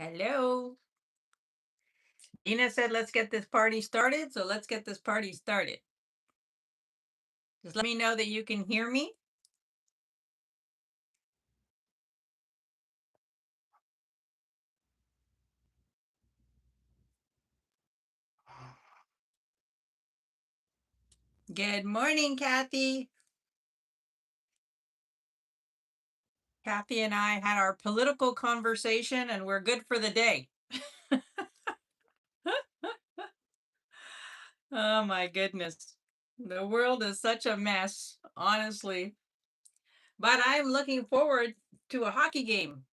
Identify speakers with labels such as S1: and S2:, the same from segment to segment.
S1: Hello. Ina said, let's get this party started. So let's get this party started. Just let me know that you can hear me. Good morning, Kathy. Kathy and I had our political conversation and we're good for the day. Oh my goodness. The world is such a mess, honestly. But I'm looking forward to a hockey game.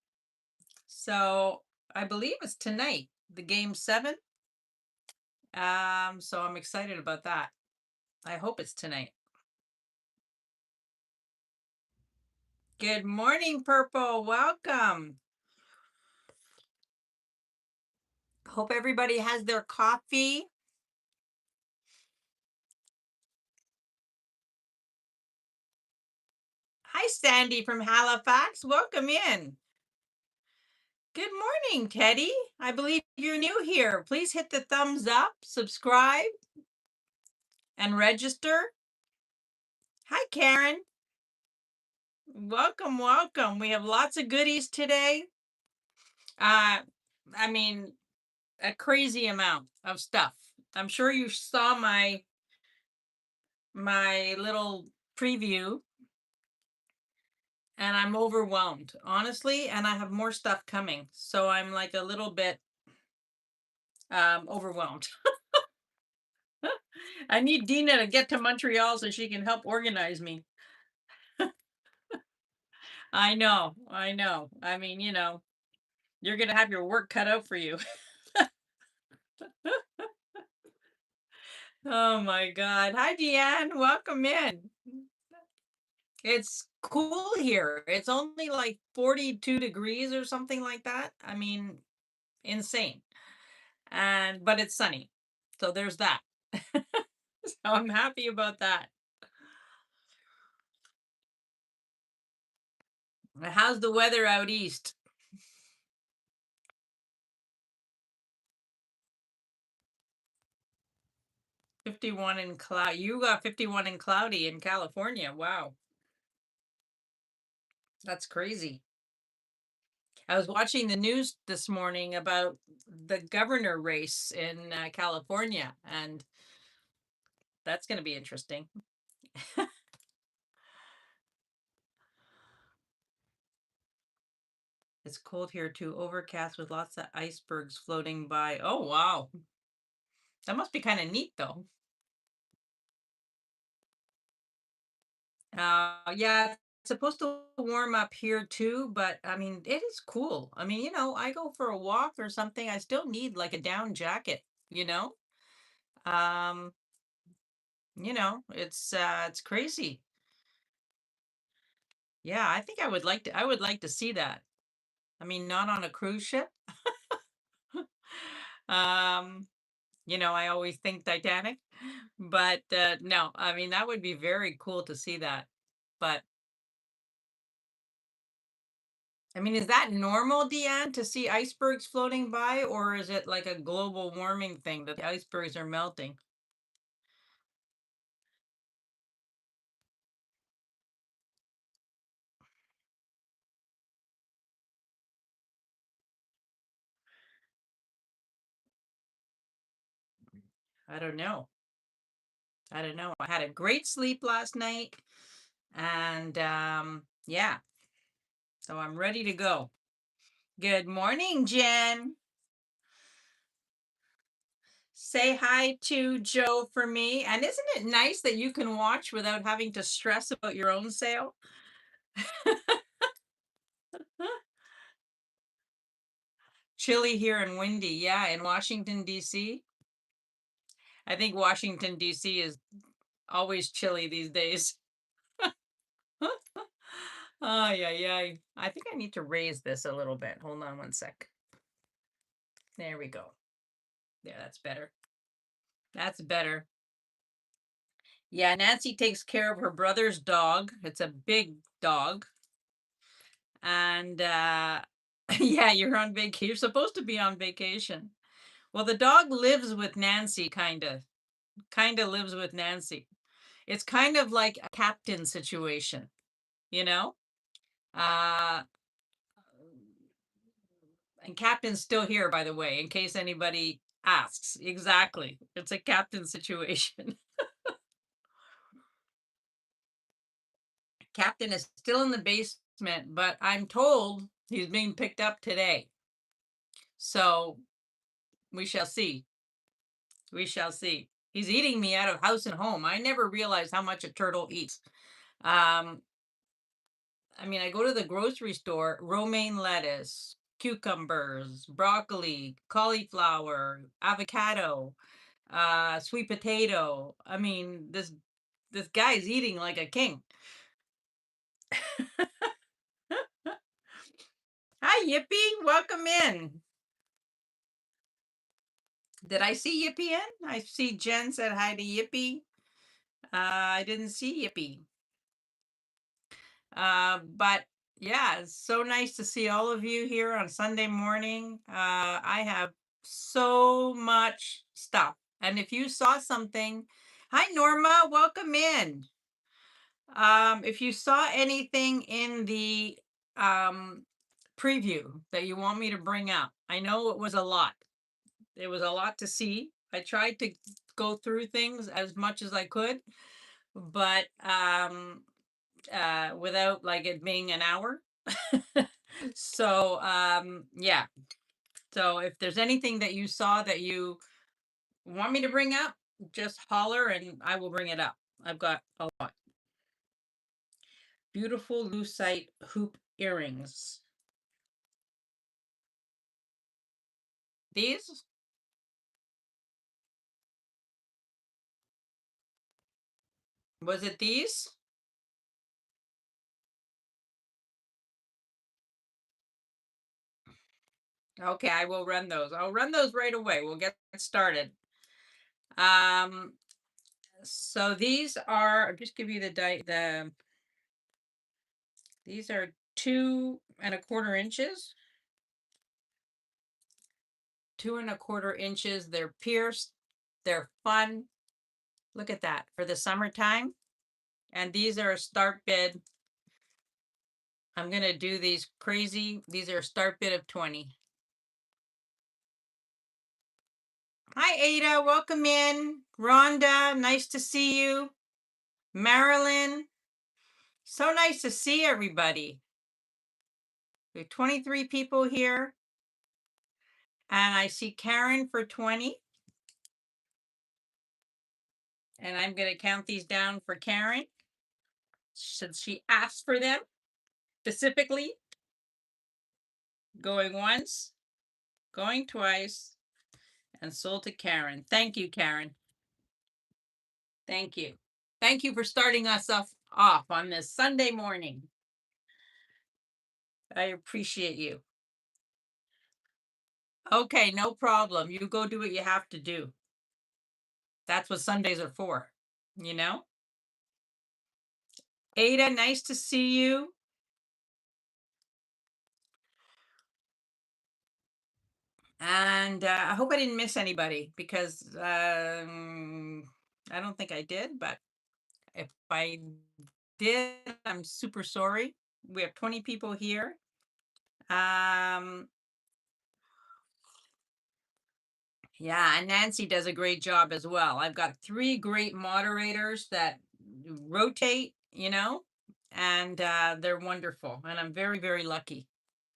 S1: So I believe it's tonight, the game 7. So I'm excited about that. I hope it's tonight. Good morning, Purple. Welcome. Hope everybody has their coffee. Hi, Sandy from Halifax. Welcome in. Good morning, Teddy. I believe you're new here. Please hit the thumbs up, subscribe, and register. Hi, Karen. Welcome, welcome. We have lots of goodies today. I mean, a crazy amount of stuff. I'm sure you saw my little preview, and I'm overwhelmed, honestly, and I have more stuff coming. So I'm like a little bit overwhelmed. I need Dina to get to Montreal so she can help organize me. I know, I know. I mean, you're gonna have your work cut out for you. Oh my God. Hi, Deanne. Welcome in. It's cool here. It's only like 42 degrees or something like that. I mean, insane. But it's sunny. So there's that. So I'm happy about that. How's the weather out east? 51 and cloud. You got 51 and cloudy in California. Wow. That's crazy. I was watching the news this morning about the governor race in California, and that's going to be interesting. It's cold here too. Overcast with lots of icebergs floating by. Oh, wow. That must be kind of neat, though. Yeah, it's supposed to warm up here too, but I mean, it is cool. I mean, I go for a walk or something, I still need like a down jacket, you know? Um, it's crazy. Yeah, I think I would like to see that. I mean, not on a cruise ship. Um, I always think Titanic, but no, I mean, that would be very cool to see that. But I mean, is that normal, Deanne, to see icebergs floating by, or is it like a global warming thing that the icebergs are melting? I don't know. I don't know. I had a great sleep last night, and yeah, so I'm ready to go. Good morning, Jen. Say hi to Joe for me. And isn't it nice that you can watch without having to stress about your own sale? Chilly here and windy. Yeah, in Washington, D.C. I think Washington, D.C. is always chilly these days. Oh, yeah, yeah. I think I need to raise this a little bit. Hold on one sec. There we go. Yeah, that's better. That's better. Yeah, Nancy takes care of her brother's dog. It's a big dog. And Yeah, you're on vacation. You're supposed to be on vacation. Well, the dog lives with Nancy, kind of lives with Nancy. It's kind of like a captain situation, you know? Uh, and Captain's still here, by the way, in case anybody asks. Exactly. It's a captain situation. Captain is still in the basement, but I'm told he's being picked up today. So we shall see. We shall see. He's eating me out of house and home. I never realized how much a turtle eats. Um, I mean, I go to the grocery store, romaine lettuce, cucumbers, broccoli, cauliflower, avocado, sweet potato. I mean, this guy's eating like a king. Hi, Yippee. Welcome in. Did I see Yippee in? I see Jen said hi to Yippee. I didn't see Yippee. But yeah, it's so nice to see all of you here on Sunday morning. I have so much stuff. And if you saw something, hi Norma, welcome in. If you saw anything in the preview that you want me to bring up, I know it was a lot. It was a lot to see. I tried to go through things as much as I could, but without like it being an hour. So yeah. So if there's anything that you saw that you want me to bring up, just holler and I will bring it up. I've got a lot. Beautiful lucite hoop earrings. These? Was it these? Okay, I will run those. I'll run those right away. We'll get started. Um, so these are, I'll just give you these are 2¼ inches. 2¼ inches. They're pierced. They're fun. Look at that for the summertime. And these are a start bid. I'm going to do these crazy. These are a start bid of 20. Hi, Ada. Welcome in. Rhonda, nice to see you. Marilyn, so nice to see everybody. We have 23 people here. And I see Karen for 20. And I'm going to count these down for Karen, since she asked for them specifically. Going once, going twice, and sold to Karen. Thank you, Karen. Thank you. Thank you for starting us off on this Sunday morning. I appreciate you. Okay, no problem. You go do what you have to do. That's what Sundays are for, you know? Ada, nice to see you. And I hope I didn't miss anybody because I don't think I did, but if I did, I'm super sorry. We have 20 people here. Yeah, and Nancy does a great job as well. I've got 3 great moderators that rotate, and they're wonderful. And I'm very, very lucky.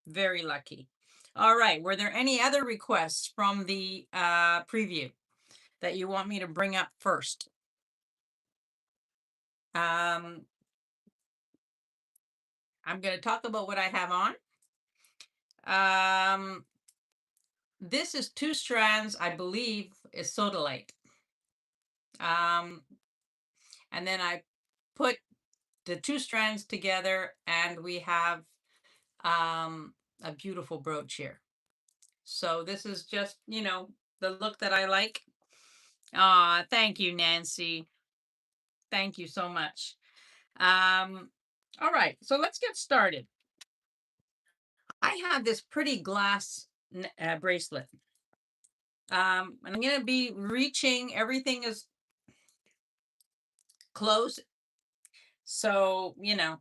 S1: Very lucky. All right. Were there any other requests from the preview that you want me to bring up first? I'm going to talk about what I have on. This is 2 strands, I believe, is sodalite. And then I put the 2 strands together and we have a beautiful brooch here. So this is just, the look that I like. Thank you, Nancy. Thank you so much. All right, so let's get started. I have this pretty glass bracelet. And I'm going to be reaching, everything is closed. So, I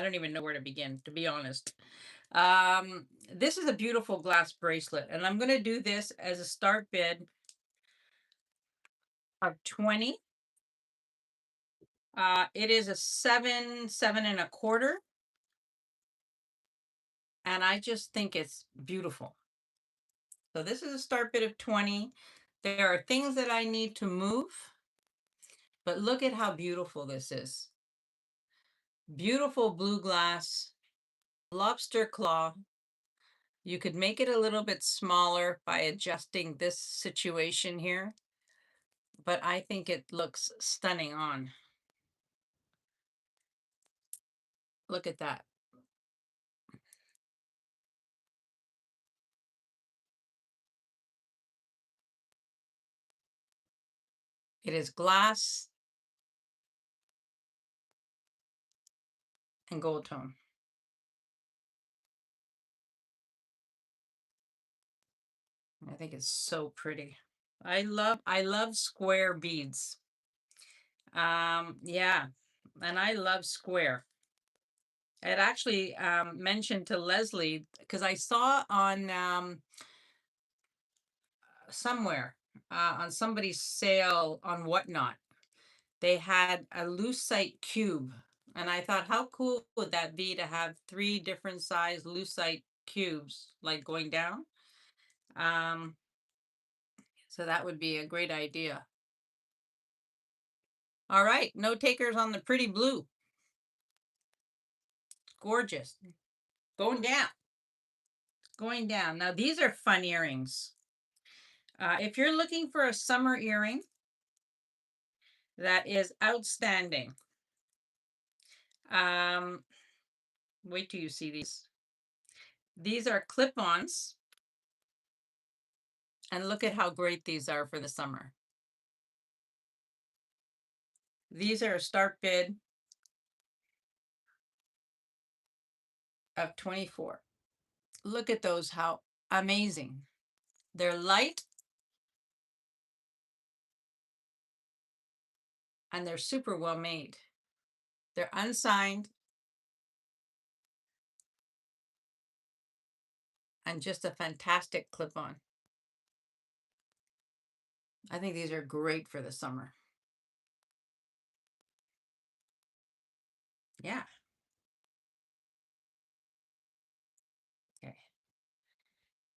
S1: don't even know where to begin, to be honest. This is a beautiful glass bracelet, and I'm going to do this as a start bid of 20. It is a 7.25, and I just think it's beautiful. So this is a start bid of 20. There are things that I need to move, but look at how beautiful this is. Beautiful blue glass, lobster claw. You could make it a little bit smaller by adjusting this situation here, but I think it looks stunning on. Look at that. It is glass and gold tone. I think it's so pretty. I love square beads. Yeah, and I love square. I had actually mentioned to Leslie, because I saw on somewhere on somebody's sale on Whatnot, they had a lucite cube, and I thought, how cool would that be to have 3 different size lucite cubes, like going down? Um, so that would be a great idea. All right, no takers on the pretty blue. Gorgeous. Going down. Going down. Now these are fun earrings. If you're looking for a summer earring that is outstanding, um, wait till you see these. These are clip-ons, and look at how great these are for the summer. These are a start bid of 24. Look at those, how amazing. They're light and they're super well made. They're unsigned and just a fantastic clip-on. I think these are great for the summer. Yeah. Okay.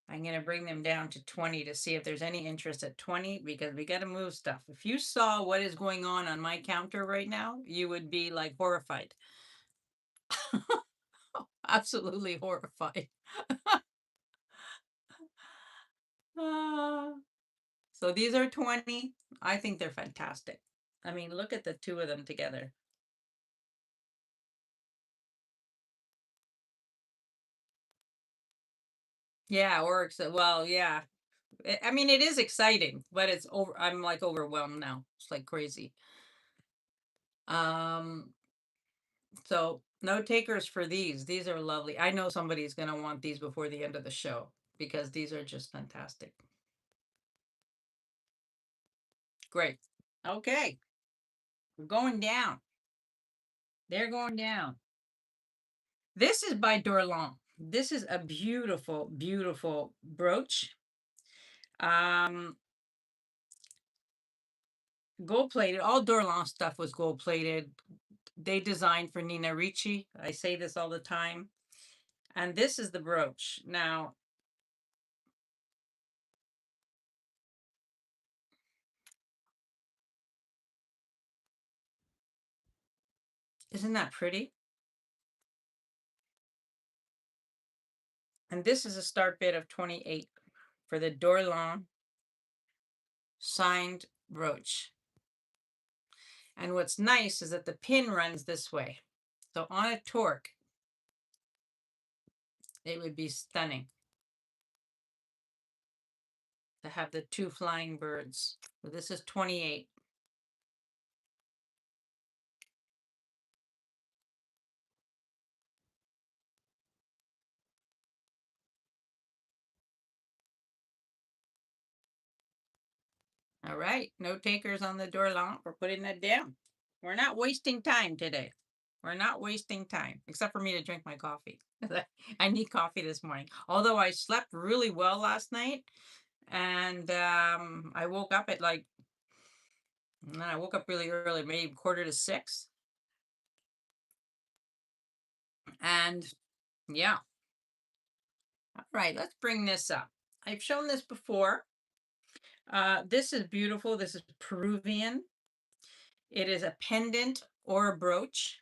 S1: I'm going to bring them down to 20 to see if there's any interest at 20, because we got to move stuff. If you saw what is going on my counter right now, you would be like horrified. Absolutely horrified. So these are 20. I think they're fantastic. I mean, look at the two of them together. Yeah, or well, yeah. I mean, it is exciting, but it's over. I'm like overwhelmed now. It's like crazy. Um, so no takers for these. These are lovely. I know somebody's gonna want these before the end of the show because these are just fantastic. Great. Okay. We're going down. They're going down. This is by Dorlon. This is a beautiful, beautiful brooch. Um, Gold plated. All Dorlon stuff was gold plated. They designed for Nina Ricci. I say this all the time. And this is the brooch. Now, isn't that pretty? And this is a start bid of 28 for the Dorlon signed brooch. And what's nice is that the pin runs this way. So on a torque, it would be stunning to have the 2 flying birds. So this is 28. All right. No takers on the door long. We're putting that down. We're not wasting time today. We're not wasting time, except for me to drink my coffee. I need coffee this morning. Although I slept really well last night, and I woke up at like, I woke up really early, maybe 5:45. And yeah. All right, let's bring this up. I've shown this before. This is beautiful. This is Peruvian. It is a pendant or a brooch.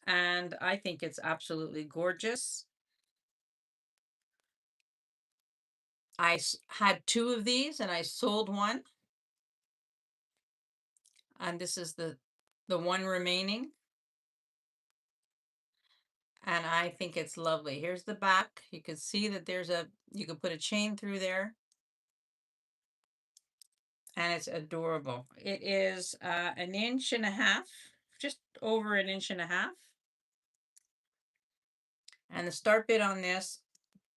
S1: And I think it's absolutely gorgeous. Had two of these and I sold one. And this is the one remaining. And I think it's lovely. Here's the back. You can see that you can put a chain through there. And it's adorable. It is 1.5 inches, just over 1.5 inches. And the start bid on this,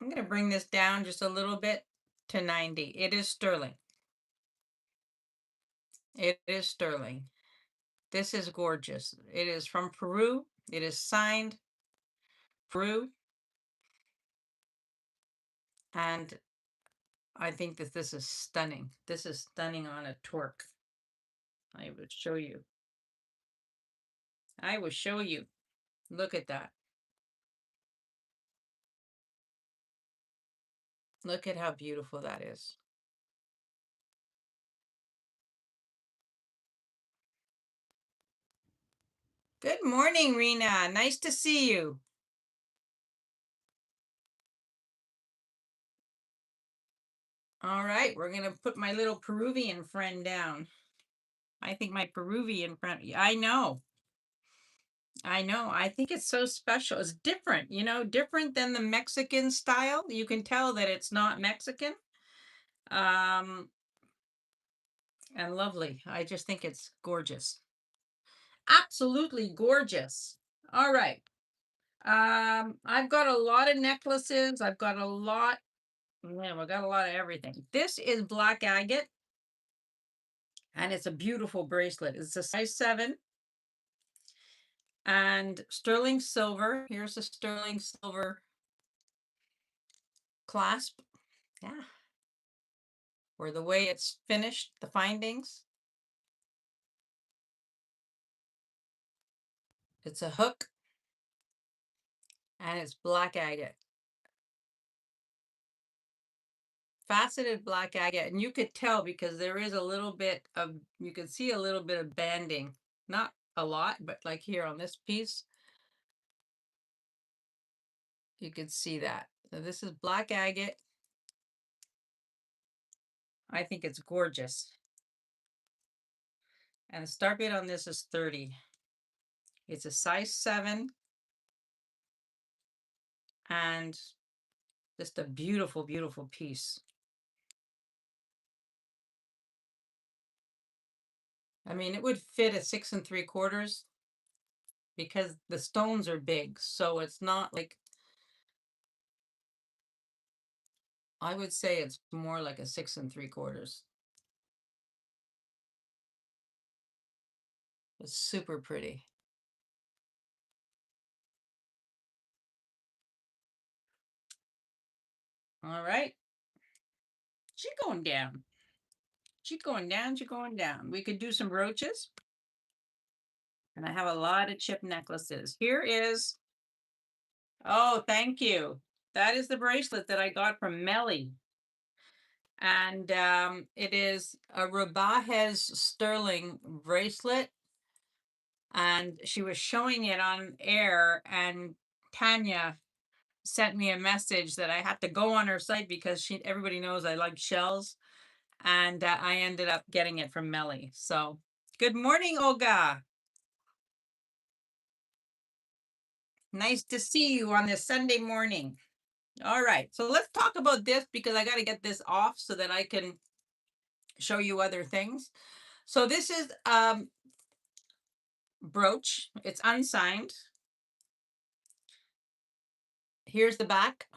S1: I'm going to bring this down just a little bit to 90. It is sterling. It is sterling. This is gorgeous. It is from Peru. It is signed Peru. And I think that this is stunning. This is stunning on a torque. I will show you. I will show you. Look at that. Look at how beautiful that is. Good morning, Rena. Nice to see you. All right, we're going to put my little Peruvian friend down. I think my Peruvian friend, I know. I think it's so special. It's different, different than the Mexican style. You can tell that it's not Mexican. And lovely. I just think it's gorgeous. Absolutely gorgeous. All right. I've got a lot of necklaces. I've got a lot. Man, I've got a lot of everything. This is black agate. And it's a beautiful bracelet. It's a size 7. And sterling silver. Here's a sterling silver clasp. Yeah. Or the way it's finished, the findings. It's a hook. And it's black agate. Faceted black agate. And you could tell because there is a little bit of, you could see a little bit of banding. Not a lot, but like here on this piece. You could see that. So this is black agate. I think it's gorgeous. And the start bid on this is 30. It's a size 7. And just a beautiful, beautiful piece. I mean, it would fit a 6 3/4 because the stones are big. So it's not like, I would say it's more like a 6 3/4. It's super pretty. All right. She's going down. She's going down. She's going down. We could do some brooches. And I have a lot of chip necklaces. Here is, oh, thank you. That is the bracelet that I got from Melly. And it is a Rabajes sterling bracelet. And she was showing it on air, and Tanya sent me a message that I had to go on her site because everybody knows I like shells. And I ended up getting it from Melly. So good morning, Olga. Nice to see you on this Sunday morning. All right, so let's talk about this because I got to get this off so that I can show you other things. So this is brooch. It's unsigned. Here's the back.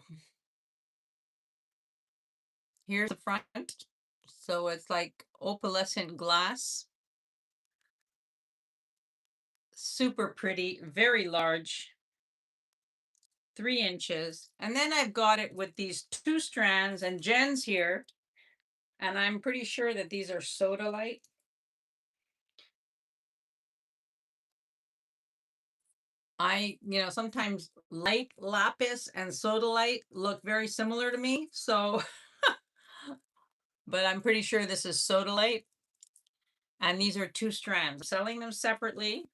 S1: Here's the front. So it's like opalescent glass. Super pretty, very large, 3 inches. And then I've got it with these 2 strands, and Jen's here. And I'm pretty sure that these are sodalite. Sometimes light lapis and sodalite look very similar to me. So, but I'm pretty sure this is sodalite. And these are 2 strands. Selling them separately.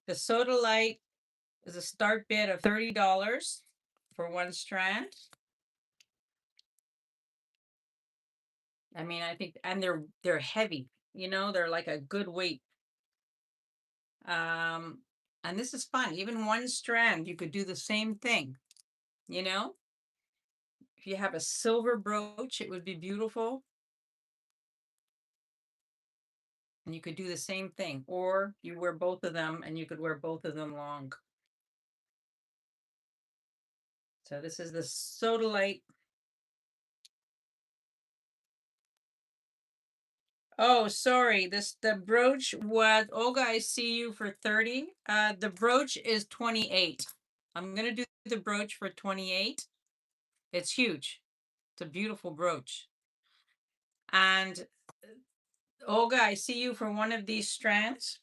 S1: The sodalite is a start bid of $30 for 1 strand. I mean, I think, and they're heavy, they're like a good weight. And this is fun. Even 1 strand, you could do the same thing, you know? If you have a silver brooch, it would be beautiful. And you could do the same thing, or you wear both of them and you could wear both of them long. So this is the sodalite. Oh, sorry. The brooch was, Olga, I see you for 30. The brooch is 28. I'm gonna do the brooch for 28. It's huge. It's a beautiful brooch. And Olga, I see you for one of these strands.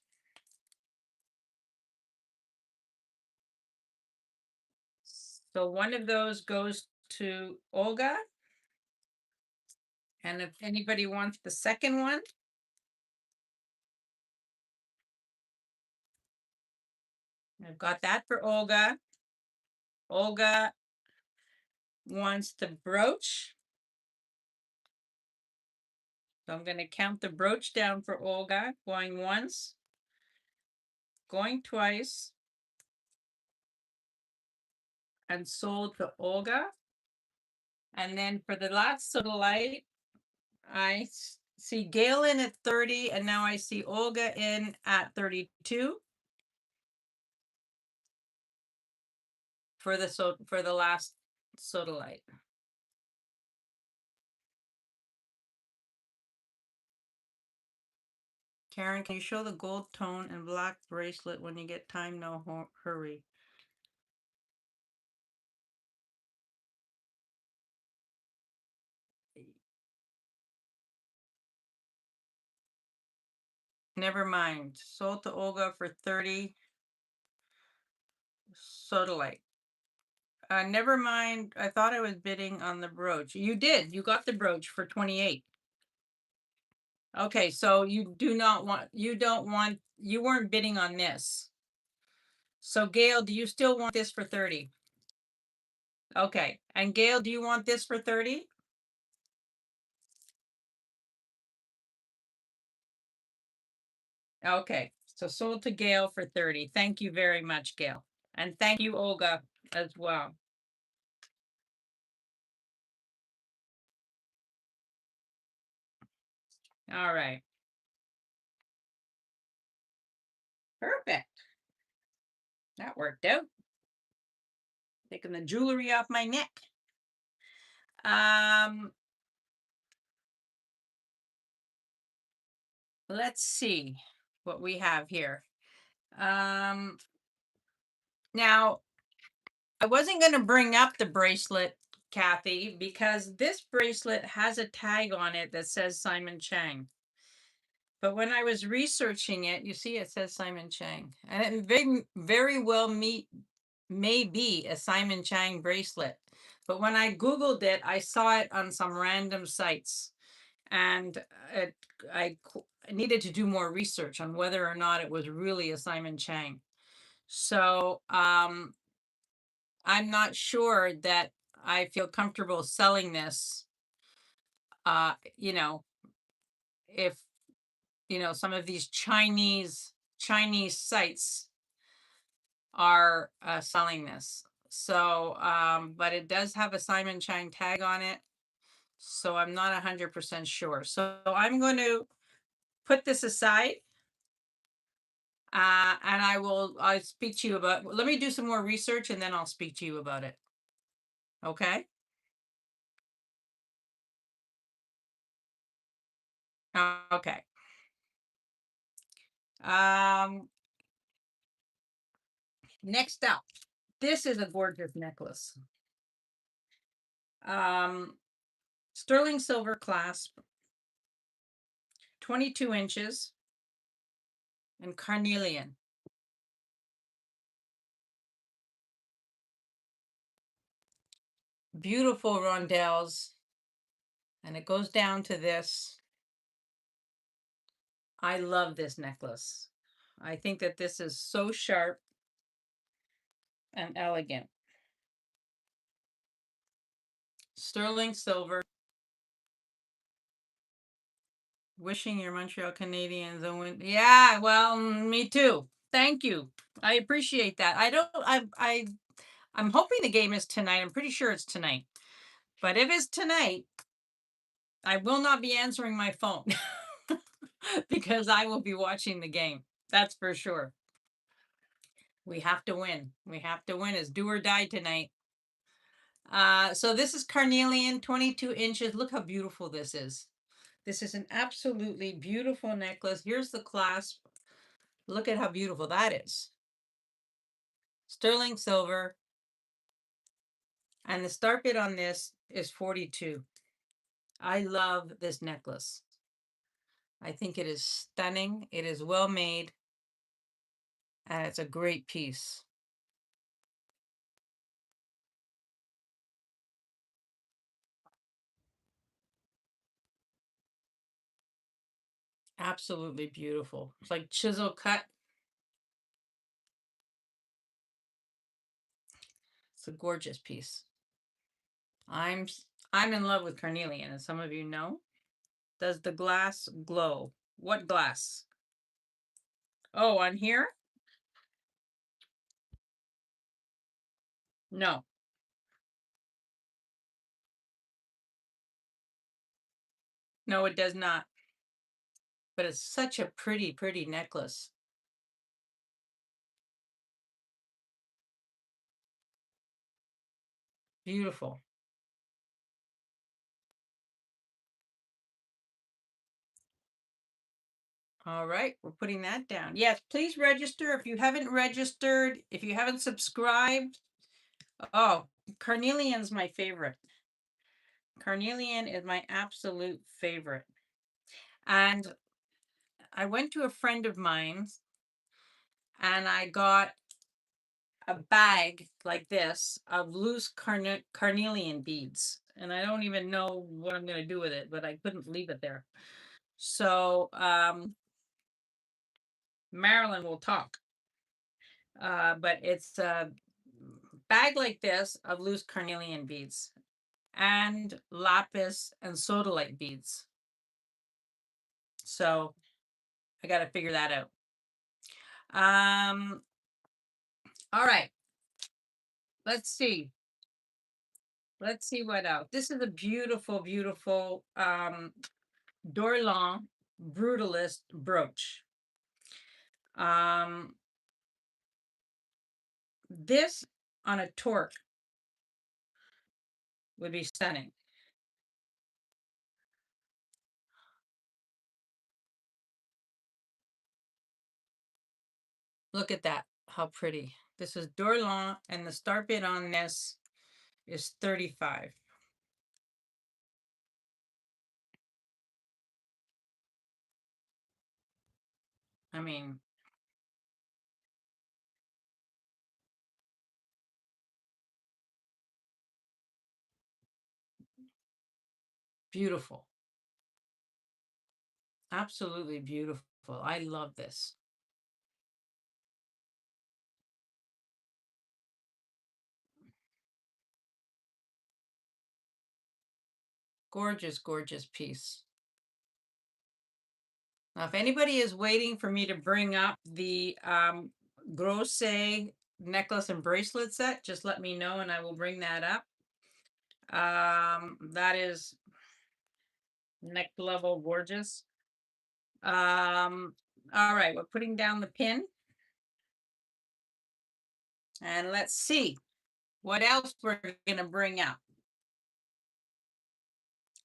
S1: So one of those goes to Olga. And if anybody wants the second one, I've got that for Olga. Olga wants the brooch. So I'm going to count the brooch down for Olga, going once, going twice, and sold to Olga. And then for the last sodalite, I see Gail in at 30, and now I see Olga in at 32 for the last sodalite. Karen, can you show the gold tone and black bracelet when you get time? No hurry. Never mind. Sold to Olga for 30. Sodalite. Never mind. I thought I was bidding on the brooch. You did. You got the brooch for 28. Okay, so you weren't bidding on this. So Gail, do you still want this for 30? Okay. And Gail, do you want this for 30? Okay. So sold to Gail for 30. Thank you very much, Gail. And thank you, Olga, as well. All right. Perfect. That worked out. Taking the jewelry off my neck. Let's see what we have here. Now, I wasn't going to bring up the bracelet, Kathy, because this bracelet has a tag on it that says Simon Chang. But when I was researching it, you see it says Simon Chang. And it very well may be a Simon Chang bracelet. But when I Googled it, I saw it on some random sites. And I needed to do more research on whether or not it was really a Simon Chang. So I'm not sure that I feel comfortable selling this. If some of these Chinese sites are selling this. So, but it does have a Simon Chang tag on it. So I'm not 100% sure. So I'm going to put this aside. And I'll speak to you about, let me do some more research and then I'll speak to you about it. Okay. Okay. Um, Next up, this is a gorgeous necklace. Um, Sterling silver clasp, 22 inches, and carnelian. Beautiful rondelles. And it goes down to this. I love this necklace. I think that this is so sharp and elegant. Sterling silver. Wishing your Montreal Canadiens a win. Yeah, well, me too. Thank you. I appreciate that. I don't. I'm hoping the game is tonight. I'm pretty sure it's tonight. But if it's tonight, I will not be answering my phone because I will be watching the game. That's for sure. We have to win. We have to win. It's do or die tonight. So this is carnelian, 22 inches. Look how beautiful this is. This is an absolutely beautiful necklace. Here's the clasp. Look at how beautiful that is. Sterling silver. And the start bid on this is 42. I love this necklace. I think it is stunning. It is well made. And it's a great piece. Absolutely beautiful. It's like chisel cut. It's a gorgeous piece. I'm I'm in love with carnelian, as some of you know. Does the glass glow? What glass? Oh, on here? No. No, it does not. But it's such a pretty, pretty necklace. Beautiful. All right, we're putting that down. Yes, please register if you haven't registered, if you haven't subscribed. Oh, carnelian's my favorite. Carnelian is my absolute favorite. And I went to a friend of mine's and I got a bag like this of loose carnelian beads. And I don't even know what I'm going to do with it, but I couldn't leave it there. So Marilyn will talk. But it's a bag like this of loose carnelian beads and lapis and sodalite beads. So I got to figure that out. All right. Let's see. Let's see what else. This is a beautiful, beautiful Dorlan Brutalist brooch. This on a torque would be stunning. Look at that. How pretty. This is Dorlan, and the start bid on this is 35. I mean, beautiful. Absolutely beautiful. I love this. Gorgeous, gorgeous piece. Now, if anybody is waiting for me to bring up the grosse necklace and bracelet set, just let me know and I will bring that up. That is neck level gorgeous. All right, we're putting down the pin. And let's see what else we're going to bring up.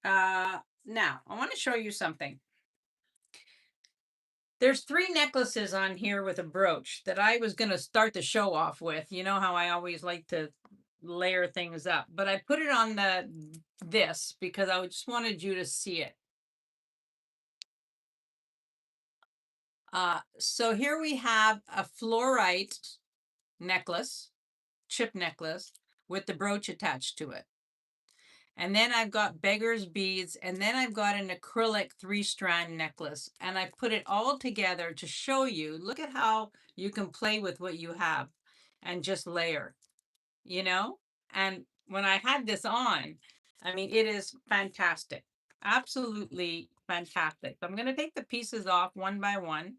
S1: Now, I want to show you something. There's 3 necklaces on here with a brooch that I was gonna start the show off with. You know how I always like to layer things up, but I put it on this because I just wanted you to see it. So here we have a fluorite necklace, chip necklace, with the brooch attached to it. And then I've got beggar's beads, and then I've got an acrylic 3-strand necklace. And I put it all together to show you, look at how you can play with what you have and just layer, you know? And when I had this on, I mean, it is fantastic. Absolutely fantastic. So I'm going to take the pieces off one by one.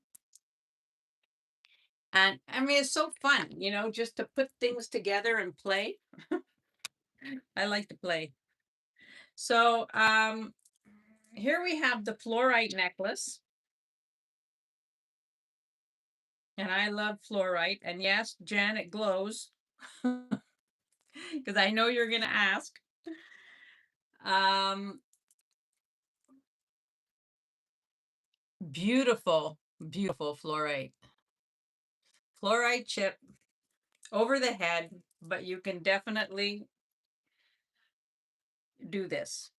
S1: And I mean, it's so fun, just to put things together and play. I like to play. So here we have the fluorite necklace. And I love fluorite. And yes, Jan, it glows. Because I know you're going to ask. Beautiful, beautiful fluorite. Fluorite chip over the head, but you can definitely do this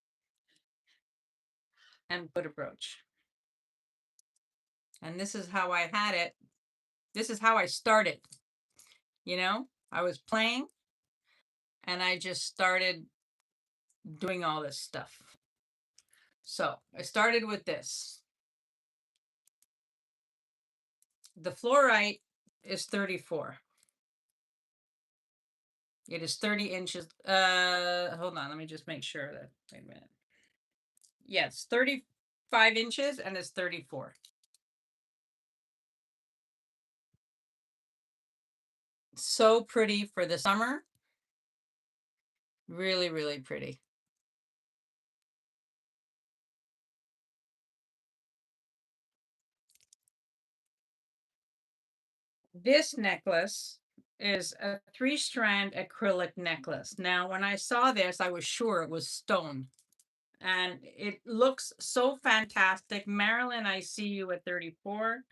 S1: and put a brooch. And this is how I had it. This is how I started. I was playing and I just started doing all this stuff. So I started with this. The fluorite is 34. It is 30 inches. Hold on, let me just make sure that, wait a minute. Yes, 35 inches and it's 34. So pretty for the summer. Really, really pretty. This necklace is a 3-strand acrylic necklace. Now, when I saw this, I was sure it was stone. And it looks so fantastic. Marilyn, I see you at 34.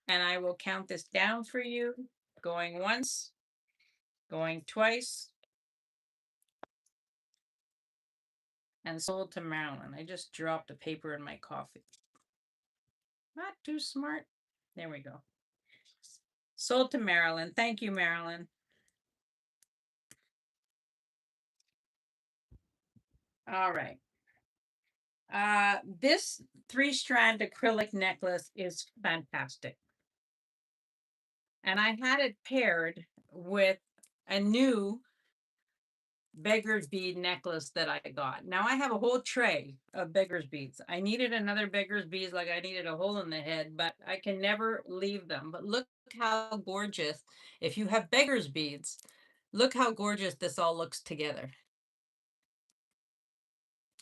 S1: And I will count this down for you. Going once, going twice, and sold to Marilyn. I just dropped a paper in my coffee. Not too smart. There we go. Sold to Marilyn. Thank you, Marilyn. All right. This 3-strand acrylic necklace is fantastic. And I had it paired with a new beggar's bead necklace that I got. Now I have a whole tray of beggar's beads. I needed another beggar's beads, like I needed a hole in the head, but I can never leave them. But look how gorgeous. If you have beggar's beads, look how gorgeous this all looks together.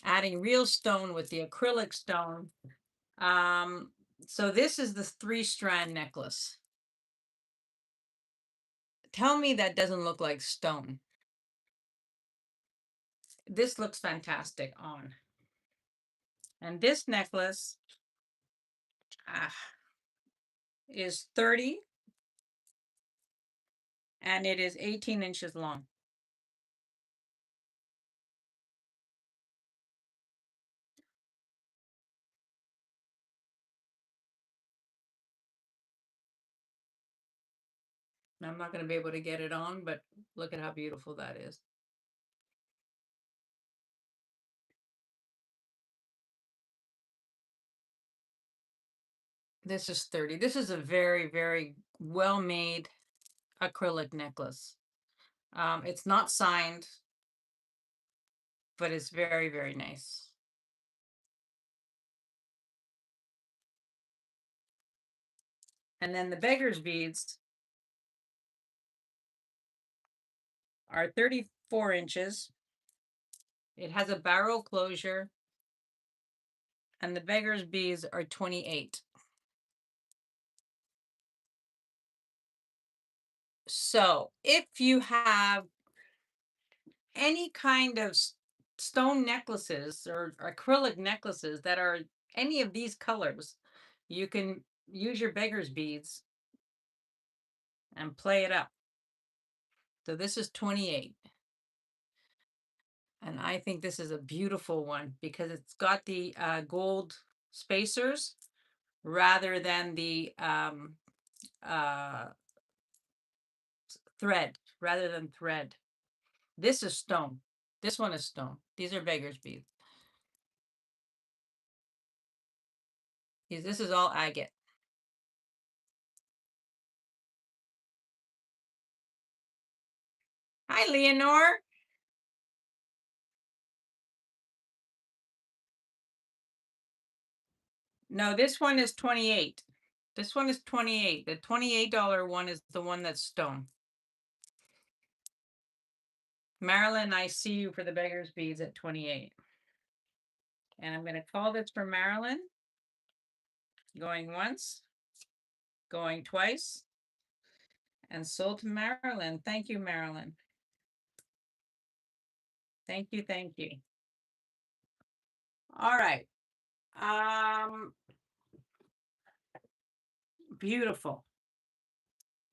S1: Adding real stone with the acrylic stone. So this is the 3-strand necklace. Tell me that doesn't look like stone. This looks fantastic on. And this necklace is 30 and it is 18 inches long. I'm not going to be able to get it on, but look at how beautiful that is. This is 30. This is a very, very well-made acrylic necklace. It's not signed, but it's very, very nice. And then the beggar's beads are 34 inches. It has a barrel closure. And the beggar's beads are 28. So if you have any kind of stone necklaces or acrylic necklaces that are any of these colors, you can use your beggar's beads and play it up. So this is 28. And I think this is a beautiful one because it's got the gold spacers rather than the uh, thread, This is stone. This one is stone. These are beggar's beads. This is all agate. Hi, Leonore. No, this one is 28. This one is 28. The $28 one is the one that's stone. Marilyn, I see you for the beggar's beads at 28. And I'm going to call this for Marilyn. Going once, going twice, and sold to Marilyn. Thank you, Marilyn. Thank you, thank you. All right. Beautiful.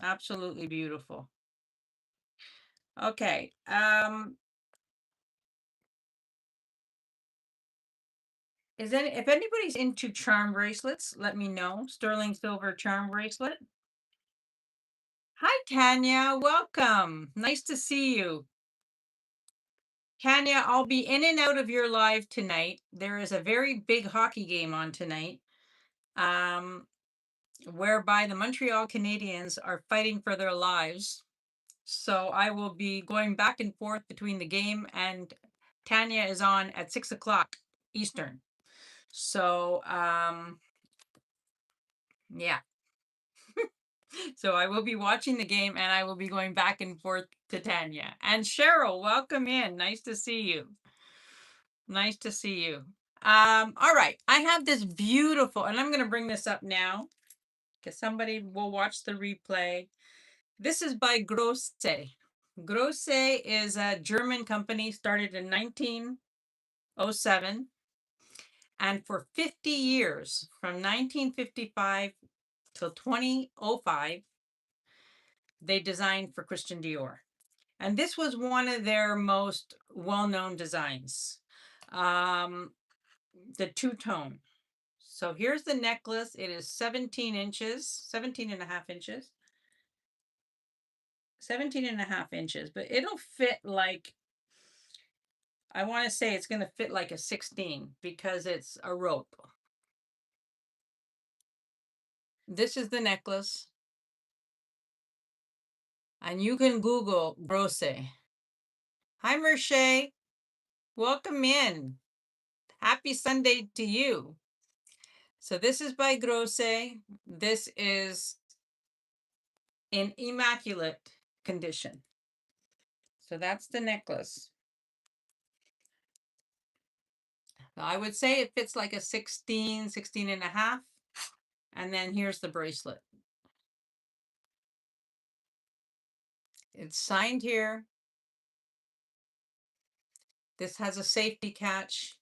S1: Absolutely beautiful. Okay. If anybody's into charm bracelets, let me know. Sterling silver charm bracelet. Hi, Tanya. Welcome. Nice to see you. Tanya, I'll be in and out of your live tonight. There is a very big hockey game on tonight, whereby the Montreal Canadiens are fighting for their lives. So I will be going back and forth between the game, and Tanya is on at 6 o'clock Eastern. So, yeah. So I will be watching the game and I will be going back and forth to Tanya. And Cheryl, welcome in. Nice to see you. Nice to see you. All right. I have this beautiful, and I'm going to bring this up now because somebody will watch the replay. This is by Grosse. Grosse is a German company started in 1907. And for 50 years, from 1955 till 2005, they designed for Christian Dior. And this was one of their most well-known designs, the two-tone. So here's the necklace. It is 17 inches, 17 and a half inches. 17 and a half inches, but it'll fit like, I want to say it's going to fit like a 16 because it's a rope. This is the necklace. And you can Google Grosse. Hi, Merche. Welcome in. Happy Sunday to you. So this is by Grosse. This is in immaculate condition. So that's the necklace. I would say it fits like a 16, 16 and a half. And then here's the bracelet. It's signed here. This has a safety catch.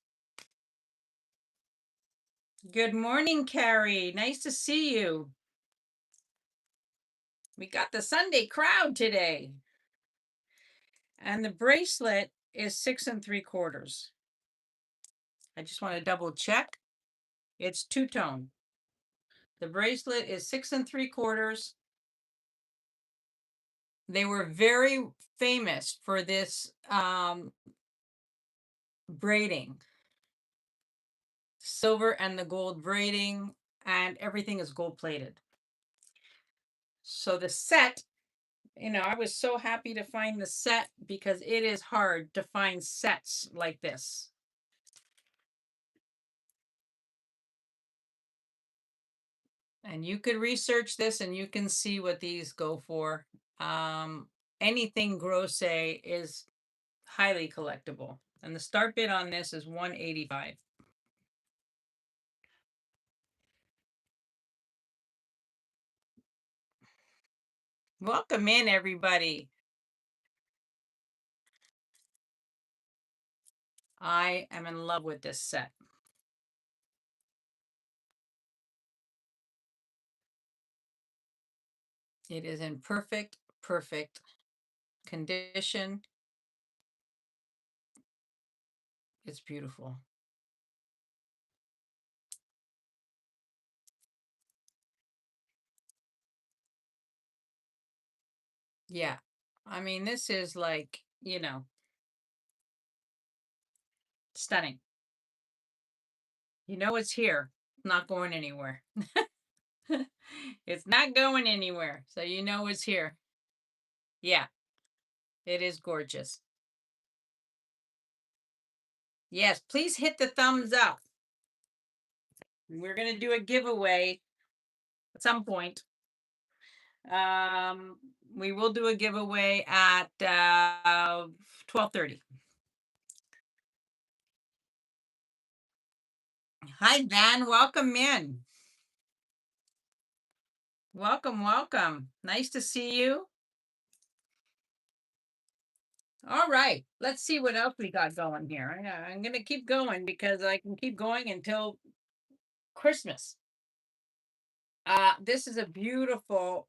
S1: Good morning, Carrie. Nice to see you. We got the Sunday crowd today. And the bracelet is 6 3/4. I just want to double check. It's two-tone. The bracelet is 6 3/4. They were very famous for this braiding. Silver and the gold braiding, and everything is gold plated. So the set, I was so happy to find the set because it is hard to find sets like this. And you could research this and you can see what these go for. Anything Grosse is highly collectible. And the start bid on this is $185. Welcome in, everybody. I am in love with this set. It is in perfect, perfect condition. It's beautiful. Yeah. I mean, this is like, stunning. You know it's here. Not going anywhere. It's not going anywhere. So you know it's here. Yeah, it is gorgeous. Yes, please hit the thumbs up. We're going to do a giveaway at some point. Um, we will do a giveaway at 12:30. Hi, Van. Welcome in. Welcome, welcome. Nice to see you. All right, let's see what else we got going here. I'm going to keep going because I can keep going until Christmas. This is a beautiful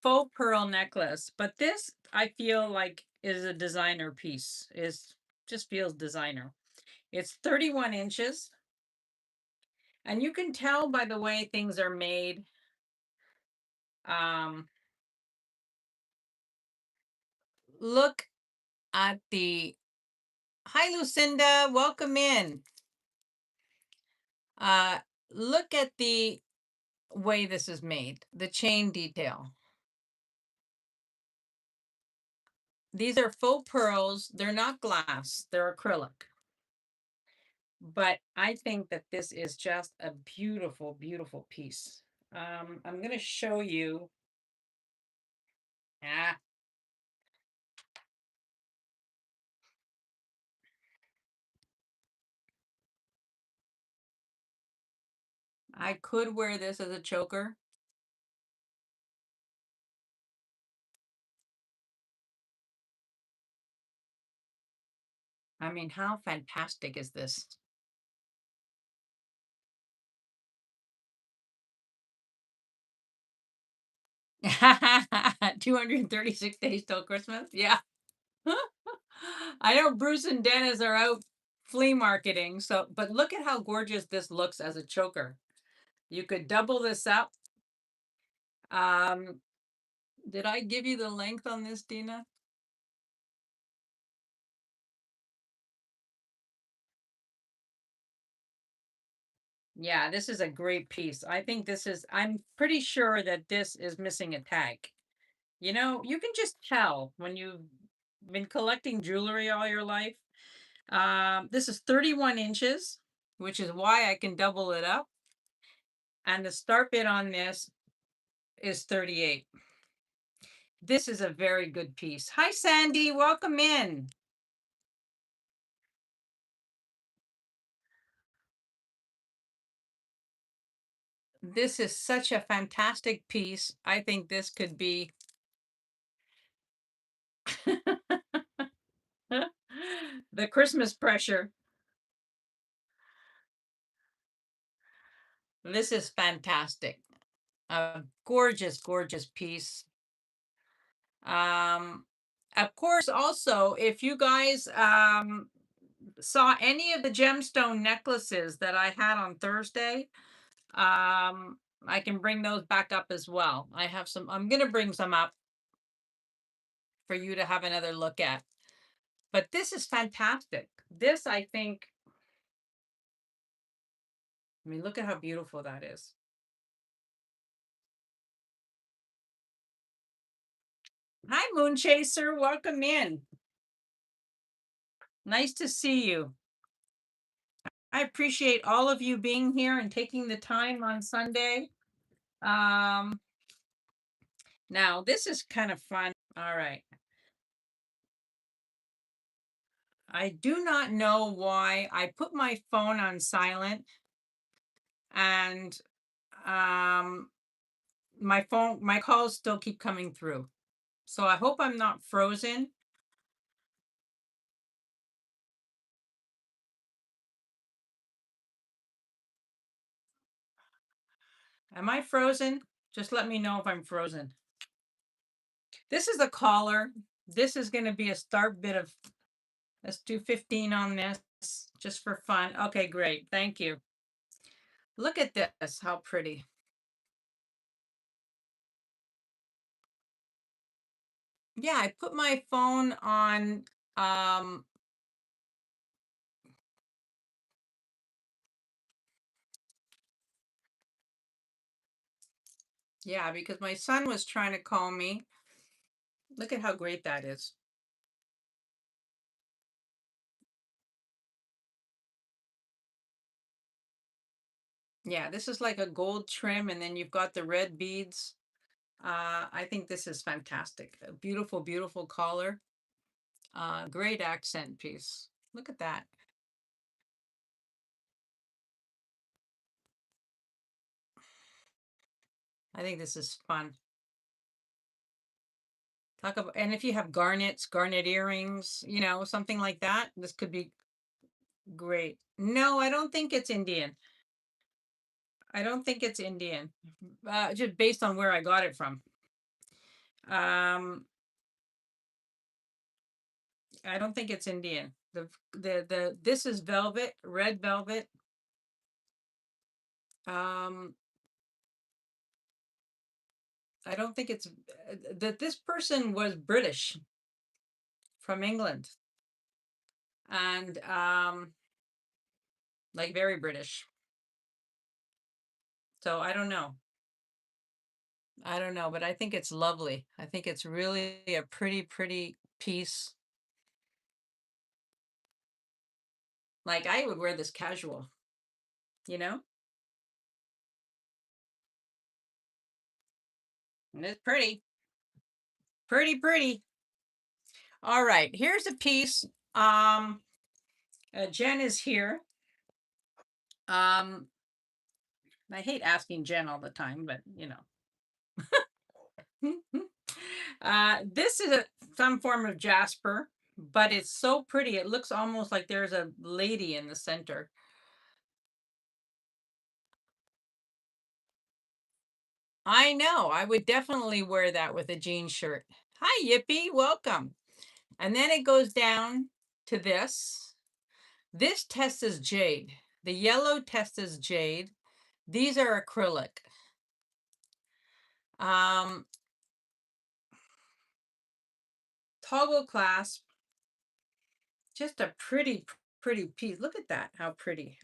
S1: faux pearl necklace, but this I feel like is a designer piece. Is just feels designer. It's 31 inches, and you can tell by the way things are made. Um, Look at the Hi Lucinda, welcome in. Uh, Look at the way this is made, the chain detail. These are faux pearls. They're not glass, they're acrylic. But I think that this is just a beautiful, beautiful piece. I'm going to show you. Ah, I could wear this as a choker. I mean, how fantastic is this? $236 till Christmas. Yeah. I know Bruce and Dennis are out flea marketing. So, but look at how gorgeous this looks as a choker. You could double this up. Um, did I give you the length on this, Dina? Yeah, this is a great piece. I think this is, I'm pretty sure that this is missing a tag. You know, you can just tell when you've been collecting jewelry all your life. This is 31 inches, which is why I can double it up. And the start bit on this is 38. This is a very good piece. Hi, Sandy. Welcome in. This is such a fantastic piece. I think this could be the Christmas pressure. This is fantastic. A gorgeous, gorgeous piece. Um, of course, also, if you guys saw any of the gemstone necklaces that I had on Thursday, I can bring those back up as well. I have some, I'm going to bring some up for you to have another look at. But this is fantastic. This, I think, I mean, look at how beautiful that is. Hi, Moon Chaser. Welcome in. Nice to see you. I appreciate all of you being here and taking the time on Sunday. Um, Now, this is kind of fun. All right. I do not know why I put my phone on silent and um, my calls still keep coming through. So I hope I'm not frozen. Am I frozen? Just let me know if I'm frozen. This is a collar. This is going to be a start bit of, let's do 15 on this just for fun. Okay, great. Thank you. Look at this. How pretty. Yeah, I put my phone on, um, yeah, because my son was trying to call me. Look at how great that is. Yeah, this is like a gold trim, and then you've got the red beads. I think this is fantastic. A beautiful, beautiful collar. Great accent piece. Look at that. I think this is fun. Talk about, and if you have garnets, garnet earrings, something like that, this could be great. No, I don't think it's Indian. I don't think it's Indian. Just based on where I got it from. Um, I don't think it's Indian. This is velvet, red velvet. Um, I don't think it's that this person was British from England and like very British. So I don't know. I don't know, but I think it's lovely. I think it's really a pretty, pretty piece. Like I would wear this casual, you know? And it's pretty, pretty, pretty. All right, here's a piece. Jen is here. Um, I hate asking Jen all the time, but this is some form of jasper, but it's so pretty. It looks almost like there's a lady in the center. I know. I would definitely wear that with a jean shirt. Hi, Yippee. Welcome. And then it goes down to this. This test is jade. The yellow test is jade. These are acrylic. Um, Toggle clasp. Just a pretty, pretty piece. Look at that. How pretty.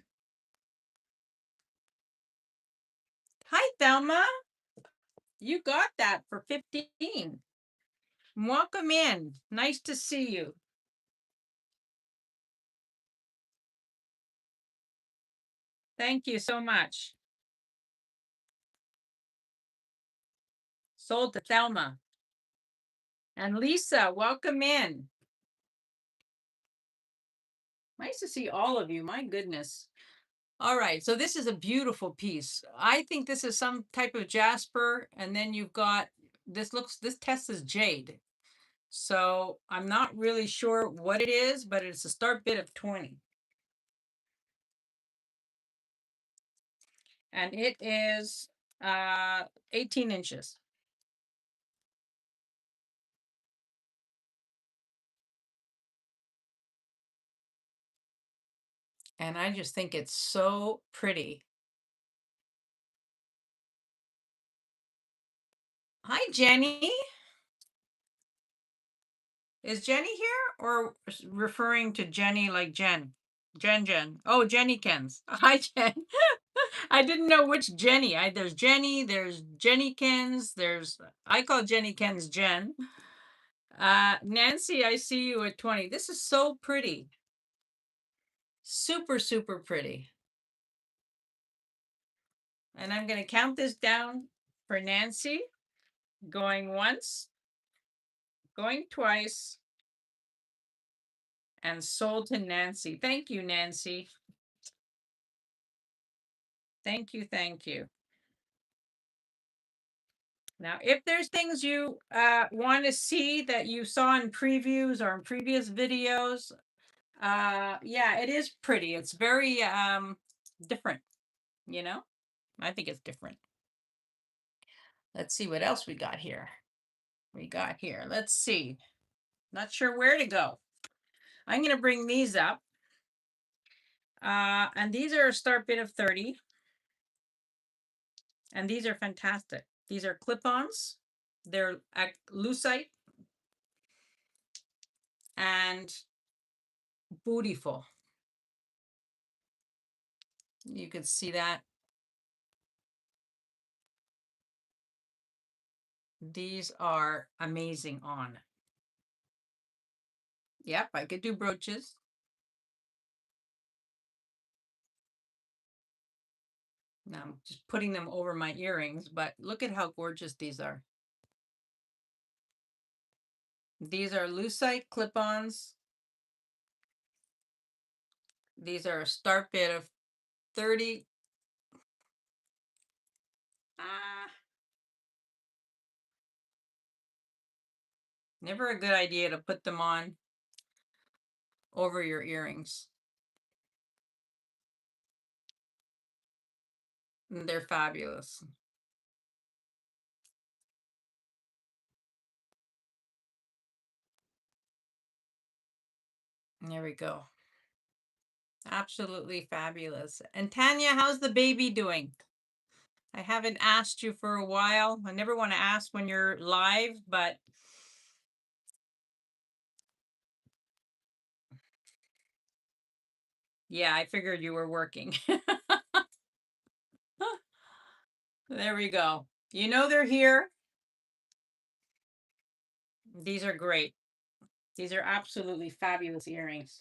S1: Hi, Thelma. You got that for 15. Welcome in. Nice to see you. Thank you so much. Sold to Thelma. And Lisa, welcome in. Nice to see all of you. My goodness. All right. So this is a beautiful piece. I think this is some type of jasper. And then you've got this test is jade. So I'm not really sure what it is, but it's a start bid of 20. And it is 18 inches. And I just think it's so pretty. Hi, Jenny. Is Jenny here or referring to Jenny like Jen? Jen. Oh, Jennykins. Hi, Jen. I didn't know which Jenny. There's Jenny, there's Jennykins, I call Jennykins Jen. Nancy, I see you at 20. This is so pretty. Super, super pretty. And I'm going to count this down for Nancy. Going once, going twice, and sold to Nancy. Thank you, Nancy. Thank you, thank you. Now, if there's things you want to see that you saw in previews or in previous videos, yeah, it is pretty. It's very different, you know? I think it's different. Let's see what else we got here. we got here? Let's see. Not sure where to go. I'm going to bring these up. And these are a start bid of 30. And these are fantastic. These are clip-ons. They're lucite and beautiful. You could see that. These are amazing on. Yep, I could do brooches. Now I'm just putting them over my earrings, but look at how gorgeous these are. These are lucite clip-ons. These are a start bid of 30. Never a good idea to put them on over your earrings. They're fabulous. There we go. Absolutely fabulous. And Tanya, how's the baby doing? I haven't asked you for a while. I never want to ask when you're live, but yeah, I figured you were working. There we go. You know they're here. These are great. These are absolutely fabulous earrings.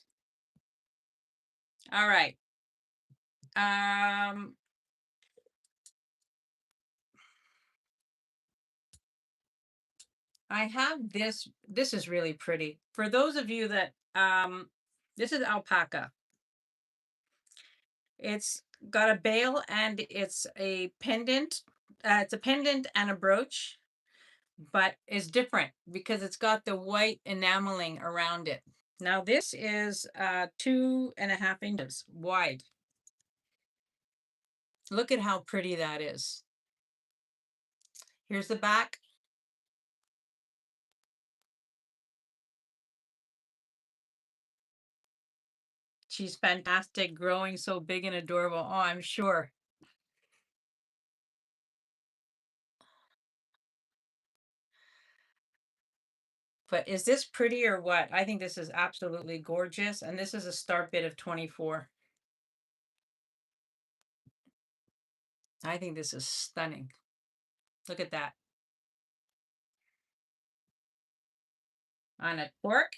S1: All right. I have this. This is really pretty. For those of you that this is alpaca. It's got a bail and it's a pendant. It's a pendant and a brooch, but it's different because it's got the white enameling around it. Now this is 2.5 inches wide. Look at how pretty that is. Here's the back. She's fantastic, growing so big and adorable. Oh, I'm sure. But is this pretty or what? I think this is absolutely gorgeous. And this is a start bid of 24. I think this is stunning. Look at that. On a cork.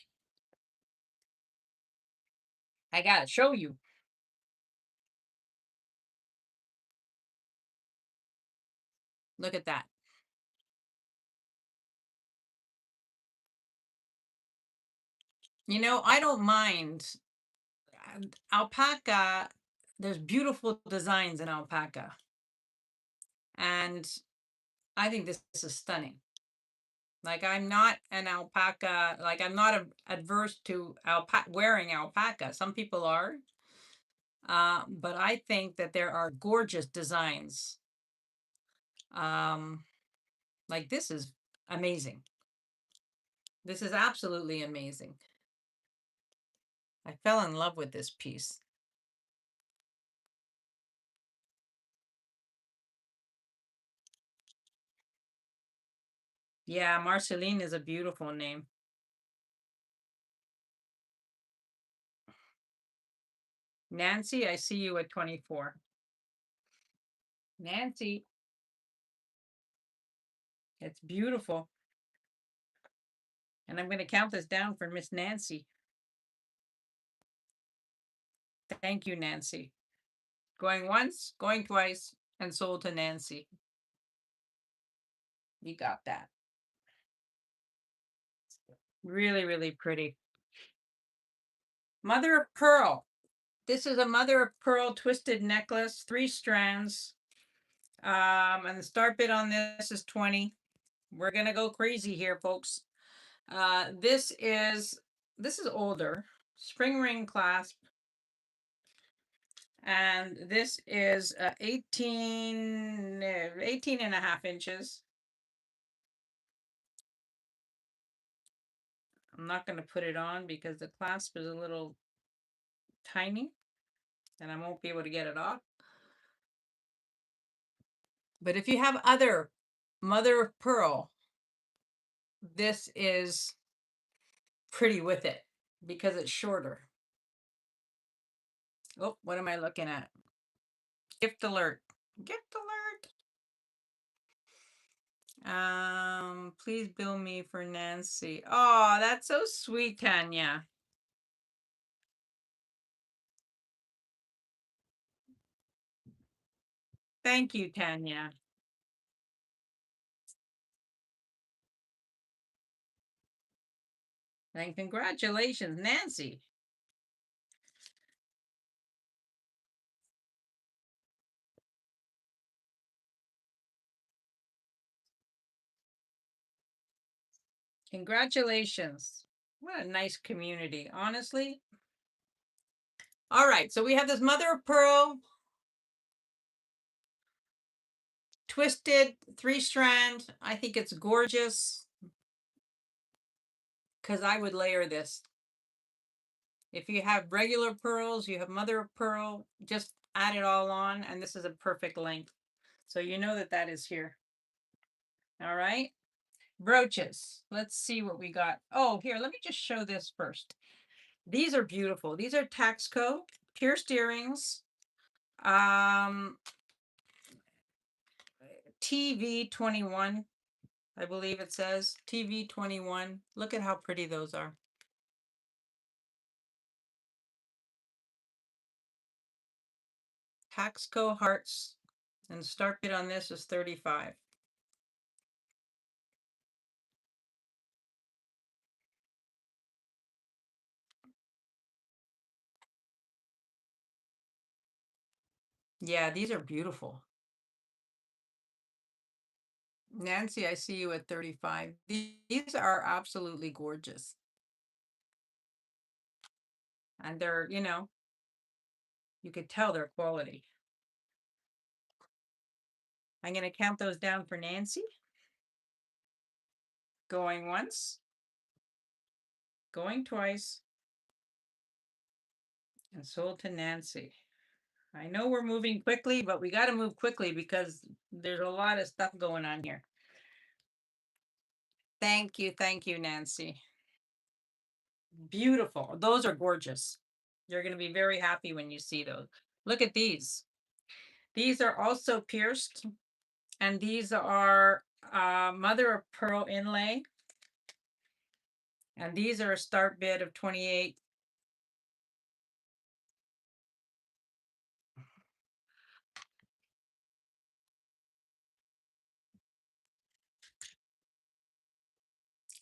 S1: I gotta show you. Look at that. You know, I don't mind. Alpaca, there's beautiful designs in alpaca. And I think this is stunning. Like I'm not an alpaca, like I'm not adverse to wearing alpaca. Some people are. But I think that there are gorgeous designs. Like this is amazing. This is absolutely amazing. I fell in love with this piece. Yeah, Marceline is a beautiful name. Nancy, I see you at 24. Nancy, it's beautiful. And I'm going to count this down for Miss Nancy. Thank you, Nancy. Going once, going twice, and sold to Nancy. You got that. Really, really pretty. Mother of pearl. This is a mother of pearl twisted necklace, 3 strands. And the start bid on this is 20. We're gonna go crazy here, folks. This is older. Spring ring clasp. And this is 18 and a half inches. I'm not going to put it on because the clasp is a little tiny and I won't be able to get it off. But if you have other mother of pearl, this is pretty with it because it's shorter. Oh, what am I looking at? Gift alert. Gift alert. Please bill me for Nancy. Oh, that's so sweet, Tanya. Thank you, Tanya. And congratulations, Nancy. Congratulations. What a nice community, honestly. All right, so we have this mother of pearl, twisted 3-strand. I think it's gorgeous because I would layer this. If you have regular pearls, you have mother of pearl, just add it all on, and this is a perfect length. So you know that that is here. All right. Brooches. Let's see what we got. Oh, here, let me just show this first. These are beautiful. These are Taxco pierced earrings. TV21, I believe it says. TV21. Look at how pretty those are. Taxco hearts. And start bid on this is 35. Yeah, these are beautiful. Nancy, I see you at 35. These are absolutely gorgeous. And they're, you could tell their quality. I'm going to count those down for Nancy. Going once, going twice, and sold to Nancy. I know we're moving quickly, but we got to move quickly because there's a lot of stuff going on here. Thank you, Nancy. Beautiful. Those are gorgeous. You're going to be very happy when you see those. Look at these. These are also pierced, and these are mother of pearl inlay. And these are a start bid of 28.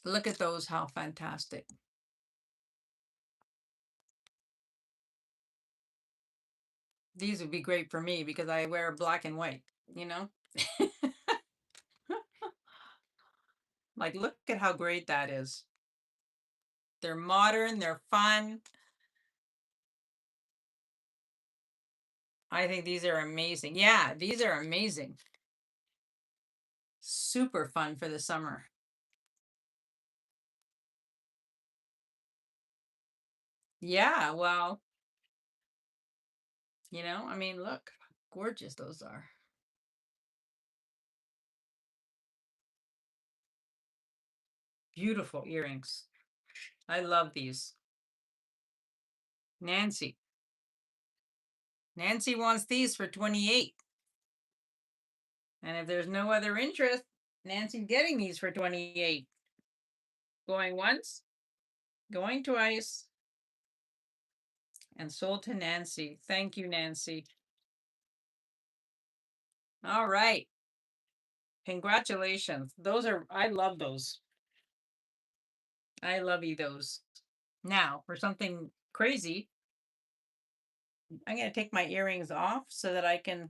S1: Look at those, how fantastic. These would be great for me because I wear black and white, you know? Like, look at how great that is. They're modern, they're fun. I think these are amazing. Yeah, these are amazing. Super fun for the summer. Yeah, well, I mean, look, gorgeous those are. Beautiful earrings. I love these. Nancy. Nancy wants these for 28. And if there's no other interest, Nancy's getting these for 28. Going once, going twice, and sold to Nancy. Thank you, Nancy. All right. Congratulations. I love those. I love those. Now, for something crazy, I'm going to take my earrings off so that I can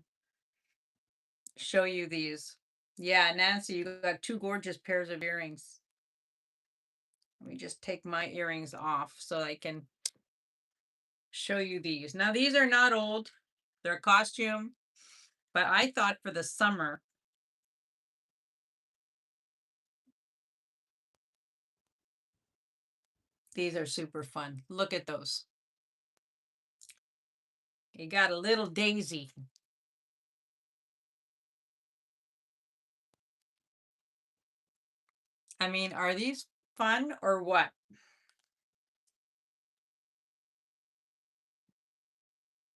S1: show you these. Yeah, Nancy, you got two gorgeous pairs of earrings. Let me just take my earrings off so I can show you these. Now, these are not old. They're costume, but I thought for the summer, These are super fun. Look at those. You got a little daisy. I mean, are these fun or what?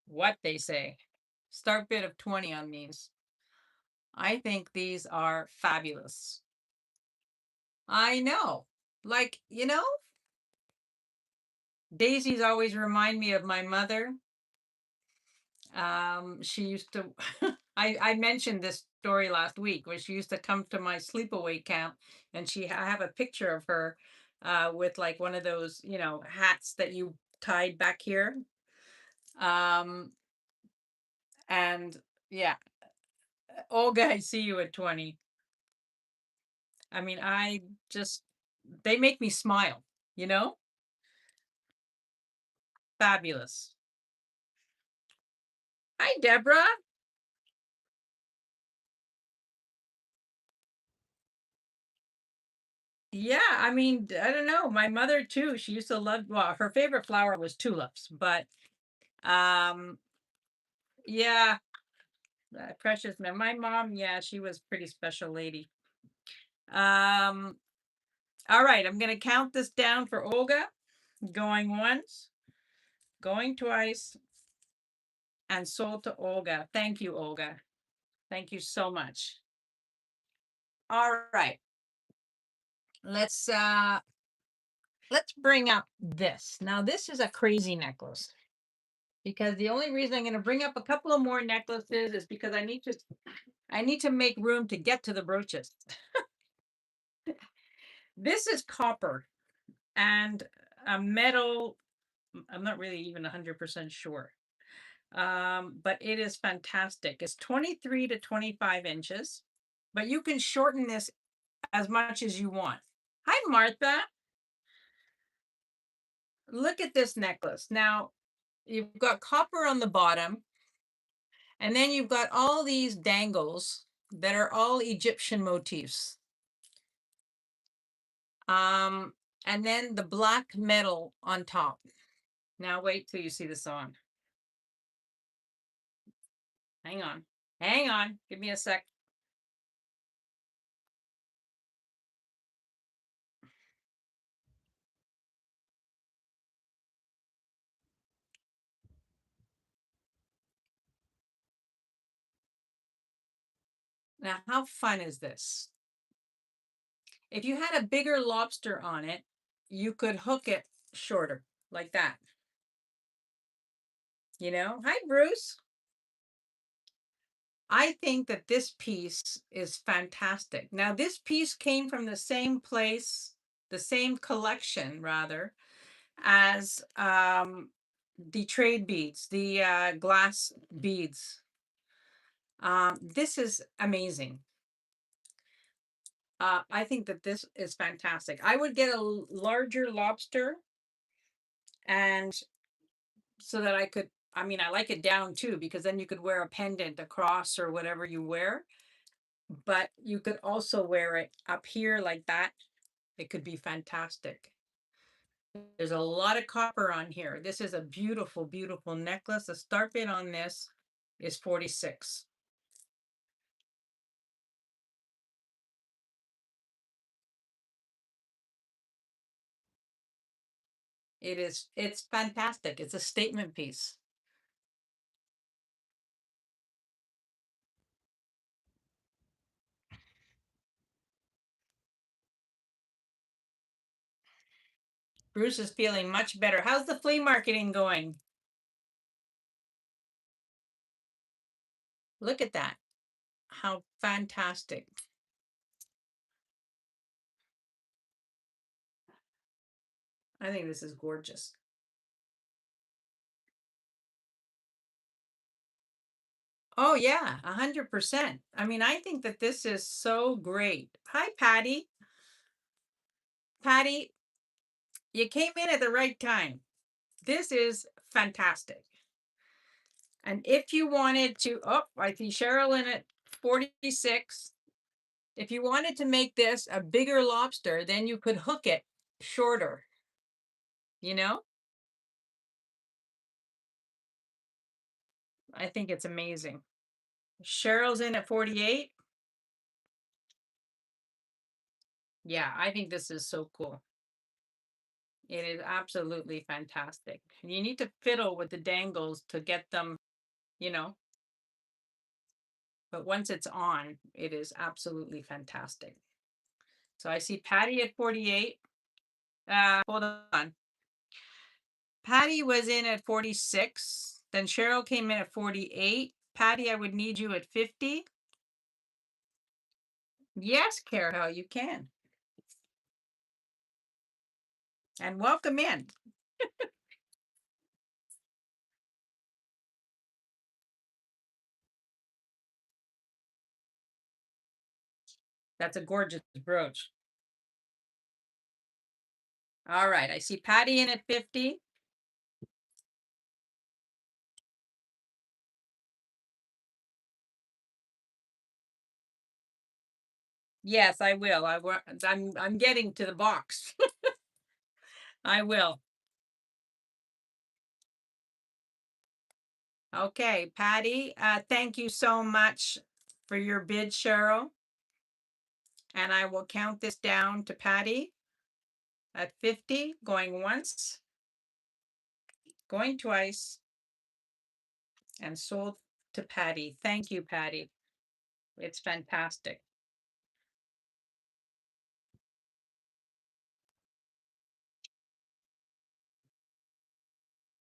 S1: What they say. Start bid of 20 on these. I think these are fabulous. I know. Like, daisies always remind me of my mother. She used to I mentioned this story last week where she used to come to my sleepaway camp, and I have a picture of her with like one of those, hats that you tied back here. Um and yeah, Olga, I see you at 20. I mean, I just they make me smile, you know? Fabulous. Hi, Deborah. Yeah, I mean, I don't know. My mother too. She used to love, well, her favorite flower was tulips, but um yeah, precious man. My mom, yeah, she was pretty special lady. Um all right, I'm going to count this down for Olga. Going once, going twice, and sold to Olga. Thank you, Olga. Thank you so much. All right. Let's let's bring up this. Now this is a crazy necklace. Because the only reason I'm going to bring up a couple of more necklaces is because I need to make room to get to the brooches. This is copper and a metal. I'm not really even 100% sure. But it is fantastic. It's 23 to 25 inches, but you can shorten this as much as you want. Hi, Martha. Look at this necklace. Now, you've got copper on the bottom, and then you've got all these dangles that are all Egyptian motifs. Um, and then the black metal on top. Now wait till you see the song. Hang on. Hang on. Give me a sec. Now, how fun is this? If you had a bigger lobster on it, you could hook it shorter like that. Hi, Bruce. I think that this piece is fantastic. Now, this piece came from the same place, the same collection, rather, as the trade beads, the glass beads. This is amazing. I think that this is fantastic. I would get a larger lobster, and so that I mean, I like it down too, because then you could wear a pendant, a cross, or whatever you wear, but you could also wear it up here like that. It could be fantastic. There's a lot of copper on here. This is a beautiful, beautiful necklace. The start bid on this is 46. It's fantastic. It's a statement piece. Bruce is feeling much better. How's the flea marketing going? Look at that. How fantastic. I think this is gorgeous. Oh yeah, 100%. I mean, I think that this is so great. Hi, Patty. Patty, you came in at the right time. This is fantastic. And if you wanted to, oh, I see Cheryl in at 46. If you wanted to make this a bigger lobster, then you could hook it shorter. you know? I think it's amazing. Cheryl's in at 48. Yeah, I think this is so cool. It is absolutely fantastic. You need to fiddle with the dangles to get them, you know, but once it's on, it is absolutely fantastic. So I see Patty at 48. Hold on. Patty was in at 46. Then Cheryl came in at 48. Patty, I would need you at 50. Yes, Carol, you can. And welcome in. That's a gorgeous brooch. All right, I see Patty in at 50. Yes, I will. I'm getting to the box. I will. Okay, Patty, thank you so much for your bid, Cheryl. And I will count this down to Patty at 50, going once, going twice, and sold to Patty. Thank you, Patty. It's fantastic.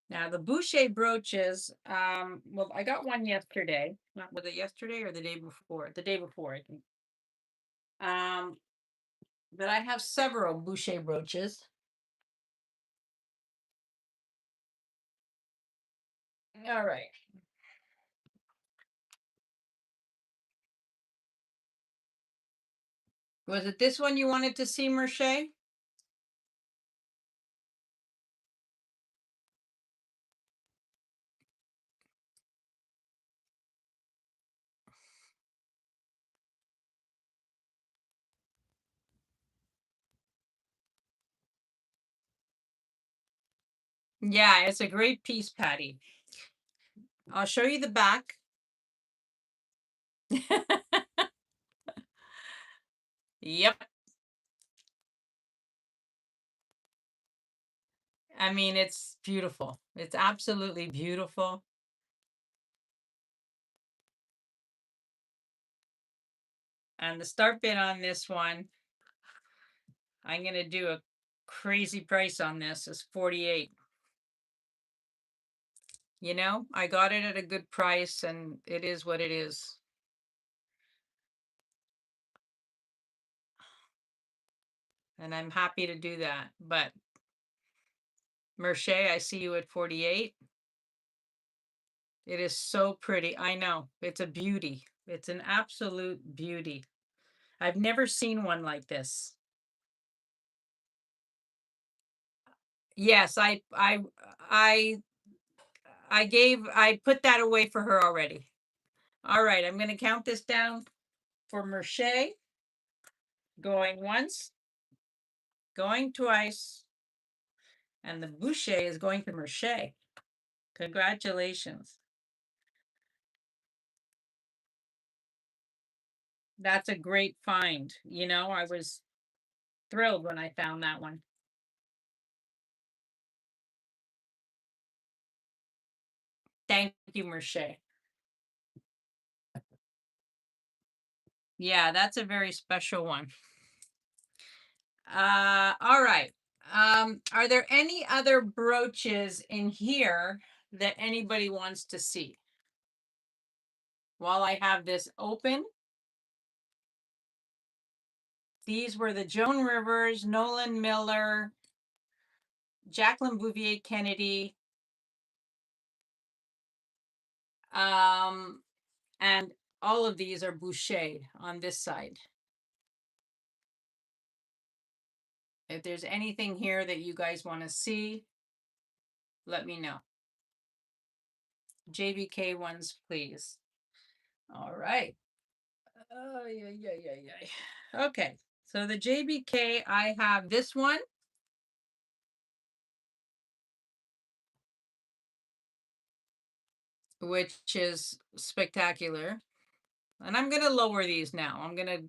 S1: Now the Boucher brooches, well, I got one yesterday. Not was it yesterday or the day before? The day before, I think. Um, but I have several Boucher brooches. All right. Was it this one you wanted to see, Merche? Yeah, it's a great piece, Patty. I'll show you the back. Yep. I mean, it's beautiful. It's absolutely beautiful. And the start bid on this one, I'm going to do a crazy price on this, is 48. You know, I got it at a good price and it is what it is. And I'm happy to do that. But Merche, I see you at 48. It is so pretty. I know. It's a beauty. It's an absolute beauty. I've never seen one like this. Yes, I I put that away for her already. All right, I'm going to count this down for Merche. Going once, going twice, and the Boucher is going to Merche. Congratulations. That's a great find. You know, I was thrilled when I found that one. Thank you, Merche. Yeah, that's a very special one. All right. Are there any other brooches in here that anybody wants to see? While I have this open, these were the Joan Rivers, Nolan Miller, Jacqueline Bouvier Kennedy, and all of these are Boucher on this side. If there's anything here that you guys want to see, let me know. JBK ones, please. All right. Oh, yeah. Okay. So the JBK, I have this one. which is spectacular. And I'm going to lower these now. I'm going to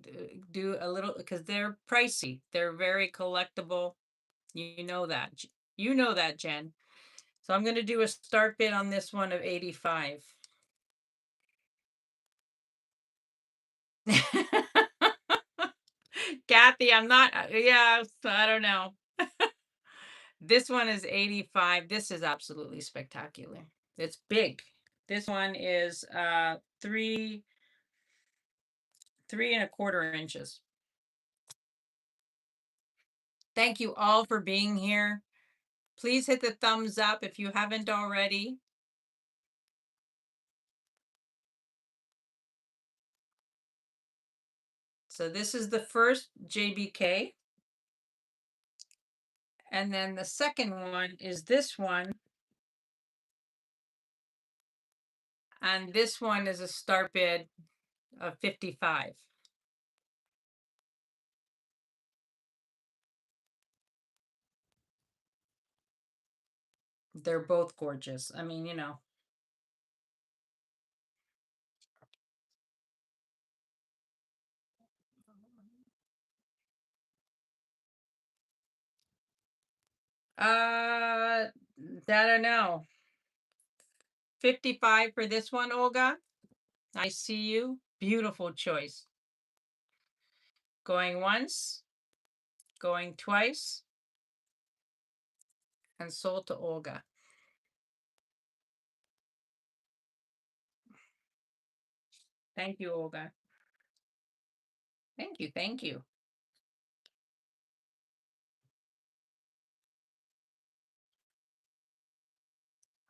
S1: do a little because they're pricey. They're very collectible. You know that. You know that, Jen. So I'm going to do a start bid on this one of 85. Kathy, I'm not, yeah, I don't know. This one is 85. This is absolutely spectacular. It's big. This one is 3.25 inches. Thank you all for being here. Please hit the thumbs up if you haven't already. So this is the first JBK. And then the second one is this one. And this one is a start bid of 55. They're both gorgeous. I mean, you know. That I don't know. 55 for this one, Olga. I see you. Beautiful choice. Going once, going twice, and sold to Olga. Thank you, Olga. Thank you. Thank you.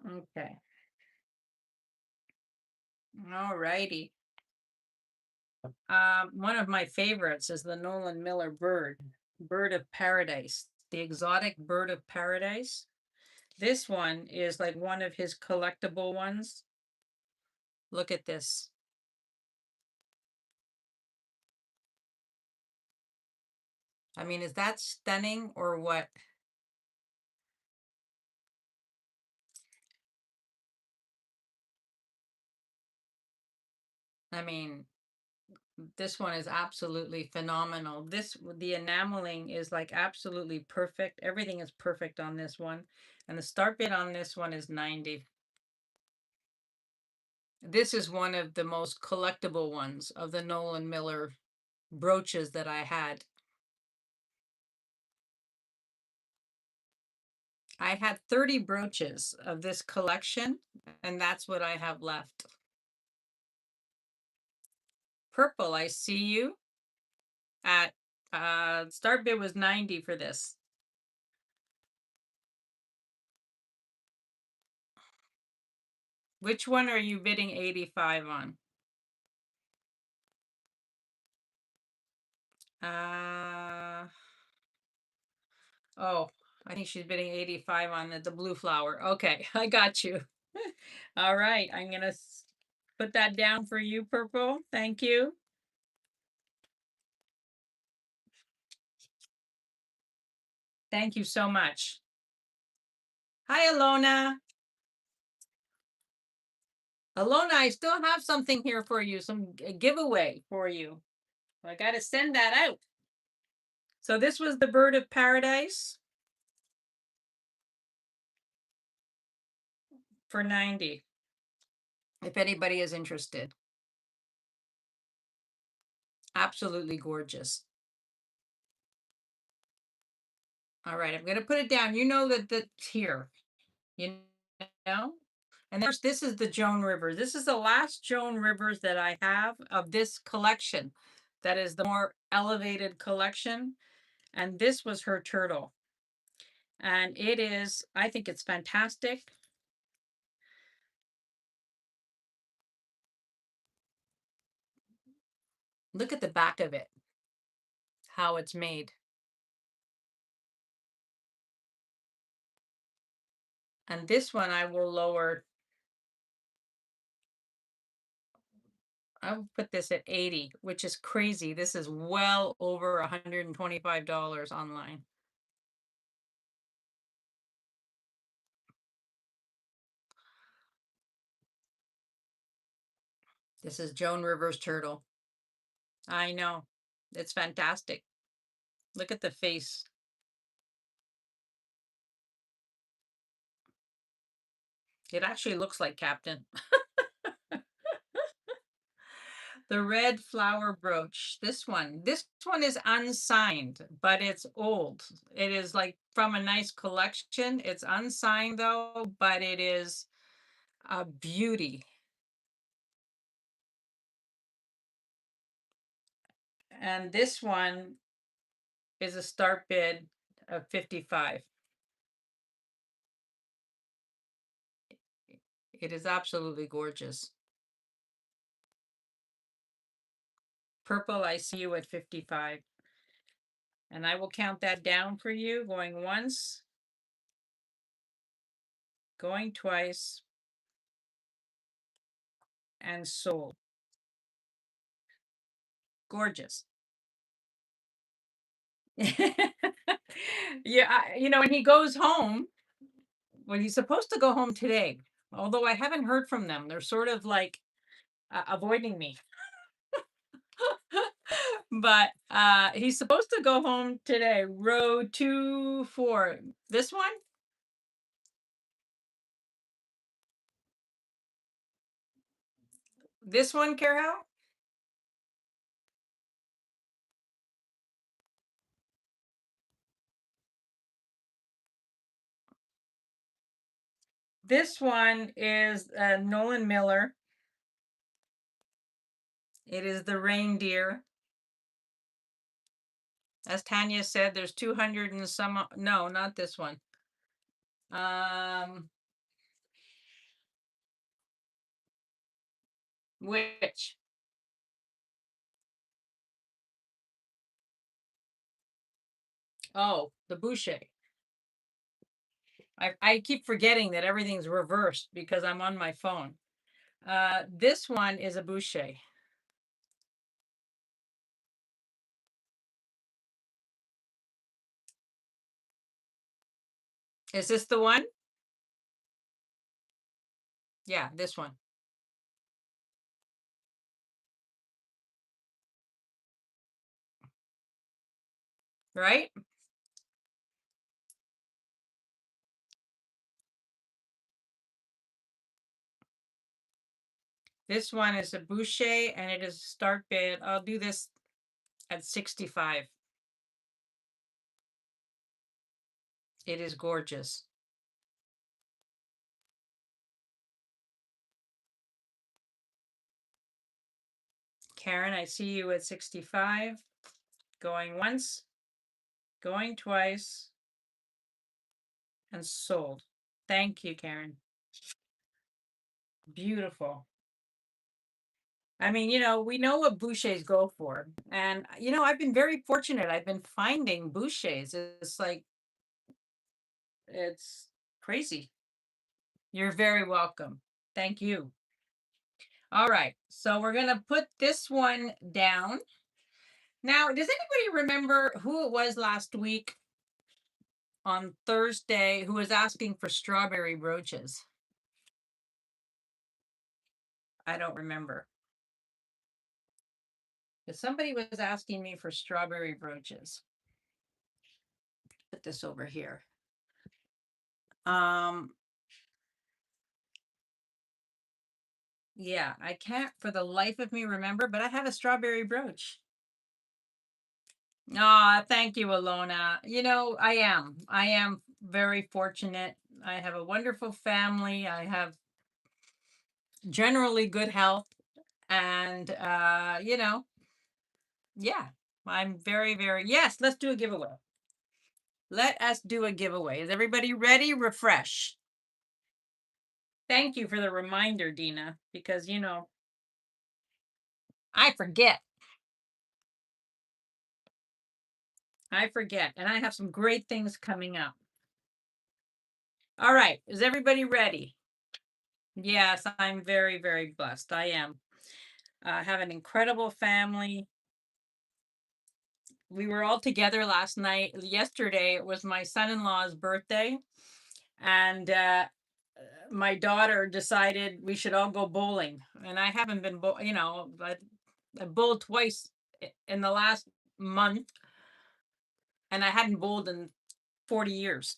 S1: Okay. All righty. One of my favorites is the Nolan Miller bird of paradise, the exotic bird of paradise. This one is like one of his collectible ones. Look at this. I mean, is that stunning or what? I mean, this one is absolutely phenomenal. The enameling is like absolutely perfect. Everything is perfect on this one. And the start bid on this one is 90. This is one of the most collectible ones of the Nolan Miller brooches that I had. I had 30 brooches of this collection, and that's what I have left. Purple, I see you at start bid was 90 for this. Which one are you bidding 85 on? Oh, I think she's bidding 85 on the blue flower. Okay, I got you. All right, I'm gonna put that down for you, Purple. Thank you. Thank you so much. Hi, Alona. Alona, I still have something here for you, some giveaway for you. I got to send that out. So this was the bird of paradise for 90. If anybody is interested. Absolutely gorgeous. All right, I'm going to put it down. You know that that's here. You know? And there's this is the Joan Rivers. This is the last Joan Rivers that I have of this collection. That is the more elevated collection. And this was her turtle. And it is, I think it's fantastic. Look at the back of it, how it's made. And this one I will lower. I will put this at 80, which is crazy. This is well over $125 online. This is Joan Rivers turtle. I know. It's fantastic. Look at the face. It actually looks like Captain. The red flower brooch. This one. This one is unsigned, but it's old. It is like from a nice collection. It's unsigned though, but it is a beauty. And this one is a start bid of 55. It is absolutely gorgeous. Purple, I see you at 55. And I will count that down for you, going once, going twice, and sold. Gorgeous. Yeah, when he goes home, well, he's supposed to go home today, although I haven't heard from them. They're sort of like avoiding me. But he's supposed to go home today. Row 2-4. This one? This one, Carol? This one is Nolan Miller. It is the reindeer. As Tanya said, there's 200 and some. No, not this one. Which? Oh, the Boucher. I keep forgetting that everything's reversed because I'm on my phone. This one is a Boucher. Is this the one? Yeah, this one. Right? This one is a Boucher and it is a start bid. I'll do this at 65. It is gorgeous. Karen, I see you at 65. Going once, going twice, and sold. Thank you, Karen. Beautiful. I mean, we know what bouchers go for. And, I've been very fortunate. I've been finding bouchers. It's like, it's crazy. You're very welcome. Thank you. All right. So we're going to put this one down. Now, does anybody remember who it was last week on Thursday who was asking for strawberry brooches? I don't remember. But somebody was asking me for strawberry brooches. Put this over here. Yeah, I can't for the life of me remember, but I have a strawberry brooch. Ah, thank you, Alona. I am very fortunate. I have a wonderful family. I have generally good health. And, yeah, I'm very, very, yes, let's do a giveaway. Let us do a giveaway. Is everybody ready? Refresh. Thank you for the reminder, Dina, because, I forget. I forget. And I have some great things coming up. All right. Is everybody ready? Yes, I'm very, very blessed. I am. I have an incredible family. We were all together last night. Yesterday, it was my son-in-law's birthday. And my daughter decided we should all go bowling, and I haven't been, I bowled twice in the last month, and I hadn't bowled in 40 years.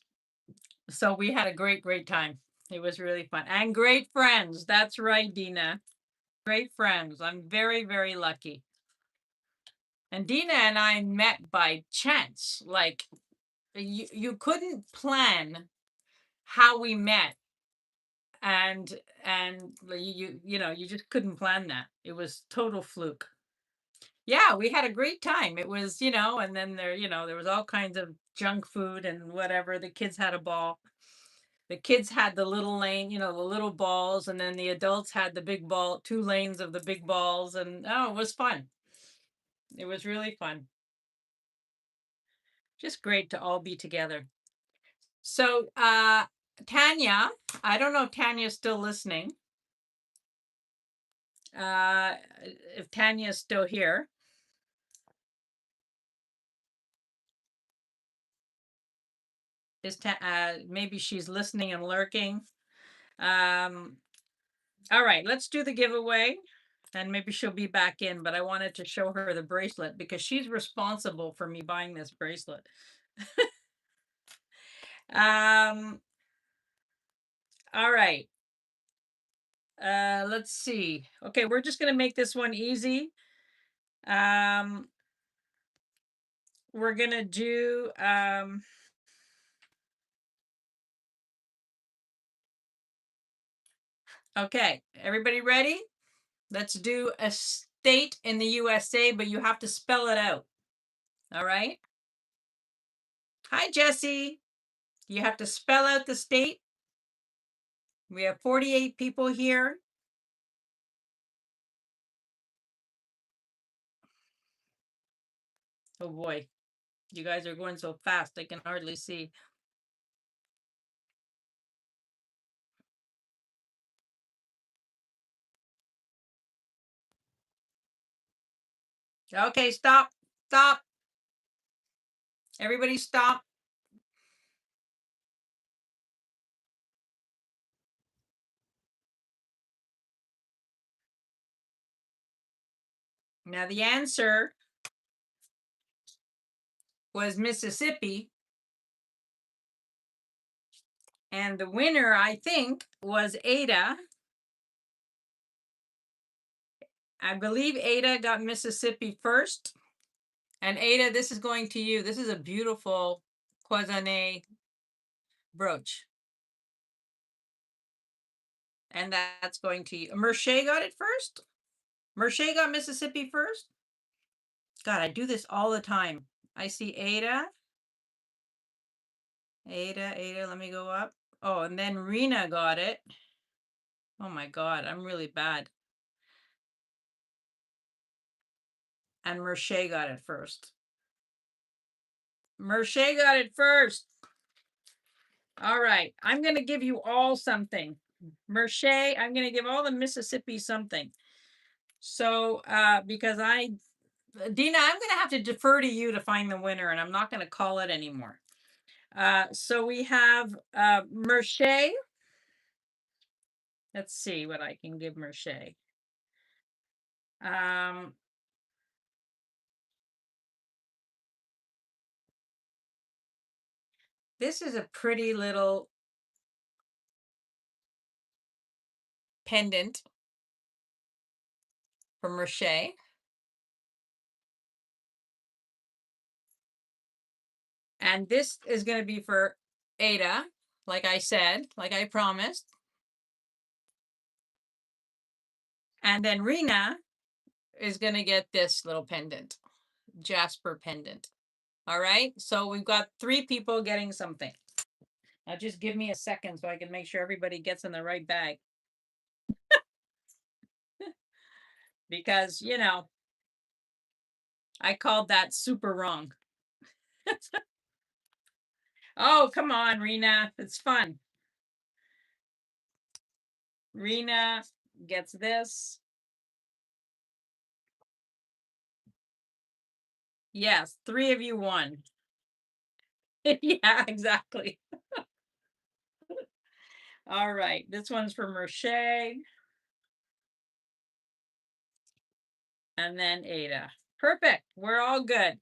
S1: So we had a great time. It was really fun and great friends. That's right, Dina. Great friends. I'm very lucky. And Dina and I met by chance. Like you couldn't plan how we met, and you just couldn't plan that. It was total fluke. Yeah, we had a great time. It was, and then there was all kinds of junk food and whatever. The kids had a ball. The kids had the little lane, the little balls, and then the adults had the big ball, two lanes of the big balls, and oh, it was fun. It was really fun. Just great to all be together. So, Tanya, I don't know if Tanya's still listening. If Tanya's still here. Maybe she's listening and lurking. All right, let's do the giveaway, and maybe she'll be back in, but I wanted to show her the bracelet because she's responsible for me buying this bracelet. All right. Let's see. Okay, we're just gonna make this one easy. We're gonna do okay, everybody ready? Let's do a state in the USA, but you have to spell it out. All right. Hi, Jesse. You have to spell out the state. We have 48 people here. Oh boy, you guys are going so fast, I can hardly see. Okay, stop. Stop. Everybody stop. Now the answer was Mississippi. And the winner, I think, was Ada. I believe Ada got Mississippi first. And Ada, this is going to you. This is a beautiful cloisonné brooch. And that's going to you. Merche got it first? Merche got Mississippi first? God, I do this all the time. I see Ada. Ada, let me go up. Oh, and then Rena got it. Oh my God, I'm really bad. And Merche got it first. Merche got it first. All right, I'm going to give you all something. Merche, I'm going to give all the Mississippi something. So, because Dina, I'm going to have to defer to you to find the winner, and I'm not going to call it anymore. So we have Merche. Let's see what I can give Merche. This is a pretty little pendant from Merche. And this is going to be for Ada, like I said, like I promised. And then Rena is going to get this little pendant, Jasper pendant. All right. So we've got 3 people getting something. Now just give me a second so I can make sure everybody gets in the right bag. Because, I called that super wrong. Oh, come on, Rena. It's fun. Rena gets this. Yes, 3 of you won. Yeah, exactly. All right, this one's for Merche, and then Ada. Perfect. We're all good.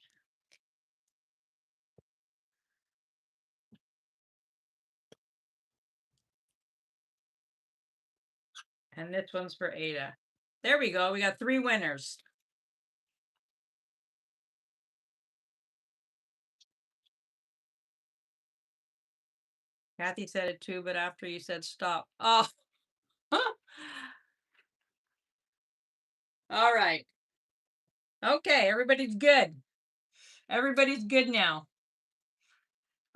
S1: And this one's for Ada. There we go. We got 3 winners. Kathy said it too, but after you said stop. Oh. All right. Okay, everybody's good. Everybody's good now.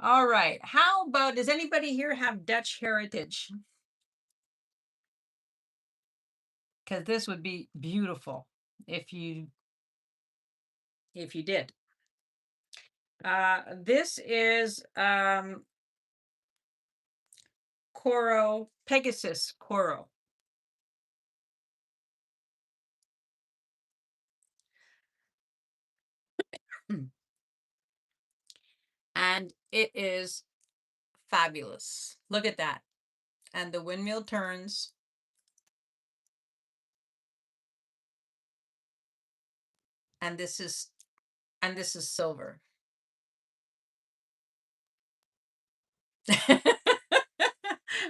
S1: All right. How about, does anybody here have Dutch heritage? Because this would be beautiful if you did. This is coral, Pegasus coral. And it is fabulous. Look at that. And the windmill turns. And this is silver.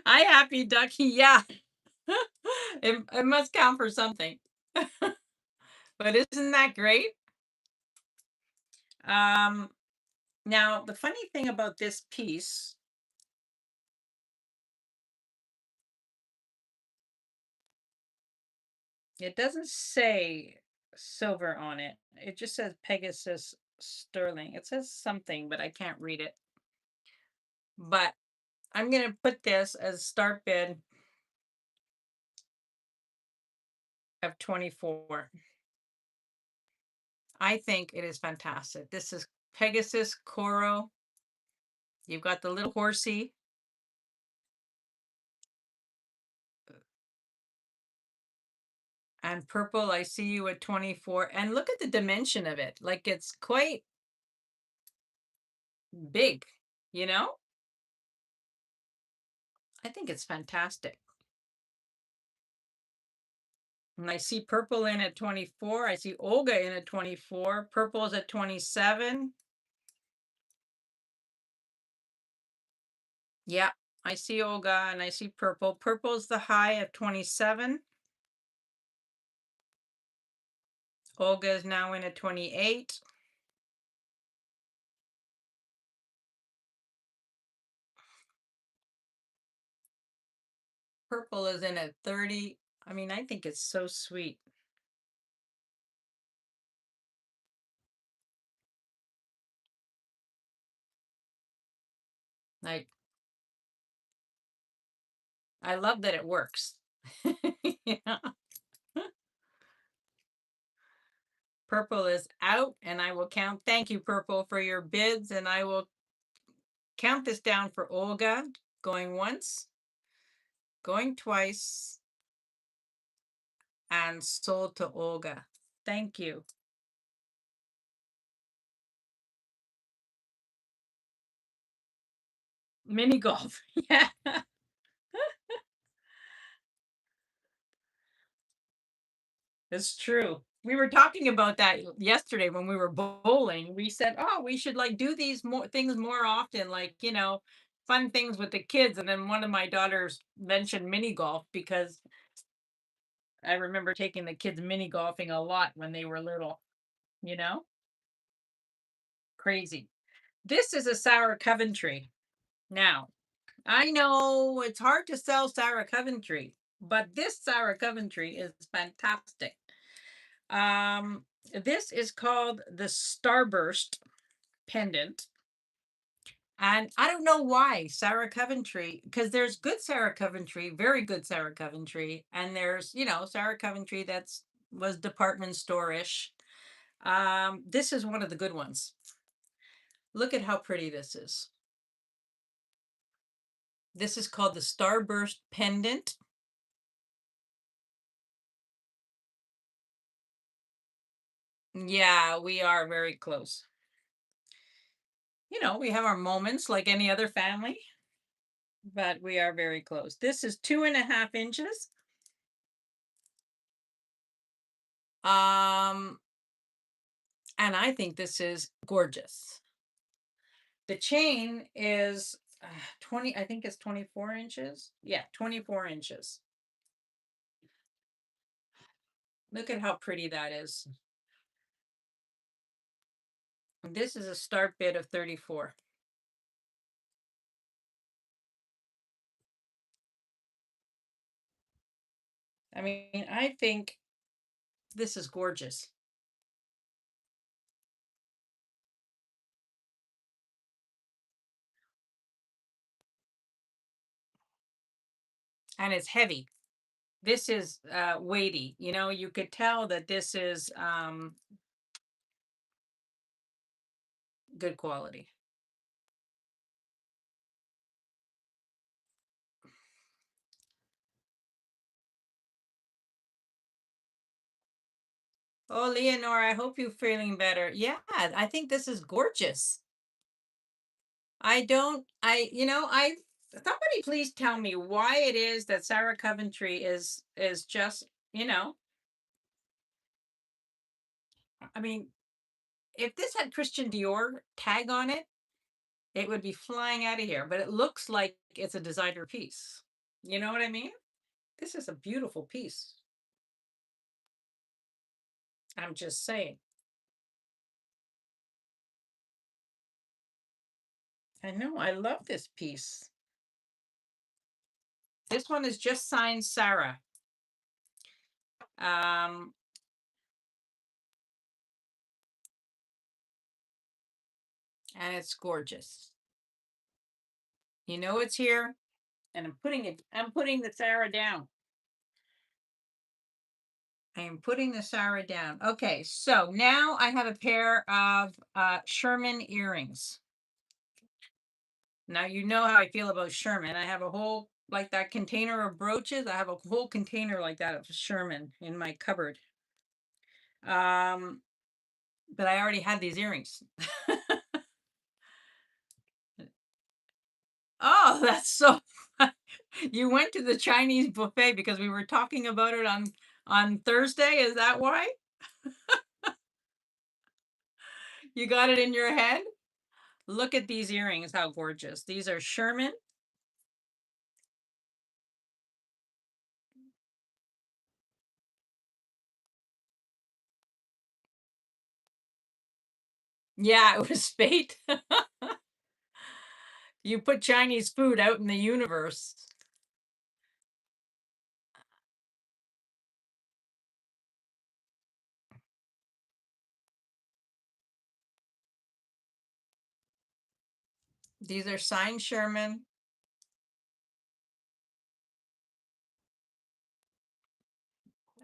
S1: Hi, Happy Ducky. Yeah. It must count for something. But isn't that great? Now the funny thing about this piece, it doesn't say silver on it. It just says Pegasus sterling. It says something, but I can't read it. But I'm going to put this as start bid of 24. I think it is fantastic. This is Pegasus coral. You've got the little horsey. And purple, I see you at 24. And look at the dimension of it. Like, it's quite big, you know? I think it's fantastic. And I see purple in at 24. I see Olga in at 24. Purple's at 27. Yeah, I see Olga and I see purple. Purple's the high of 27. Olga is now in at 28. Purple is in at 30. I mean, I think it's so sweet. Like, I love that it works. Yeah. Purple is out, and I will count. Thank you, Purple, for your bids, and I will count this down for Olga. Going once, going twice, and sold to Olga. Thank you. Mini golf. Yeah. It's true. We were talking about that yesterday when we were bowling. We said, "Oh, we should like do these more things more often, like, fun things with the kids." And then one of my daughters mentioned mini golf because I remember taking the kids mini golfing a lot when they were little, you know? Crazy. This is a sour Coventry. Now, I know it's hard to sell sour Coventry, but this sour Coventry is fantastic. This is called the Starburst pendant. And I don't know why Sarah Coventry, because there's good Sarah Coventry, very good Sarah Coventry, and there's, Sarah Coventry that's was department store-ish. This is one of the good ones. Look at how pretty this is. This is called the Starburst pendant. Yeah, we are very close. We have our moments like any other family. but we are very close. This is 2.5 inches. Um, and I think this is gorgeous. The chain is 20, I think it's 24 inches. Yeah, 24 inches. Look at how pretty that is. This is a start bid of 34. I mean, I think this is gorgeous. And it's heavy. This is weighty. You know, you could tell that this is good quality. Oh, Leonore, I hope you're feeling better. Yeah, I think this is gorgeous. I don't, somebody please tell me why it is that Sarah Coventry is just, I mean, if this had Christian Dior tag on it, it would be flying out of here, but it looks like it's a designer piece. You know what I mean? This is a beautiful piece. I'm just saying. I know, I love this piece. This one is just signed Sarah. Um, and it's gorgeous. You know it's here, and I'm putting the Sarah down. I am putting the Sarah down. Okay, so now I have a pair of Sherman earrings. Now you know how I feel about Sherman. I have a whole, like that container of brooches. I have a whole container like that of Sherman in my cupboard. But I already had these earrings. Oh, that's so you went to the Chinese buffet because we were talking about it on Thursday. Is that why? You got it in your head? Look at these earrings, how gorgeous. These are Sherman. Yeah, it was fate. You put Chinese food out in the universe. These are signed Sherman.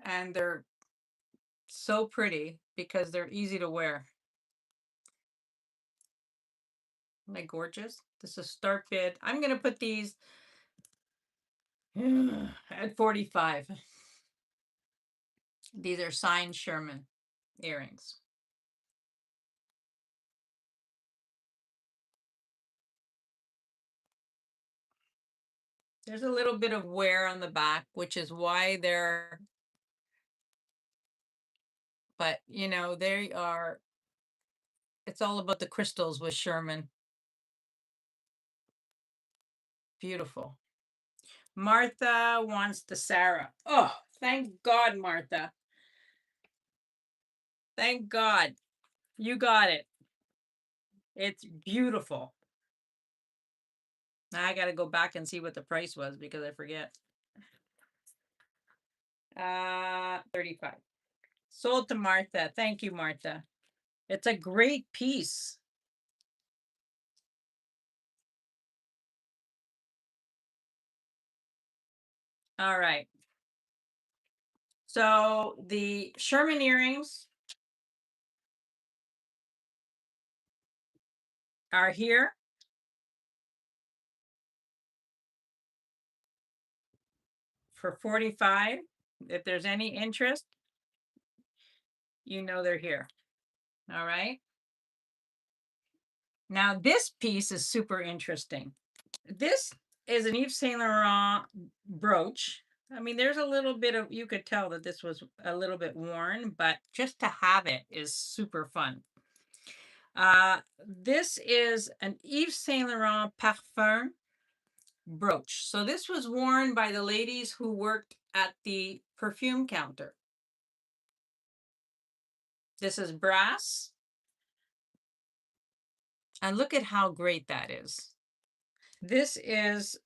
S1: And they're so pretty because they're easy to wear. Isn't that gorgeous? This is start bid. I'm going to put these at 45. These are signed Sherman earrings. There's a little bit of wear on the back, which is why they're, but they are, it's all about the crystals with Sherman. Beautiful. Martha wants the Sarah. Oh, thank God, Martha. Thank God. You got it. It's beautiful. Now I got to go back and see what the price was because I forget. 35. Sold to Martha. Thank you, Martha. It's a great piece. All right. So the Sherman earrings are here. For 45. If there's any interest, they're here. All right. Now this piece is super interesting. This is an Yves Saint Laurent brooch. I mean, there's a little bit of, you could tell that this was a little bit worn, but just to have it is super fun. This is an Yves Saint Laurent Parfum brooch. So this was worn by the ladies who worked at the perfume counter. This is brass. And look at how great that is. This is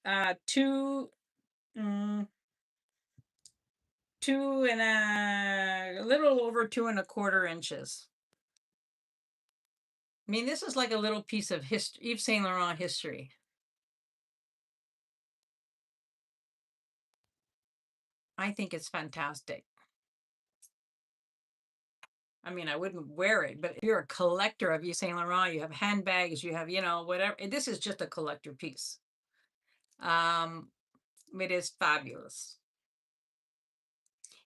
S1: two and a little over 2¼ inches. I mean, this is like a little piece of history, Yves Saint Laurent history. I think it's fantastic. I mean, I wouldn't wear it, but if you're a collector of Yves Saint Laurent, you have handbags, you have, whatever. This is just a collector piece. It is fabulous.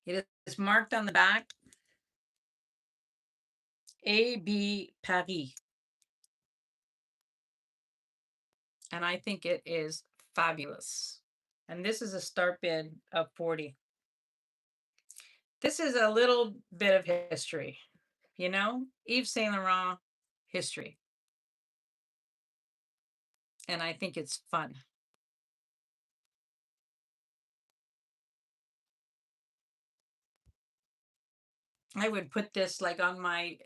S1: It is marked on the back, AB Paris. And I think it is fabulous. And this is a start bid of 40. This is a little bit of history, Yves Saint Laurent history. And I think it's fun. I would put this like on my,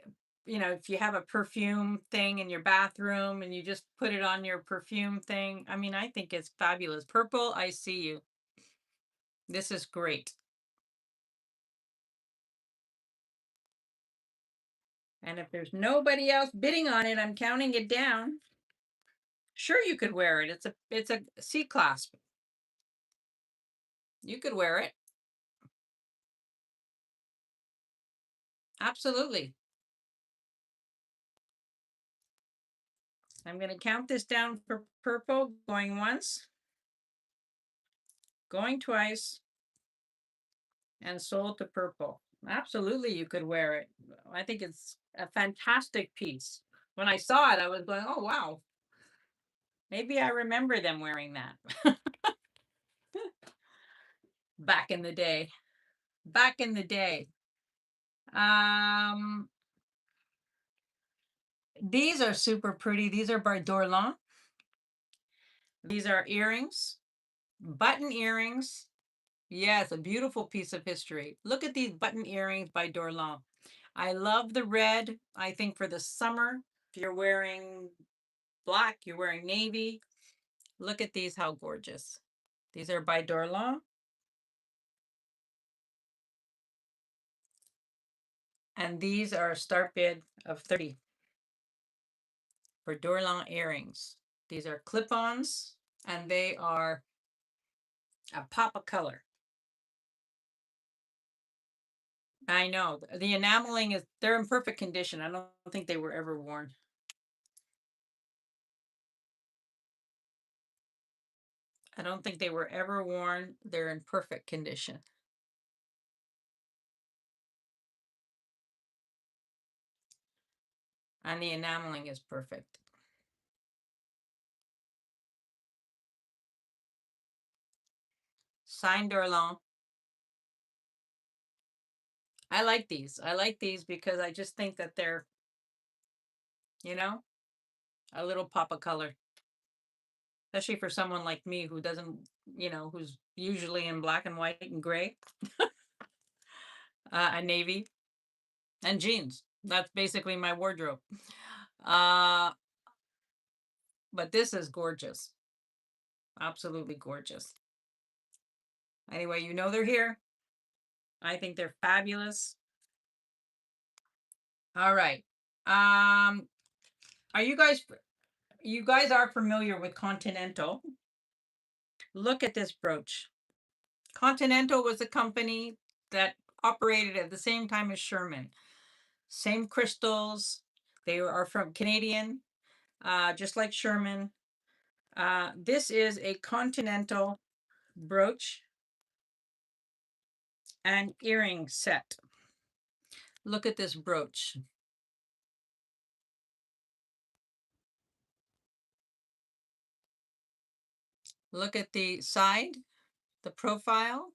S1: if you have a perfume thing in your bathroom and you just put it on your perfume thing. I mean, I think it's fabulous. Purple, I see you. This is great. And if there's nobody else bidding on it, I'm counting it down. Sure, you could wear it. It's a C clasp. You could wear it. Absolutely. I'm going to count this down for purple, going once, going twice, and sold to purple. Absolutely, you could wear it. I think it's a fantastic piece. When I saw it, I was going, oh, wow. Maybe I remember them wearing that. Back in the day. Back in the day. These are super pretty. These are by Dorlan. These are earrings, button earrings. Yes, a beautiful piece of history. Look at these button earrings by Dorlan. I love the red. I think for the summer, if you're wearing black, you're wearing navy. Look at these, how gorgeous. These are by Dorlan. And these are a start bid of 30 for Dorlan earrings. These are clip-ons, and they are a pop of color. I know. The enameling is, they're in perfect condition. I don't think they were ever worn. I don't think they were ever worn. They're in perfect condition. And the enameling is perfect. Signed Dorlan. I like these. I like these because I just think that they're, a little pop of color. Especially for someone like me who doesn't, who's usually in black and white and gray, and navy, and jeans. That's basically my wardrobe. But this is gorgeous. Absolutely gorgeous. Anyway, they're here. I think they're fabulous. All right. Are you guys are familiar with Continental? Look at this brooch. Continental was a company that operated at the same time as Sherman. Same crystals. They are from Canadian, just like Sherman. This is a Continental brooch and earring set. Look at this brooch. Look at the side, the profile.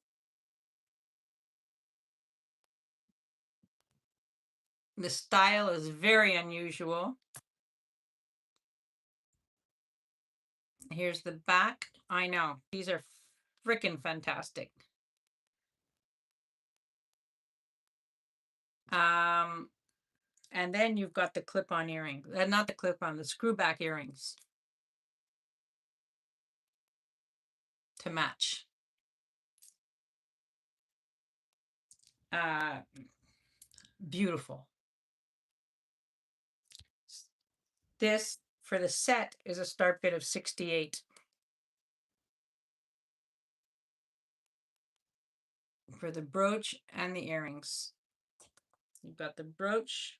S1: The style is very unusual. Here's the back. I know, these are freaking fantastic. And then you've got the clip-on earring, not the clip-on, the screw-back earrings to match. Beautiful. This for the set is a start bid of 68. For the brooch and the earrings. You've got the brooch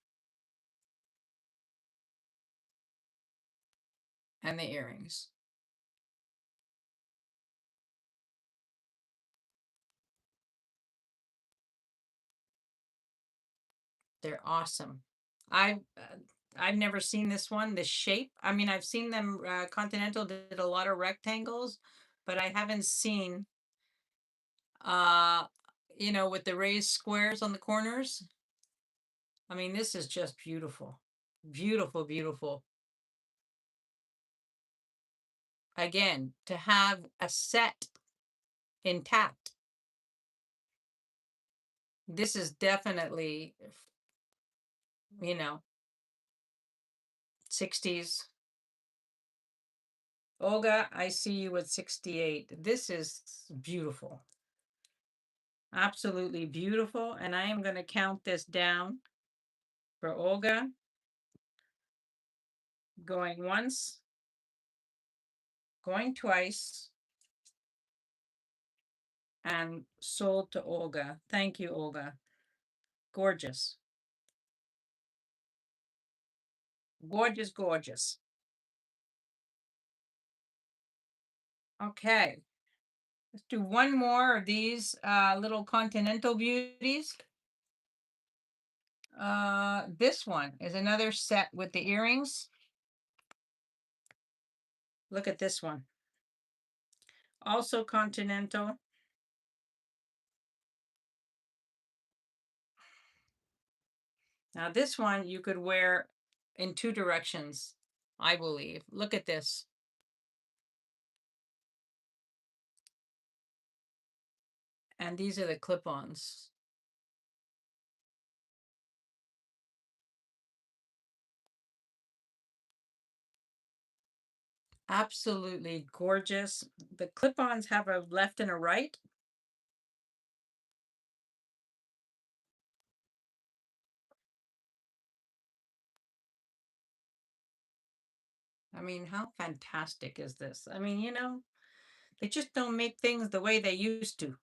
S1: and the earrings. They're awesome. I've never seen this one, this shape. I mean, I've seen them. Continental did a lot of rectangles, but I haven't seen, uh, with the raised squares on the corners. I mean, this is just beautiful, beautiful, beautiful. Again, to have a set intact. This is definitely, 60s. Olga, I see you at 68. This is beautiful. Absolutely beautiful. And I am going to count this down for Olga. Going once, going twice, and sold to Olga. Thank you, Olga. Gorgeous. Gorgeous, gorgeous. Okay. Let's do one more of these little Continental beauties. This one is another set with the earrings. Look at this one. Also Continental. Now this one you could wear in two directions, I believe. Look at this. And these are the clip-ons. Absolutely gorgeous. The clip-ons have a left and a right. I mean, how fantastic is this? I mean, they just don't make things the way they used to.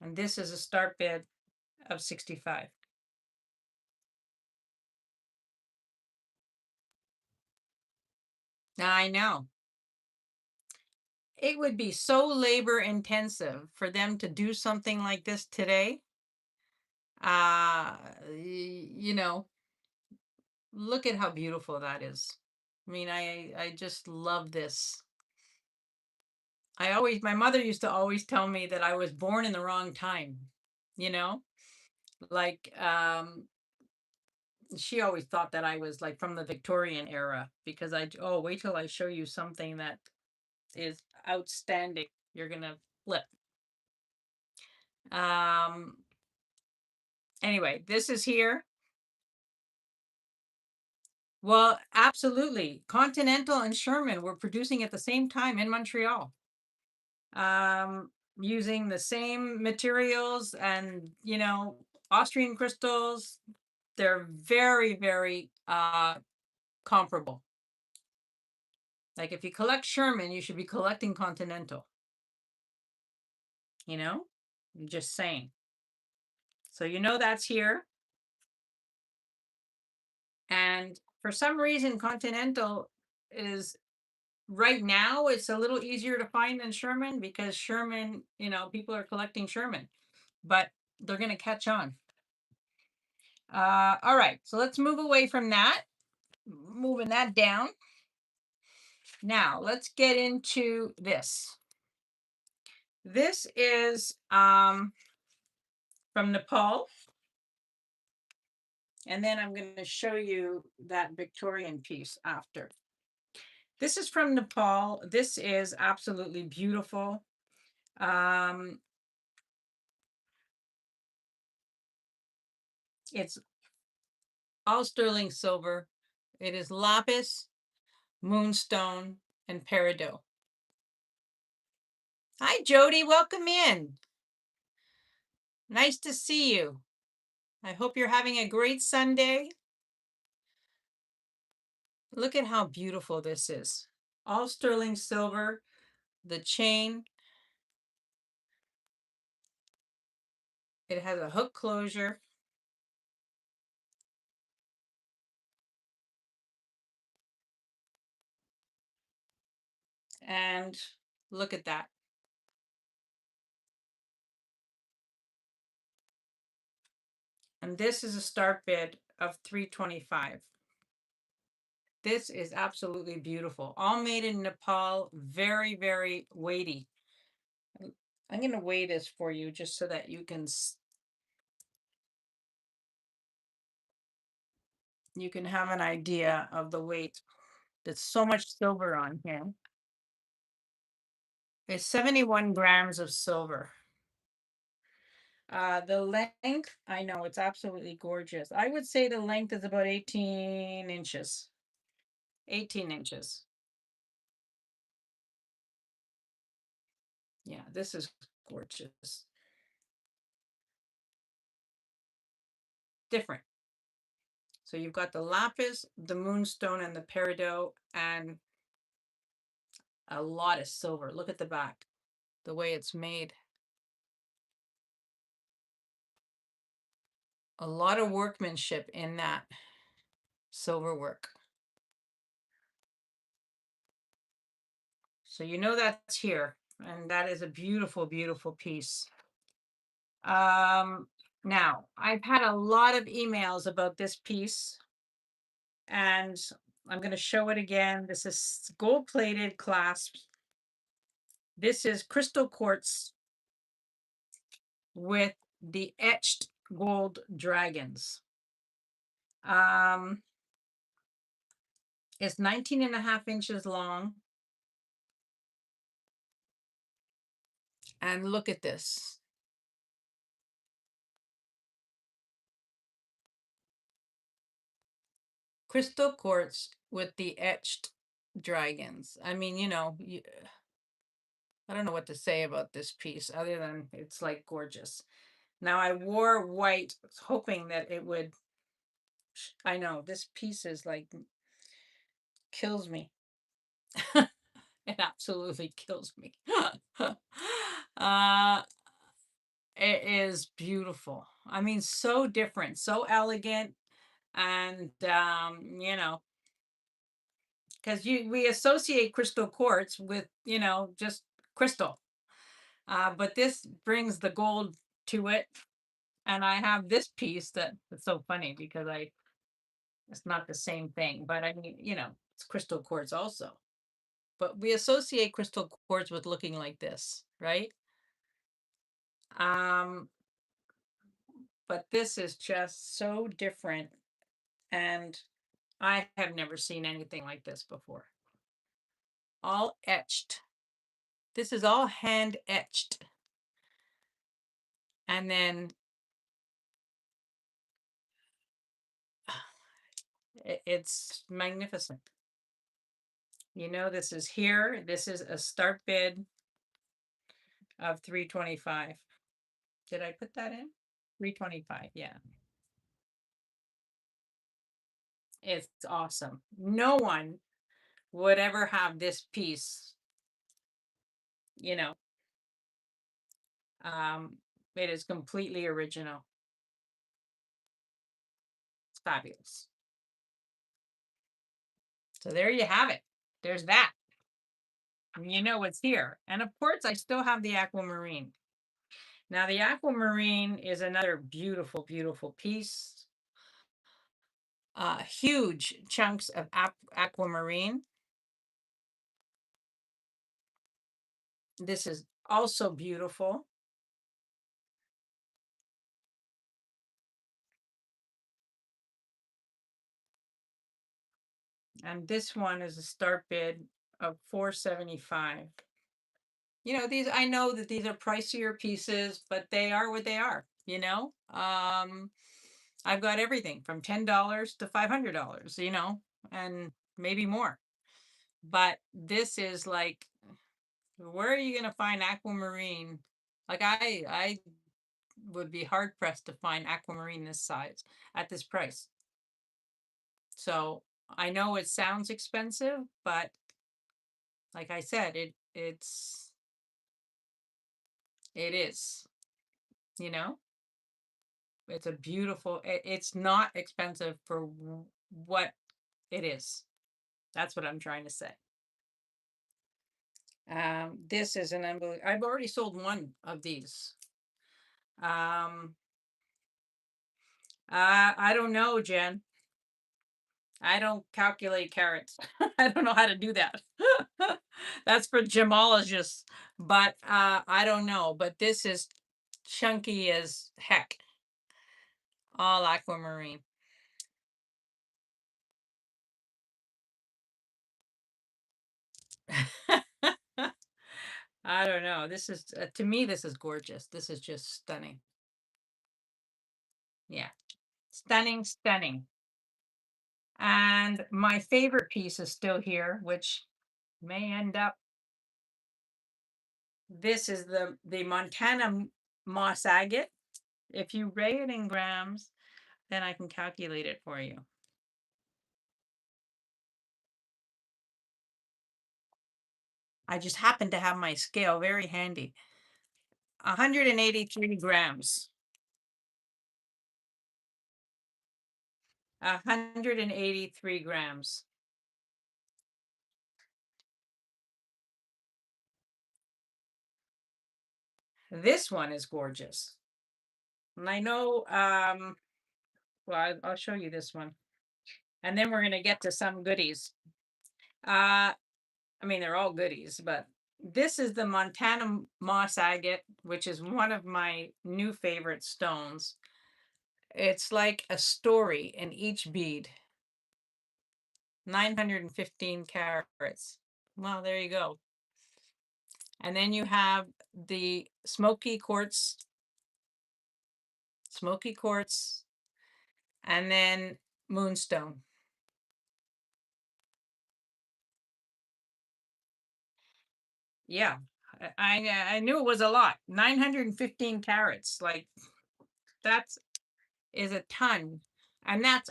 S1: And this is a start bid of 65. I know. It would be so labor intensive for them to do something like this today. You know, look at how beautiful that is. I mean, I just love this. My mother used to always tell me that I was born in the wrong time, you know? Like, she always thought that I was like from the Victorian era because wait till I show you something that is outstanding. You're gonna flip. Um, anyway, this is here. Well, absolutely. Continental and Sherman were producing at the same time in Montreal. Using the same materials and, Austrian crystals. They're very, very comparable. Like if you collect Sherman, you should be collecting Continental. I'm just saying. So that's here. And for some reason, Continental is right now, it's a little easier to find than Sherman because Sherman, people are collecting Sherman. But they're going to catch on. All right, so let's move away from that. Moving that down. Now let's get into this. This is from Nepal. And then I'm going to show you that Victorian piece after. This is from Nepal. This is absolutely beautiful. It's all sterling silver. It is lapis, moonstone, and peridot. Hi, Jody. Welcome in. Nice to see you. I hope you're having a great Sunday. Look at how beautiful this is. All sterling silver. The chain. It has a hook closure. And look at that. And this is a start bid of $325. This is absolutely beautiful. All made in Nepal. Very, very weighty. I'm going to weigh this for you just so that you can have an idea of the weight. There's so much silver on here. It's 71 grams of silver. The length, I know it's absolutely gorgeous. I would say the length is about 18 inches. 18 inches. Yeah, this is gorgeous. Different. So you've got the lapis, the moonstone, and the peridot, and a lot of silver. Look at the back, the way it's made. A lot of workmanship in that silver work. So you know that's here, and that is a beautiful, beautiful piece. Now, I've had a lot of emails about this piece, and I'm going to show it again. This is gold-plated clasps. This is crystal quartz with the etched gold dragons. It's 19 and a half inches long. And look at this. Crystal quartz with the etched dragons. I mean, I don't know what to say about this piece other than it's like gorgeous. Now I wore white hoping that it would, I know this piece is like, kills me. It absolutely kills me. It is beautiful. I mean, so different, so elegant. And, because we associate crystal quartz with, just crystal. But this brings the gold to it. And I have this piece that it's so funny because it's not the same thing, but I mean, it's crystal quartz also. But we associate crystal quartz with looking like this, right? But this is just so different. And I have never seen anything like this before. All etched. This is all hand etched. And then it's magnificent. This is here. This is a start bid of $325. Did I put that in? $325, yeah. It's awesome. No one would ever have this piece, you know. It is completely original. It's fabulous. So there you have it. There's that. And you know what's here. And of course, I still have the aquamarine. Now the aquamarine is another beautiful, beautiful piece. Huge chunks of aquamarine. This is also beautiful. And this one is a start bid of $475. You know, these, I know that these are pricier pieces, but they are what they are, you know? I've got everything from $10 to $500, you know, and maybe more. But this is like, where are you going to find aquamarine? Like I would be hard pressed to find aquamarine this size at this price. So I know it sounds expensive, but like I said, it is, you know, it's a beautiful, it's not expensive for what it is. That's what I'm trying to say. This is an unbelievable, I've already sold one of these. Um, I don't know, Jen. I don't calculate carats. I don't know how to do that. That's for gemologists. But I don't know. But this is chunky as heck. All aquamarine. I don't know. This is to me. This is gorgeous. This is just stunning. Yeah, stunning, stunning. And my favorite piece is still here, which may end up. This is the Montana moss agate. If you weigh it in grams, then I can calculate it for you. I just happen to have my scale very handy. 183 grams. 183 grams. This one is gorgeous. And I know, well, I'll show you this one. And then we're going to get to some goodies. I mean, they're all goodies, but this is the Montana moss agate, which is one of my new favorite stones. It's like a story in each bead. 915 carats. Well, there you go. And then you have the smoky quartz, and then moonstone. Yeah, I knew it was a lot. 915 carats, like that's is a ton, and that's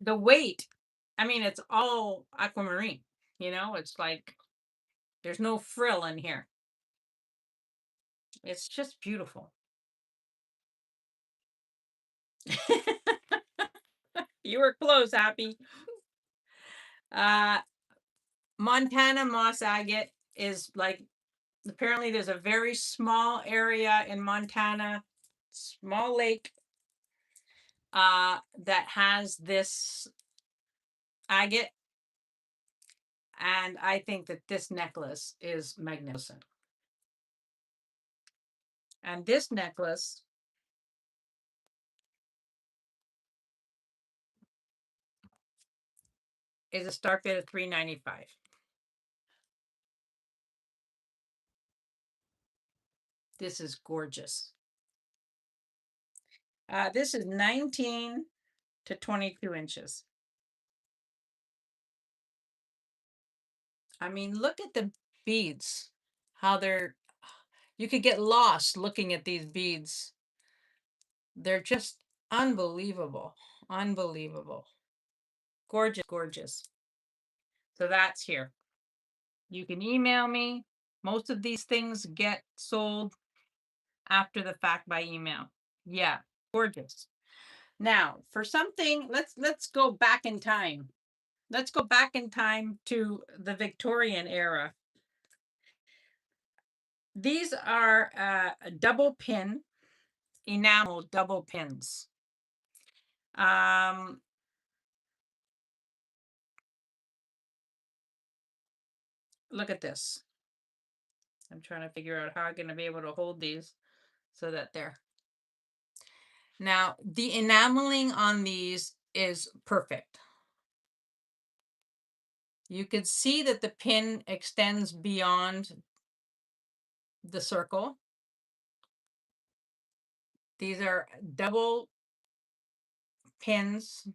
S1: the weight. I mean, it's all aquamarine. You know, it's like there's no frill in here. It's just beautiful. You were close, Happy. Uh, Montana moss agate is like, apparently there's a very small area in Montana, small lake, that has this agate. And I think that this necklace is magnificent. And this necklace is a start bid of $395. This is gorgeous. This is 19 to 22 inches. I mean, look at the beads, how you could get lost looking at these beads. They're just unbelievable, unbelievable. Gorgeous, gorgeous. So that's here. You can email me. Most of these things get sold after the fact by email. Yeah, gorgeous. Now, for something, let's go back in time. Let's go back in time to the Victorian era. These are double pin, enamel double pins. Um, Look at this. I'm trying to figure out how I'm going to be able to hold these so that they're. Now, the enameling on these is perfect. You could see that the pin extends beyond the circle. These are double pins.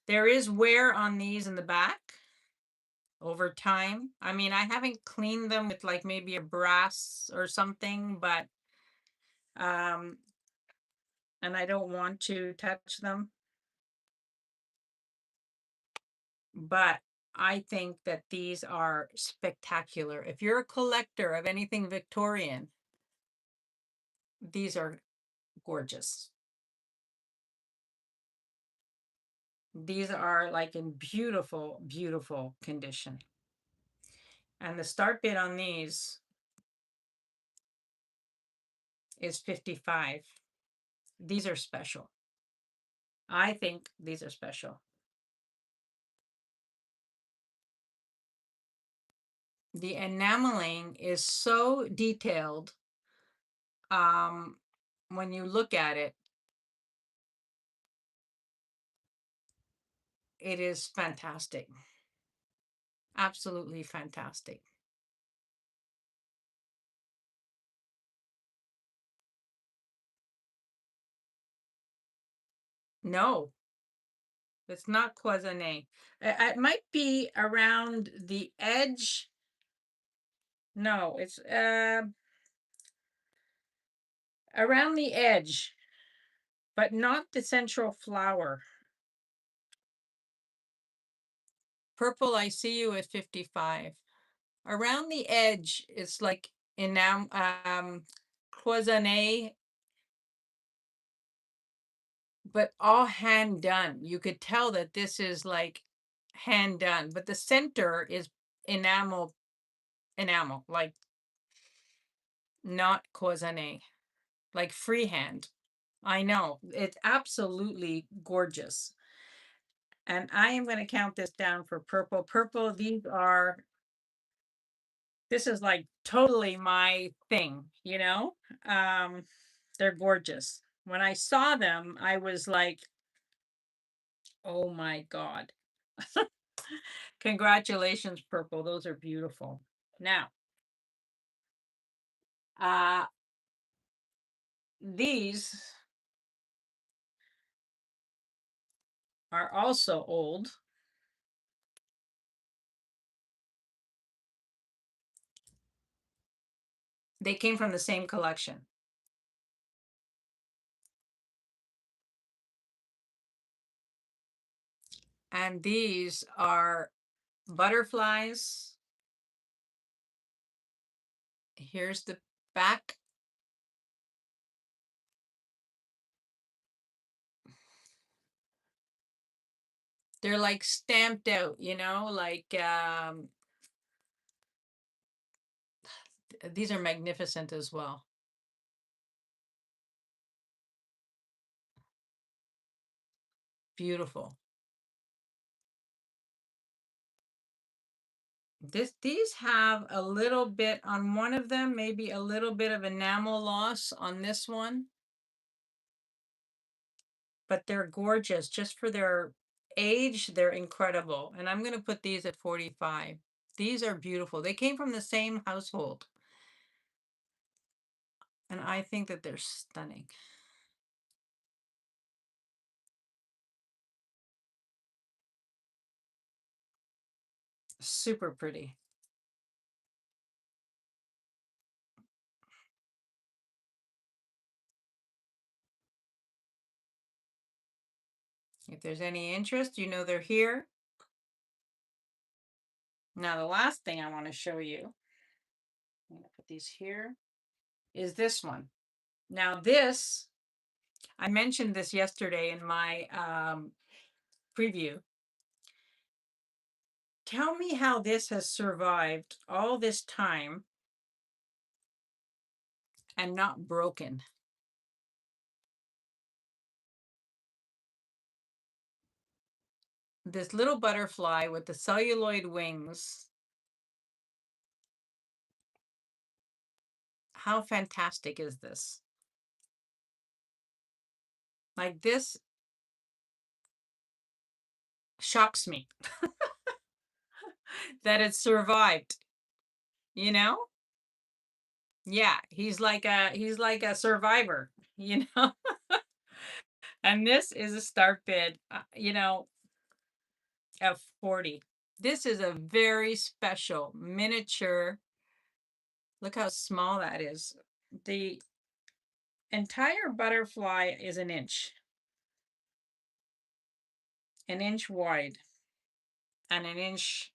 S1: There is wear on these in the back over time. I mean, I haven't cleaned them with like maybe a brass or something, but and I don't want to touch them. But I think that these are spectacular. If you're a collector of anything Victorian, these are gorgeous. These are like in beautiful, beautiful condition. And the start bid on these is 55. These are special. I think these are special. The enameling is so detailed. When you look at it, it is fantastic. Absolutely fantastic. No, it's not cloisonné. It might be around the edge. No, it's around the edge, but not the central flower. Purple, I see you at 55. Around the edge, it's like cloisonné, but all hand done. You could tell that this is like hand done, but the center is enamel, like not cloisonné, like freehand. I know, it's absolutely gorgeous. And I am going to count this down for purple. Purple, this is like totally my thing, you know? They're gorgeous. When I saw them, I was like, oh my God. Congratulations, purple. Those are beautiful. Now, uh, these are also old. They came from the same collection. And these are butterflies. Here's the back. They're like stamped out, you know, like these are magnificent as well. Beautiful. These have a little bit on one of them, maybe a little bit of enamel loss on this one. But they're gorgeous just for their age. They're incredible. And I'm going to put these at 45. These are beautiful. They came from the same household. And I think that they're stunning. Super pretty. If there's any interest, you know they're here. Now, the last thing I want to show you, I'm going to put these here, is this one. Now, this, I mentioned this yesterday in my preview. Tell me how this has survived all this time and not broken. This little butterfly with the celluloid wings. How fantastic is this? Like, this shocks me that it survived, you know? Yeah, he's like a survivor, you know? And this is a start bid, of 40. This is a very special miniature. Look how small that is. The entire butterfly is an inch wide, and an inch.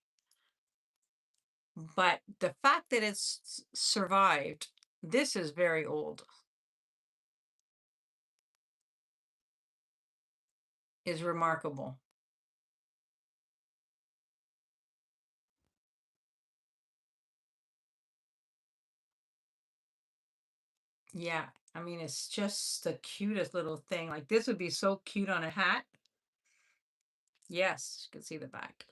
S1: But the fact that it's survived, this is very old, is remarkable. Yeah, I mean, it's just the cutest little thing. Like, this would be so cute on a hat. Yes, you can see the back.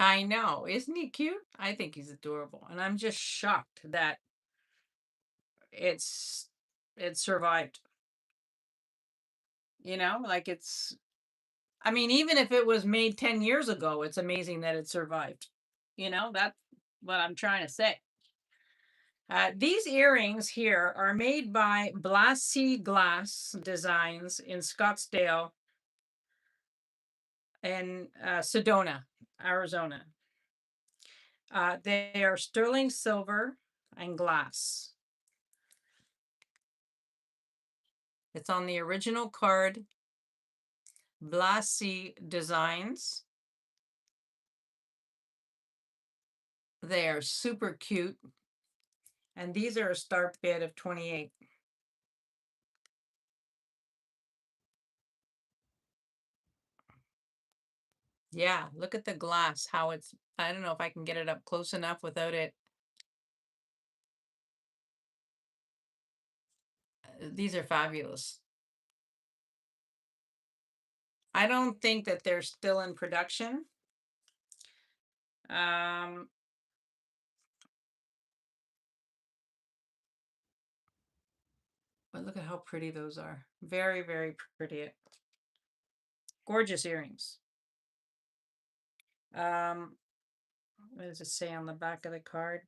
S1: I know. Isn't he cute? I think he's adorable. And I'm just shocked that it's it survived. Like, I mean, even if it was made 10 years ago, it's amazing that it survived. That's what I'm trying to say. These earrings here are made by Blassie Glass Designs in Scottsdale and Sedona, Arizona. They are sterling silver and glass. It's on the original card. Blassie Designs. They are super cute. And these are a start bid of 28. Yeah, look at the glass, how it's, I don't know if I can get it up close enough without it. These are fabulous. I don't think that they're still in production. But look at how pretty those are. Very, very pretty. Gorgeous earrings. What does it say on the back of the card?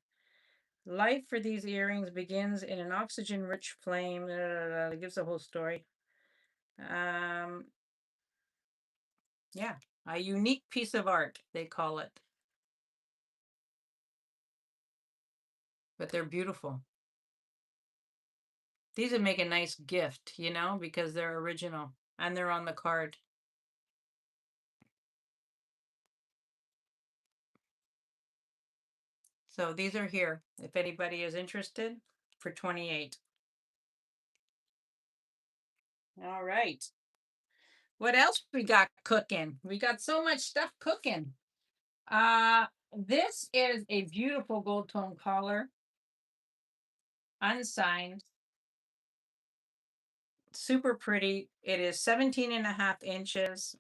S1: Life for these earrings begins in an oxygen-rich flame. It gives the whole story. Yeah, a unique piece of art, they call it. But they're beautiful. These would make a nice gift, because they're original and they're on the card. So these are here if anybody is interested for 28. All right. What else we got cooking? We got so much stuff cooking. This is a beautiful gold tone collar, unsigned, super pretty. It is 17 and a half inches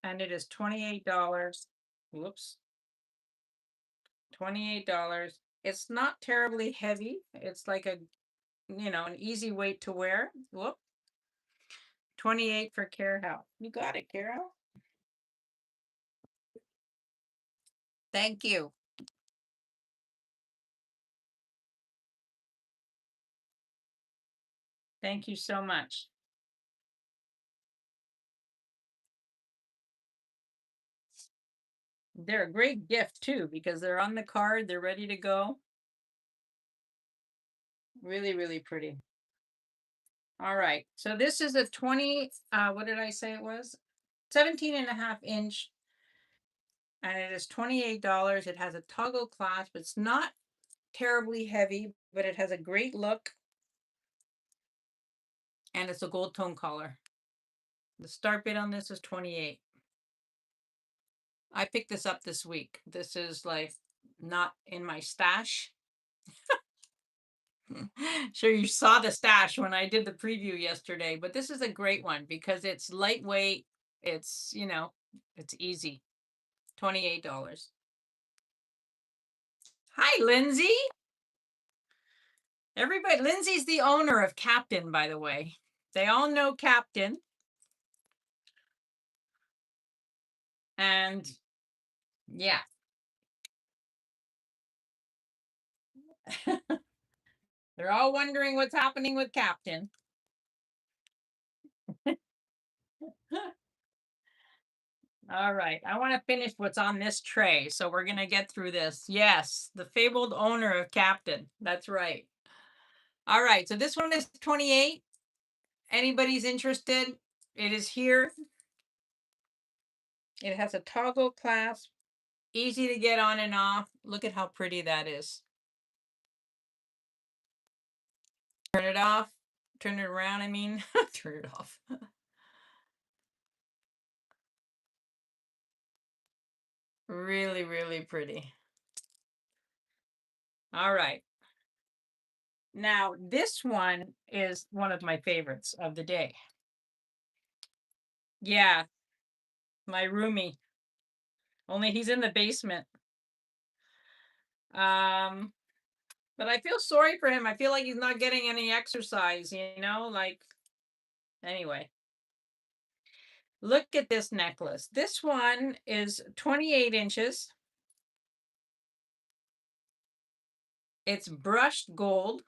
S1: and it is $28. Whoops. $28. It's not terribly heavy. It's like an easy weight to wear. Whoop. 28 for Carol. You got it, Carol. Thank you. Thank you so much. They're a great gift too because they're on the card, they're ready to go. Really, really pretty. All right. So this is a 20, what did I say it was? 17 and a half inch. And it is $28. It has a toggle clasp. It's not terribly heavy, but it has a great look and it's a gold tone collar. The start bid on this is 28. I picked this up this week. This is like not in my stash. Sure, you saw the stash when I did the preview yesterday, but this is a great one because it's lightweight. It's, it's easy. $28. Hi, Lindsay. Everybody, Lindsay's the owner of Captain, by the way. They all know Captain. And yeah. They're all wondering what's happening with Captain. All right. I want to finish what's on this tray. So we're going to get through this. Yes, the fabled owner of Captain. That's right. All right. So this one is 28. Anybody's interested? It is here. It has a toggle clasp. Easy to get on and off. Look at how pretty that is. Turn it off. Turn it around, I mean. Turn it off. Really, really pretty. All right. Now, this one is one of my favorites of the day. Yeah, my roomie. Only he's in the basement. But I feel sorry for him. I feel like he's not getting any exercise, like anyway. Look at this necklace. This one is 28 inches. It's brushed gold.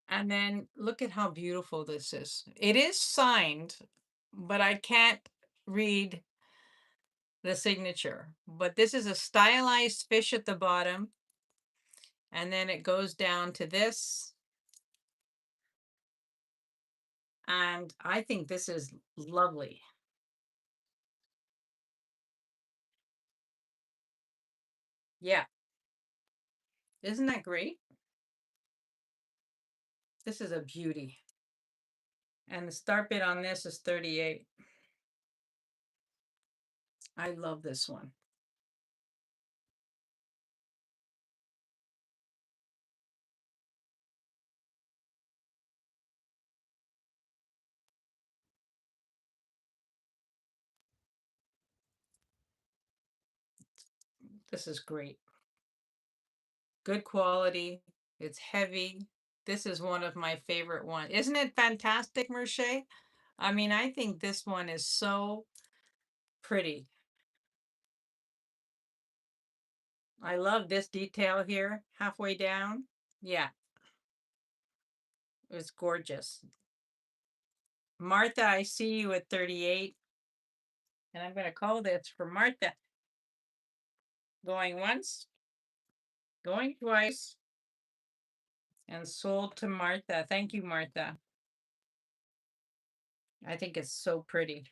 S1: And then look at how beautiful this is. It is signed, but I can't read the signature. But this is a stylized fish at the bottom. And then it goes down to this. And I think this is lovely. Yeah. Isn't that great? This is a beauty. And the start bid on this is 38. I love this one. This is great. Good quality. It's heavy. This is one of my favorite ones. Isn't it fantastic, Merche? I mean, I think this one is so pretty. I love this detail here, halfway down. Yeah, it's gorgeous. Martha, I see you at 38. And I'm going to call this for Martha. Going once, going twice, and sold to Martha. Thank you, Martha. I think it's so pretty.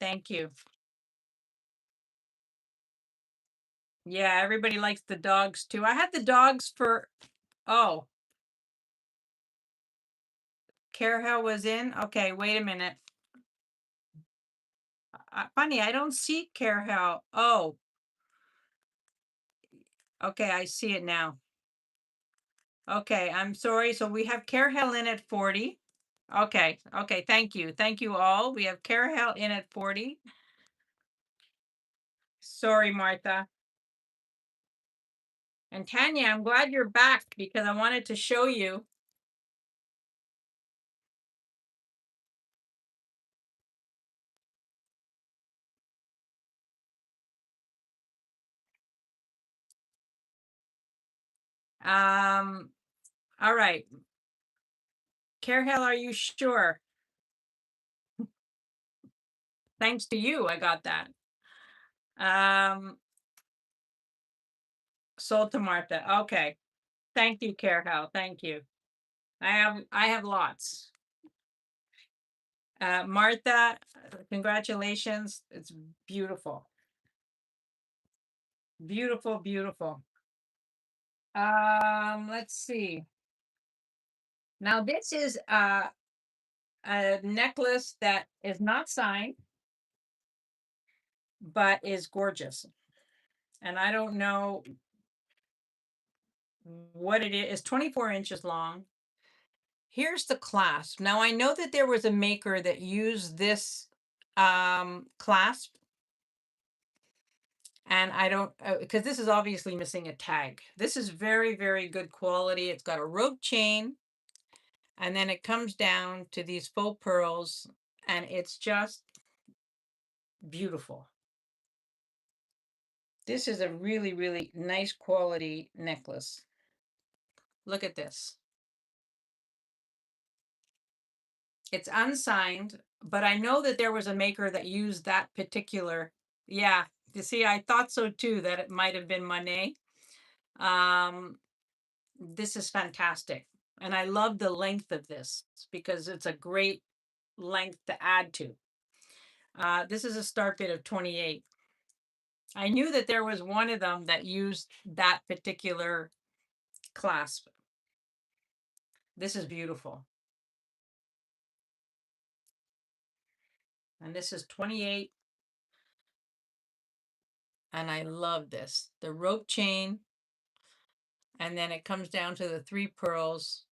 S1: Thank you. Yeah, everybody likes the dogs too. I had the dogs for, oh, Carahel was in. Okay, wait a minute. Funny, I don't see Carahel. Oh, okay, I see it now. Okay, I'm sorry. So we have Carahel in at 40. Okay, okay, thank you. Thank you all. We have Carahel in at 40. Sorry, Martha. And Tanya, I'm glad you're back because I wanted to show you. All right. Carahel, are you sure? Thanks to you, I got that. Sold to Martha. Okay. Thank you, Carahel. Thank you. I have lots. Martha, congratulations. It's beautiful. Beautiful, beautiful. Let's see. Now this is a necklace that is not signed, but is gorgeous. And I don't know what it is. It's 24 inches long. Here's the clasp. Now I know that there was a maker that used this clasp, and I don't, because this is obviously missing a tag. This is very, very good quality. It's got a rope chain, and then it comes down to these faux pearls, and it's just beautiful. This is a really, really nice quality necklace. Look at this. It's unsigned, but I know that there was a maker that used that particular. Yeah, you see, I thought so too, that it might have been Monet. Um, this is fantastic. And I love the length of this because it's a great length to add to. This is a start bid of 28. I knew that there was one of them that used that particular clasp. This is beautiful. And this is 28. And I love this. The rope chain. And then it comes down to the 3 pearls.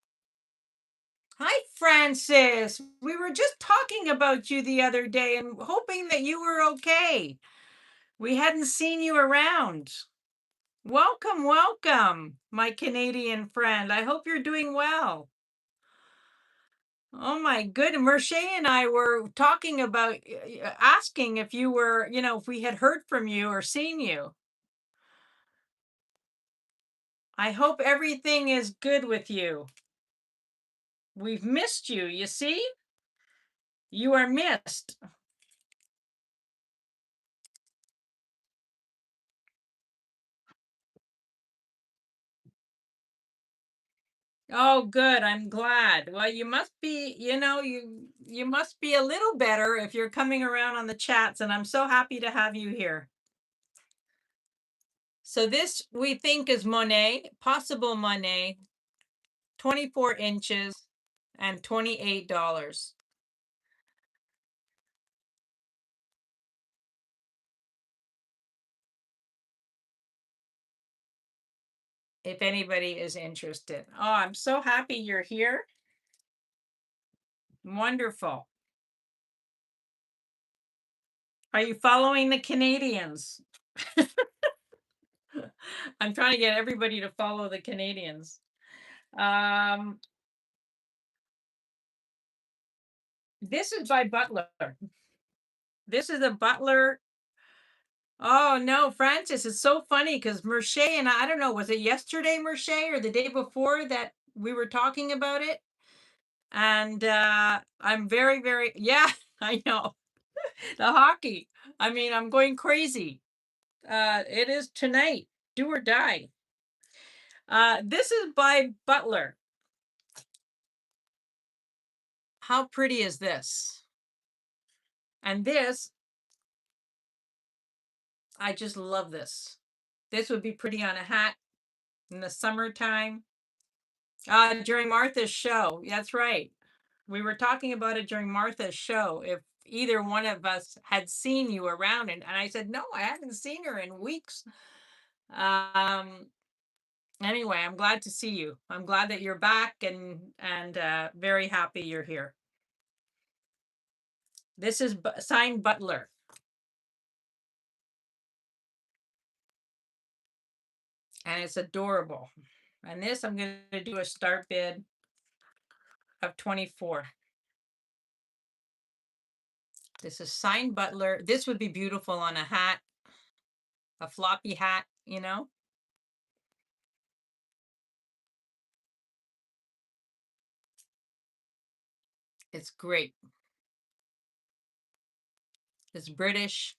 S1: Hi, Francis. We were just talking about you the other day and hoping that you were okay. We hadn't seen you around. Welcome, welcome, my Canadian friend. I hope you're doing well. Oh my goodness. Merche and I were talking about asking if you were, if we had heard from you or seen you. I hope everything is good with you. We've missed you, you see? You are missed. Oh, good. I'm glad. Well, you must be, you must be a little better if you're coming around on the chats, and I'm so happy to have you here. So this we think is Monet, possible Monet, 24 inches and $28. If anybody is interested. Oh, I'm so happy you're here. Wonderful. Are you following the Canadians? I'm trying to get everybody to follow the Canadians. This is by Butler. This is a Butler. Oh no, Francis, it's so funny because Merche and I don't know, was it yesterday, Merche, or the day before that we were talking about it? And I'm very, very, yeah, I know. The hockey. I mean, I'm going crazy. It is tonight, do or die. This is by Butler. How pretty is this? And this, I just love this. This would be pretty on a hat in the summertime. During Martha's show. That's right. We were talking about it during Martha's show. If either one of us had seen you around, and I said, no, I haven't seen her in weeks. Anyway, I'm glad to see you. I'm glad that you're back and very happy you're here. This is signed Butler. And it's adorable. And this, I'm going to do a start bid of 24. This is signed Butler. This would be beautiful on a hat, a floppy hat, It's great. It's British.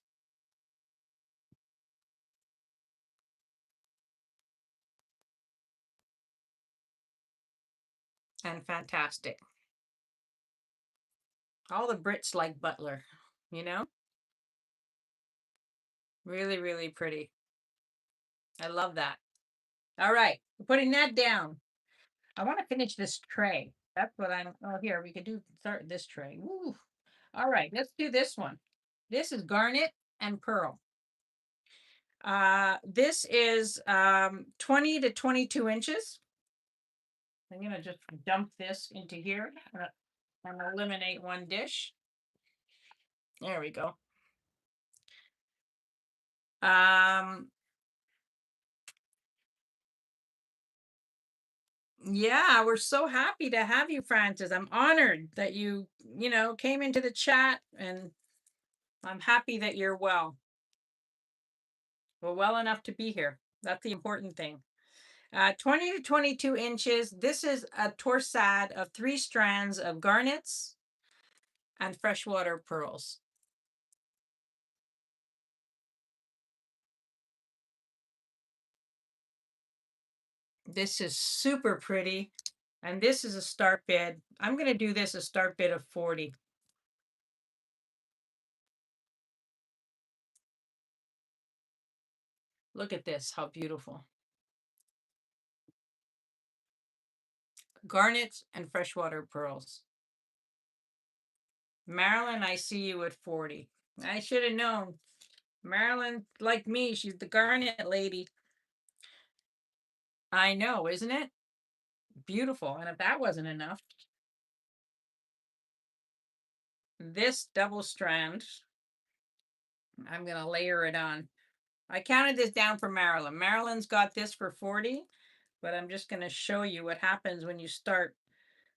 S1: And fantastic. All the Brits like butler, you know? Really, really pretty. I love that. All right, putting that down. I want to finish this tray. That's what I'm. Oh, here we could do start this tray. Woo. All right, let's do this one. This is garnet and pearl. This is 20 to 22 inches. I'm gonna just dump this into here and eliminate one dish. There we go. Um, yeah, we're so happy to have you, Francis. I'm honored that you came into the chat, and I'm happy that you're well. We're well enough to be here. That's the important thing. 20 to 22 inches. This is a torsade of 3 strands of garnets and freshwater pearls. This is super pretty. And this is a start bid. I'm going to do this a start bid of 40. Look at this, how beautiful. Garnets and freshwater pearls. Marilyn, I see you at 40. I should have known. Marilyn, like me, she's the garnet lady. I know, isn't it? Beautiful. And if that wasn't enough, this double strand, I'm going to layer it on. I counted this down for Marilyn. Marilyn's got this for 40, but I'm just going to show you what happens when you start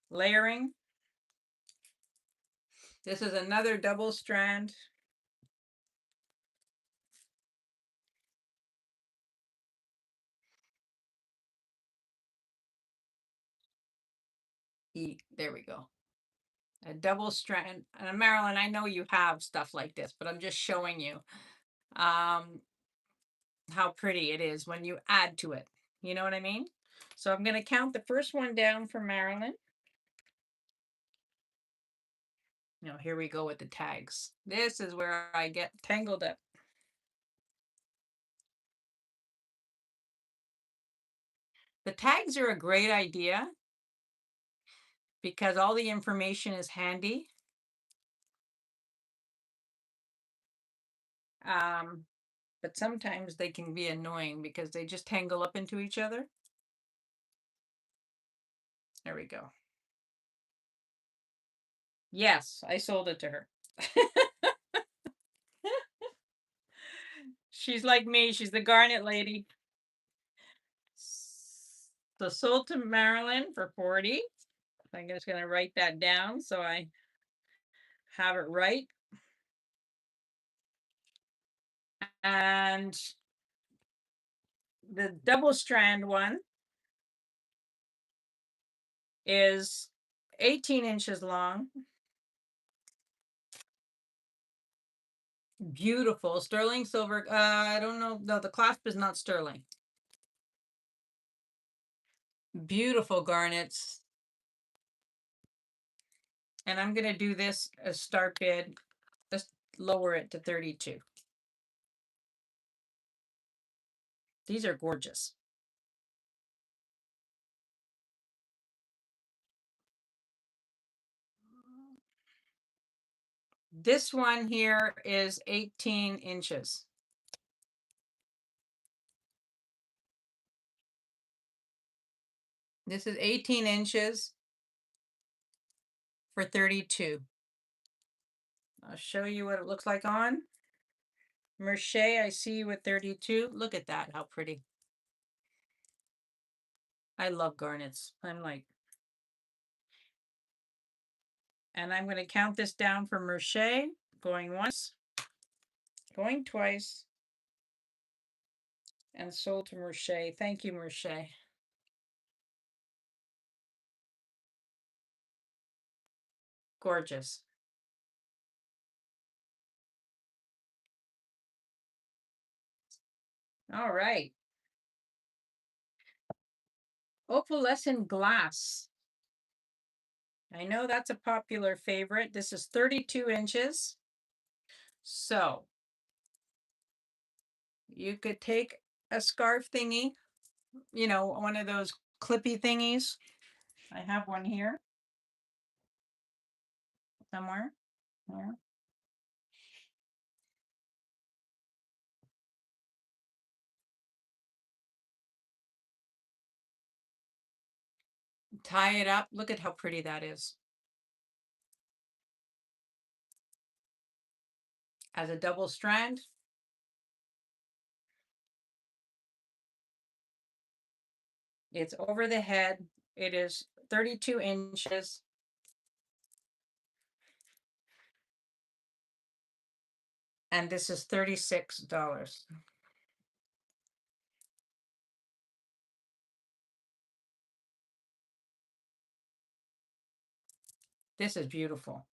S1: layering. This is another double strand. There we go. A double strand. And Marilyn, I know you have stuff like this, but I'm just showing you how pretty it is when you add to it. You know what I mean? So I'm going to count the first one down for Marilyn. Now, here we go with the tags. This is where I get tangled up. The tags are a great idea because all the information is handy. But sometimes they can be annoying because they just tangle up into each other. There we go. Yes, I sold it to her. She's like me. She's the garnet lady. So sold to Marilyn for 40. I'm just going to write that down so I have it right. And the double strand one is 18 inches long. Beautiful sterling silver. I don't know. No, the clasp is not sterling. Beautiful garnets. And I'm going to do this as start bid. Let's lower it to 32. These are gorgeous. This one here is 18 inches. This is 18 inches for 32. I'll show you what it looks like on. Merce, I see you at 32. Look at that, how pretty. I love garnets. I'm like, and I'm going to count this down for Merce, going once, going twice, and sold to Merce. Thank you, Merce. Gorgeous. All right. Opalescent glass. I know that's a popular favorite. This is 32 inches. So you could take a scarf thingy, you know, one of those clippy thingies. I have one here somewhere. Yeah. Tie it up. Look at how pretty that is. As a double strand. It's over the head. It is 32 inches. And this is $36. This is beautiful.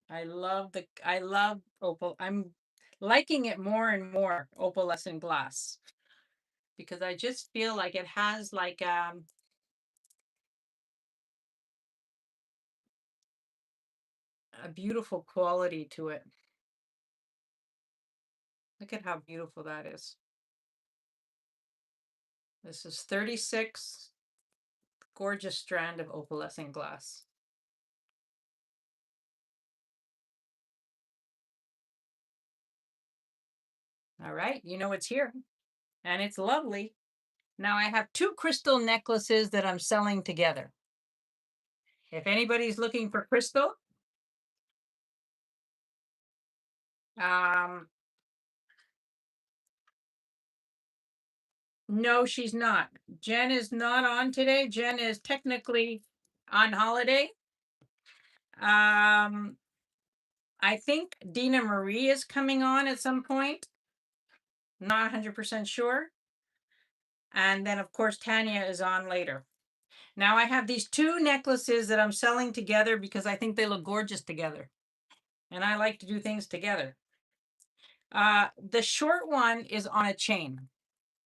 S1: I love opal. I'm liking it more and more, opalescent glass, because I just feel like it has like a beautiful quality to it. Look at how beautiful that is. This is 36, gorgeous strand of opalescent glass. All right, you know it's here and it's lovely. Now I have two crystal necklaces that I'm selling together. If anybody's looking for crystal, um, no, she's not. Jen is not on today. Jen is technically on holiday. Um, I think Dina Marie is coming on at some point. Not 100% sure. And then, of course, Tanya is on later. Now I have these two necklaces that I'm selling together because I think they look gorgeous together. And I like to do things together. The short one is on a chain.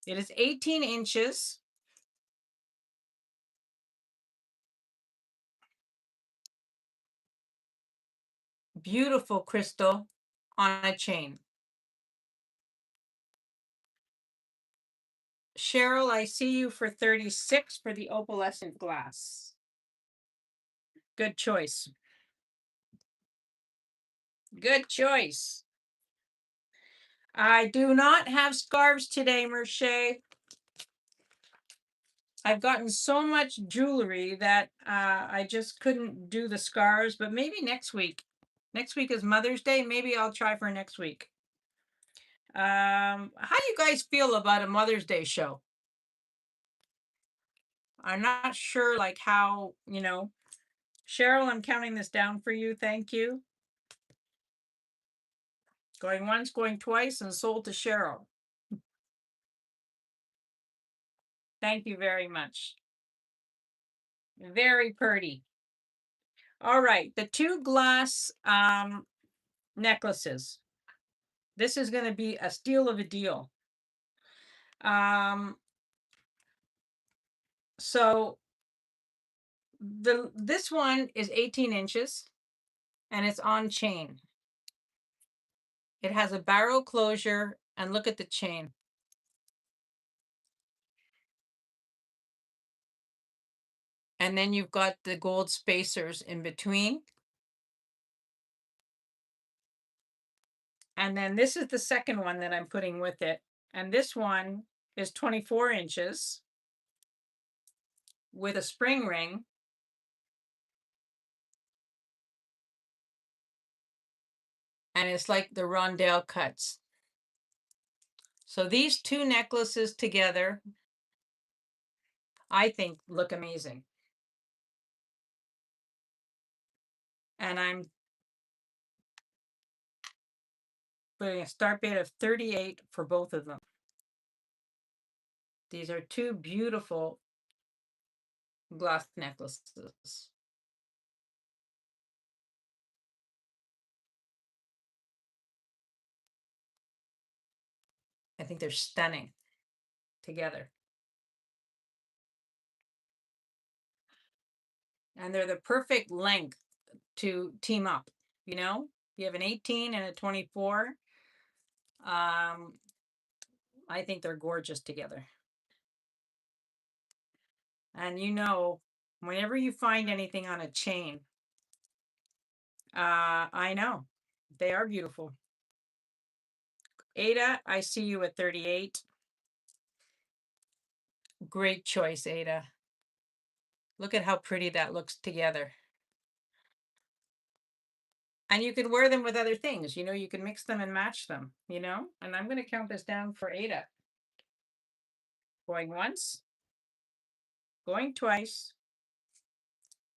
S1: It is 18 inches. Beautiful crystal on a chain. Cheryl, I see you for 36 for the opalescent glass. Good choice. Good choice. I do not have scarves today, Merche. I've gotten so much jewelry that I just couldn't do the scarves, but maybe next week. Next week is Mother's Day. Maybe I'll try for next week. How do you guys feel about a Mother's Day show? I'm not sure like how, you know. Cheryl, I'm counting this down for you. Thank you. Going once, going twice, and sold to Cheryl. Thank you very much. Very pretty. All right, the two glass necklaces. This is going to be a steal of a deal. So this one is 18 inches and it's on chain. It has a barrel closure and look at the chain. And then you've got the gold spacers in between. And then this is the second one that I'm putting with it. And this one is 24 inches with a spring ring. And it's like the rondelle cuts. So these two necklaces together, I think look amazing. And I'm putting a start bid of 38 for both of them. These are two beautiful glass necklaces. I think they're stunning together. and they're the perfect length to team up. You know, you have an 18 and a 24. Um, I think they're gorgeous together. And you know, whenever you find anything on a chain, I know they are beautiful. Ada, I see you at 38. Great choice, Ada. Look at how pretty that looks together. And you can wear them with other things. You know, you can mix them and match them, you know? And I'm going to count this down for Ada. Going once, going twice,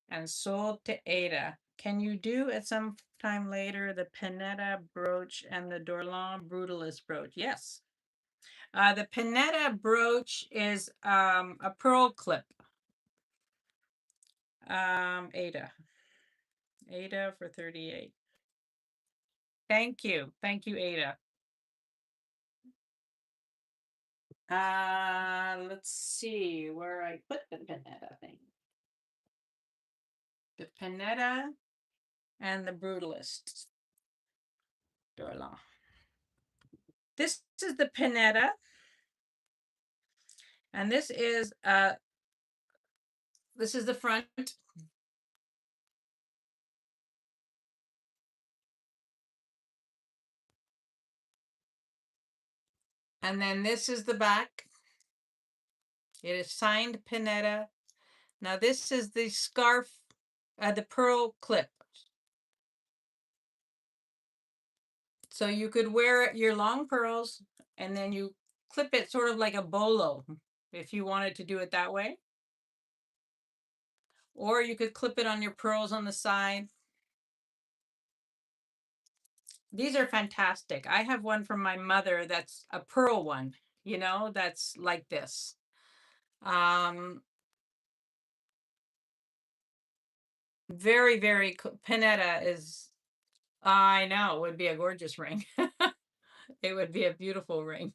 S1: and sold to Ada. Can you do at some time later the Pinetta brooch and the Dorlan Brutalis brooch? Yes. The Pinetta brooch is a pearl clip. Ada. Ada for 38. Thank you. Thank you, Ada. Let's see where I put the Pinetta thing. The Pinetta and the Brutalist. Dorlan. This is the Pinetta. And this is the front. And then this is the back. It is signed Pinetta. Now this is the scarf, the pearl clip. So you could wear your long pearls and then you clip it sort of like a bolo if you wanted to do it that way. Or you could clip it on your pearls on the side. These are fantastic. I have one from my mother that's a pearl one, you know, that's like this. Very, very Pinetta is, I know, would be a gorgeous ring. It would be a beautiful ring,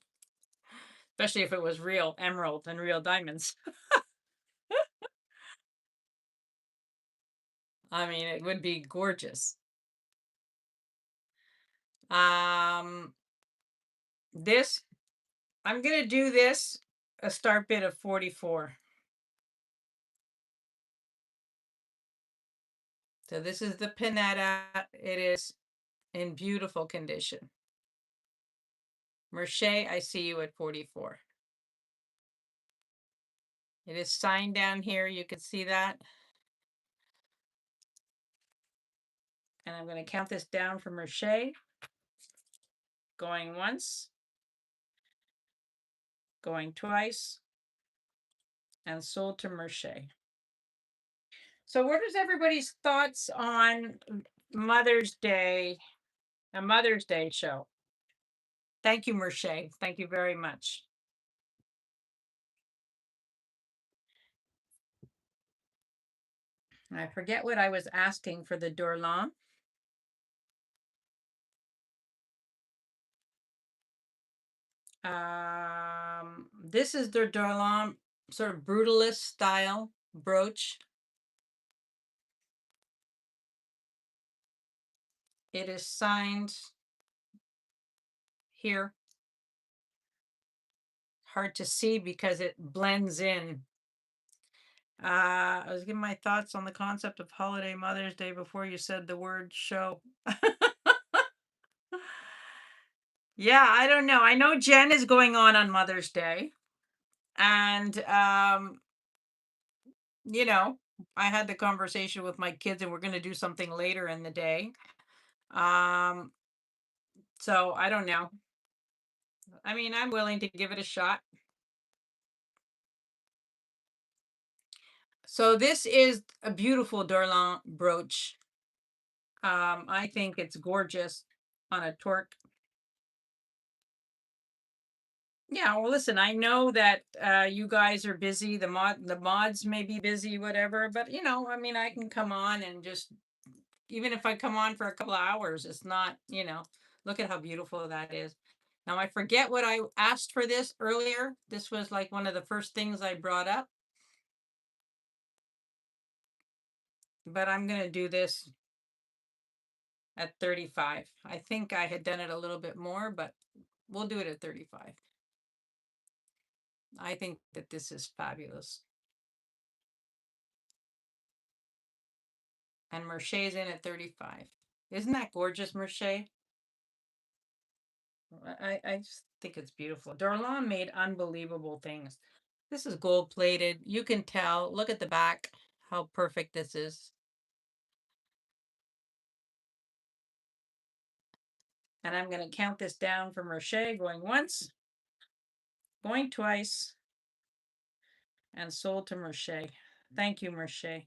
S1: especially if it was real emerald and real diamonds. I mean, it would be gorgeous. This, I'm going to do this, a start bid of 44. So this is the Pinetta. It is in beautiful condition. Merche, I see you at 44. It is signed down here. You can see that. And I'm going to count this down for Merche. Going once, going twice, and sold to Merche. So what is everybody's thoughts on Mother's Day, a Mother's Day show? Thank you, Merche. Thank you very much. I forget what I was asking for the Dorlan. This is the Dorlan sort of brutalist style brooch. It is signed here. Hard to see because it blends in. I was giving my thoughts on the concept of holiday Mother's Day before you said the word show. Yeah, I don't know. I know Jen is going on Mother's Day. And, you know, I had the conversation with my kids and we're going to do something later in the day. So I don't know. I mean, I'm willing to give it a shot. So this is a beautiful Dorlan brooch. I think it's gorgeous on a torque. Yeah, well, listen, I know that you guys are busy. The mods may be busy, whatever. But you know, I mean, I can come on and just, even if I come on for a couple of hours, it's not, you know. Look at how beautiful that is. Now I forget what I asked for this earlier. This was like one of the first things I brought up. but I'm going to do this at 35. I think I had done it a little bit more, but we'll do it at 35. I think that this is fabulous. And Merché's in at 35. Isn't that gorgeous, Mercé? I just think it's beautiful. Dorlan made unbelievable things. This is gold plated. You can tell. Look at the back, how perfect this is. And I'm going to count this down for Mercé, going once, going twice, and sold to Mercé. Thank you, Mercé.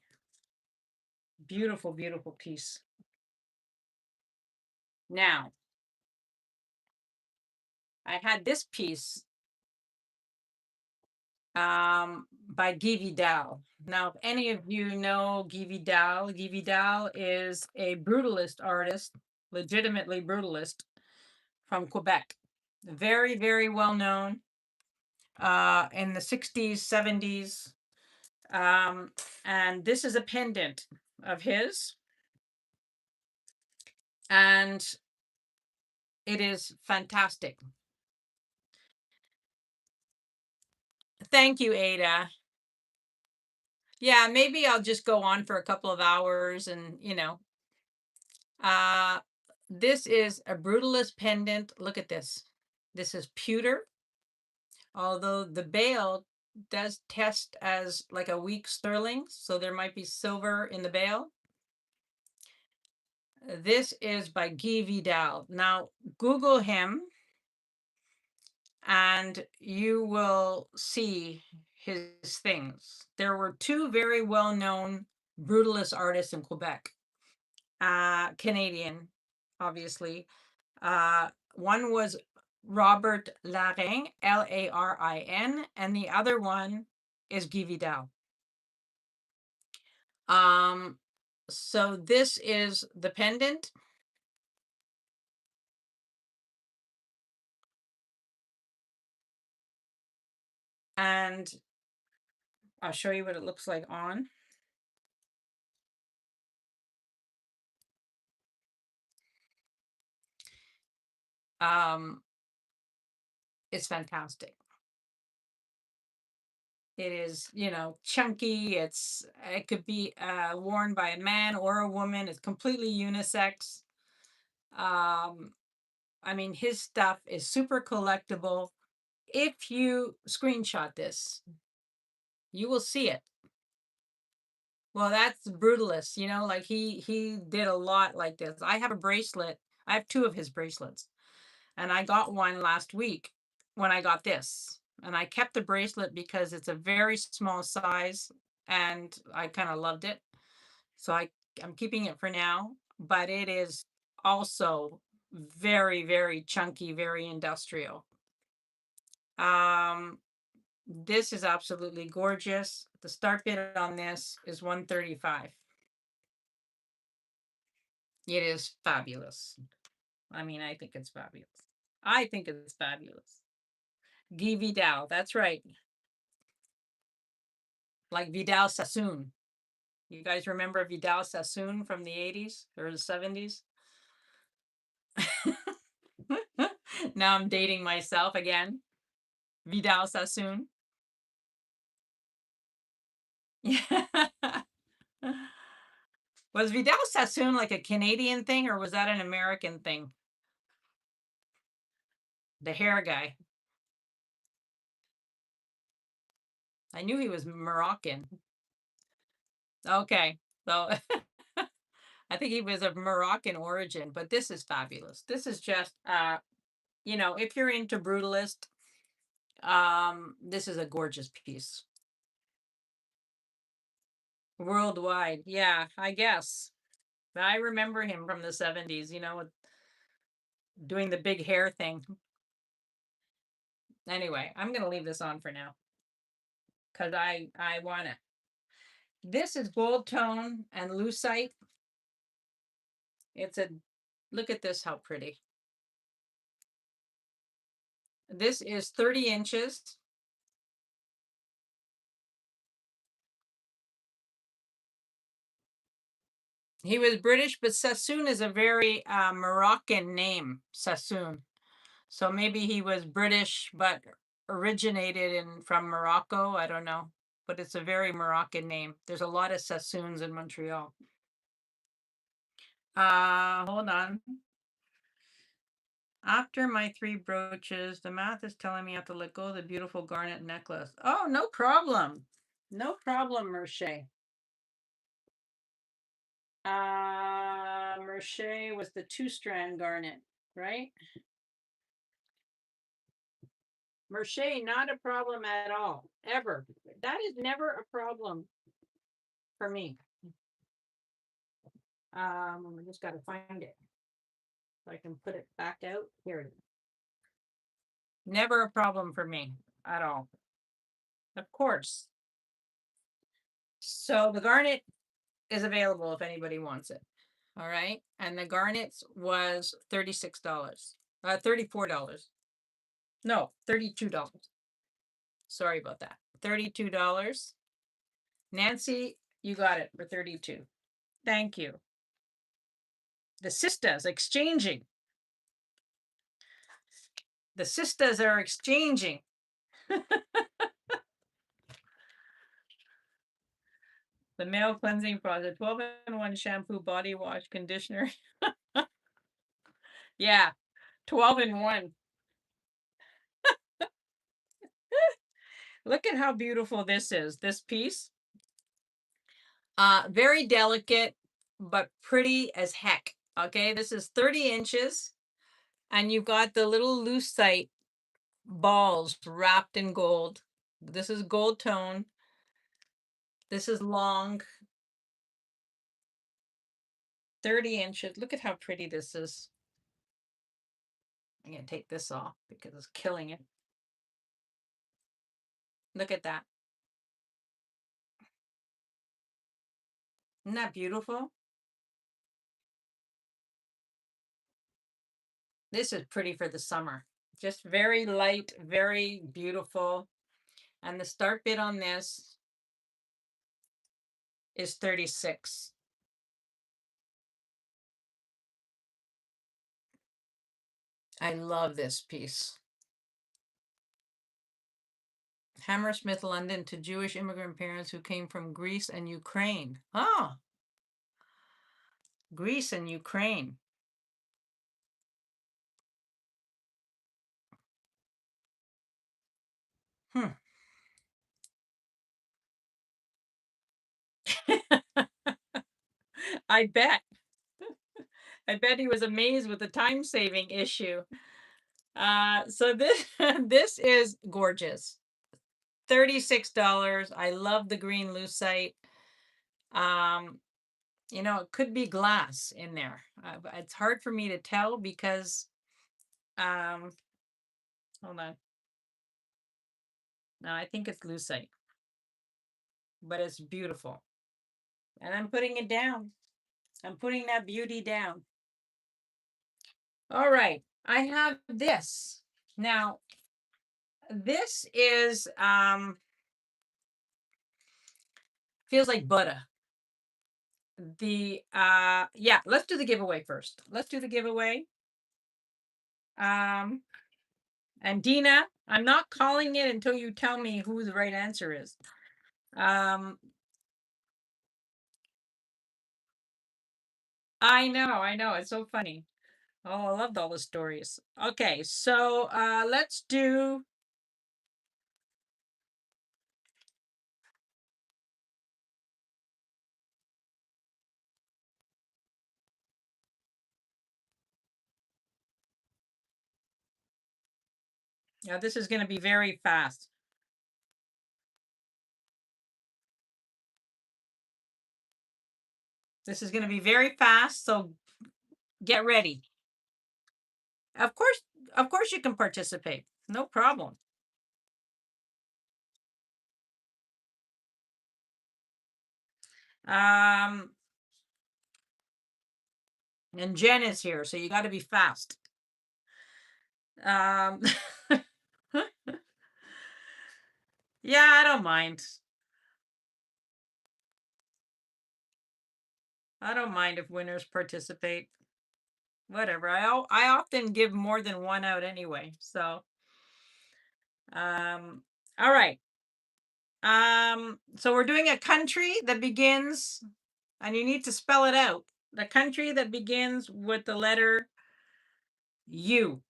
S1: Beautiful, beautiful piece. Now, I had this piece by Guy Vidal. Now, if any of you know Guy Vidal is a brutalist artist, legitimately brutalist from Quebec. Very, very well known in the 60s, 70s. And this is a pendant of his. And it is fantastic. Thank you, Ada. Yeah, maybe I'll just go on for a couple of hours and, this is a brutalist pendant. Look at this. This is pewter, although the bail does test as like a weak sterling, so there might be silver in the bail. This is by Guy Vidal. Now, Google him and you will see his things. There were two very well-known brutalist artists in Quebec, Canadian, obviously. One was Robert Larin, Larin, and the other one is Guy Vidal. So this is the pendant. And I'll show you what it looks like on. It's fantastic. It is, chunky. It could be worn by a man or a woman. It's completely unisex. I mean, his stuff is super collectible. If you screenshot this, you will see it. Well, that's brutalist, like he did a lot like this. I have a bracelet. I have two of his bracelets. And I got one last week when I got this. And I kept the bracelet because it's a very small size and I kind of loved it. So I'm keeping it for now, but it is also very, very chunky, very industrial. This is absolutely gorgeous. The start bid on this is 135. It is fabulous. I mean, I think it's fabulous. I think it's fabulous. Guy Vidal, that's right. Like Vidal Sassoon. You guys remember Vidal Sassoon from the 80s or the 70s? Now I'm dating myself again. Vidal Sassoon. Yeah. Was Vidal Sassoon like a Canadian thing or was that an American thing? The hair guy. I knew he was Moroccan. Okay. So I think he was of Moroccan origin, but this is fabulous. This is just if you're into brutalist, this is a gorgeous piece. Worldwide. Yeah, I guess. I remember him from the 70s, doing the big hair thing. Anyway, I'm going to leave this on for now because I want it. This is gold tone and lucite. Look at this, how pretty. This is 30 inches. He was British, but Sassoon is a very Moroccan name, Sassoon. So maybe he was British, but originated from Morocco. I don't know, but it's a very Moroccan name. There's a lot of Sassoons in Montreal. Hold on. After my 3 brooches, the math is telling me I have to let go of the beautiful garnet necklace. Oh, no problem. No problem, Merche. Merche was the 2-strand garnet, right? Merche, not a problem at all, ever. That is never a problem for me. I just got to find it so I can put it back out. Here it is. Never a problem for me at all. Of course. So the garnet is available if anybody wants it. All right. And the garnets was $36. $34. No, $32. Sorry about that. $32. Nancy, you got it for 32. Thank you. The sisters exchanging. The sisters are exchanging. The male cleansing product, 12-in-1 shampoo, body wash, conditioner. Yeah, 12-in-1. Look at how beautiful this is, this piece. Very delicate, but pretty as heck. Okay, this is 30 inches, and you've got the little lucite balls wrapped in gold. This is gold tone. This is long. 30 inches. Look at how pretty this is. I'm going to take this off because it's killing it. Look at that. Isn't that beautiful? This is pretty for the summer. Just very light, very beautiful. And the start bid on this is 36. I love this piece. Hammersmith, London, to Jewish immigrant parents who came from Greece and Ukraine. Oh, Greece and Ukraine. Hmm. I bet. I bet he was amazed with the time saving issue. So this this is gorgeous. $36. I love the green lucite. You know, it could be glass in there. It's hard for me to tell because hold on. No, I think it's lucite. But it's beautiful. And I'm putting it down. I'm putting that beauty down. All right. I have this. Now, this is feels like butter. Yeah, let's do the giveaway first. Let's do the giveaway. And Dina, I'm not calling it until you tell me who the right answer is. I know, it's so funny. Oh, I loved all the stories. Okay, so let's do now this is going to be very fast. This is going to be very fast, so get ready. Of course you can participate. No problem. And Jen is here, so you got to be fast. Yeah, I don't mind. I don't mind if winners participate. Whatever. I often give more than one out anyway. So, um, all right. So we're doing a country that begins, and you need to spell it out. The country that begins with the letter U.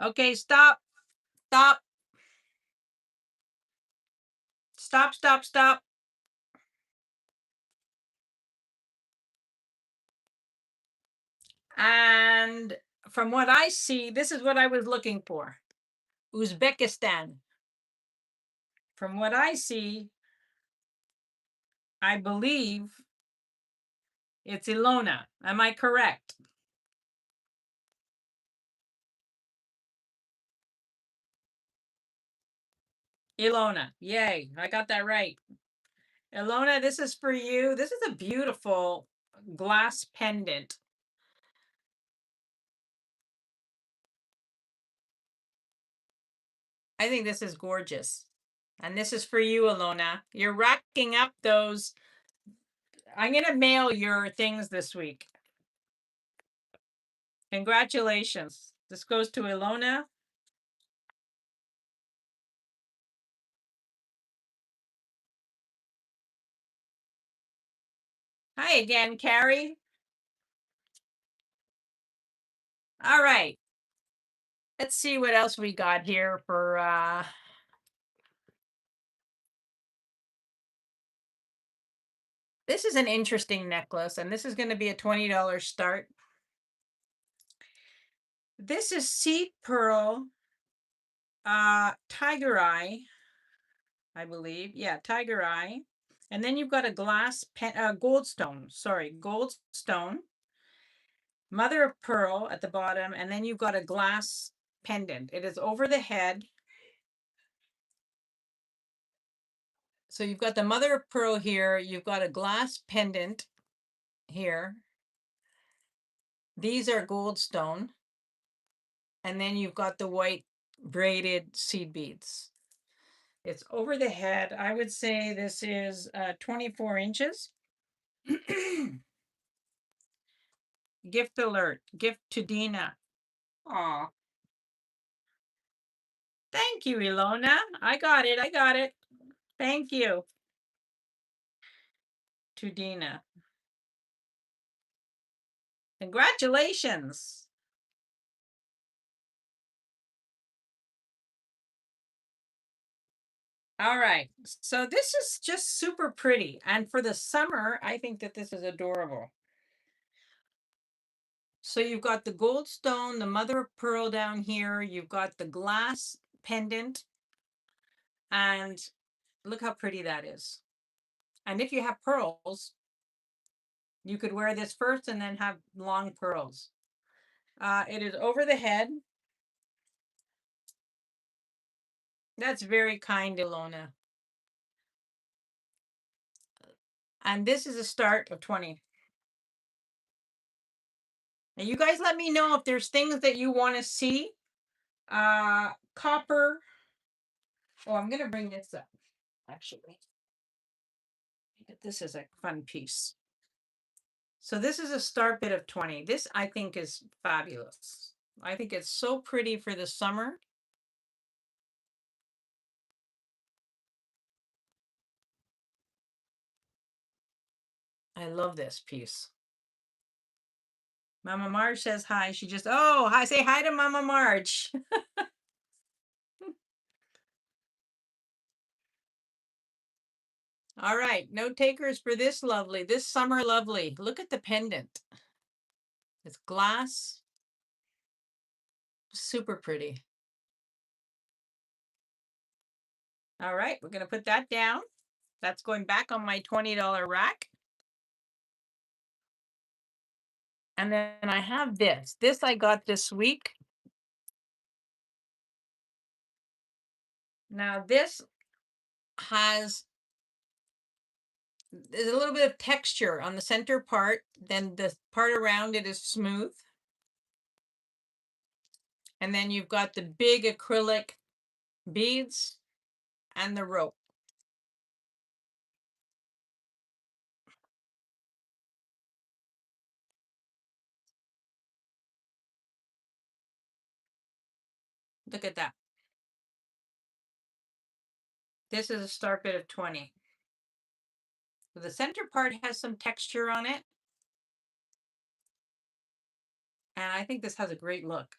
S1: Okay, stop, stop, stop, stop, stop. And from what I see, this is what I was looking for. Uzbekistan. From what I see, I believe it's Ilona. Am I correct? Ilona. Yay, I got that right. Ilona, this is for you. This is a beautiful glass pendant. I think this is gorgeous. And this is for you, Ilona. You're racking up those. I'm going to mail your things this week. Congratulations. This goes to Ilona. Hi again, Carrie. All right. Let's see what else we got here for this is an interesting necklace, and this is going to be a $20 start. This is seed pearl tiger eye, I believe. Yeah, tiger eye. And then you've got a glass gold stone. Sorry, gold stone. Mother of pearl at the bottom, and then you've got a glass pendant. It is over the head. So you've got the mother of pearl here. You've got a glass pendant here. These are gold stone. And then you've got the white braided seed beads. It's over the head. I would say this is 24 inches. Gift alert. Gift to Dina. Aw. Thank you, Ilona. I got it. I got it. Thank you. To Dina. Congratulations. All right. So this is just super pretty. And for the summer, I think that this is adorable. So you've got the gold stone, the mother of pearl down here. You've got the glass pendant. And look how pretty that is. And if you have pearls, you could wear this first and then have long pearls. It is over the head. That's very kind, Ilona. And this is a start of 20. And you guys let me know if there's things that you want to see. Copper. Oh, I'm going to bring this up, actually. This is a fun piece. So this is a start bit of 20. This, I think, is fabulous. I think it's so pretty for the summer. I love this piece. Mama Marge says hi. She just, oh, hi, say hi to Mama Marge. All right, no takers for this lovely, this summer lovely. Look at the pendant. It's glass. Super pretty. All right, we're going to put that down. That's going back on my $20 rack. And then I have this. This I got this week. Now this has there's a little bit of texture on the center part, then the part around it is smooth. And then you've got the big acrylic beads and the rope. Look at that. This is a start bit of 20. So the center part has some texture on it. And I think this has a great look.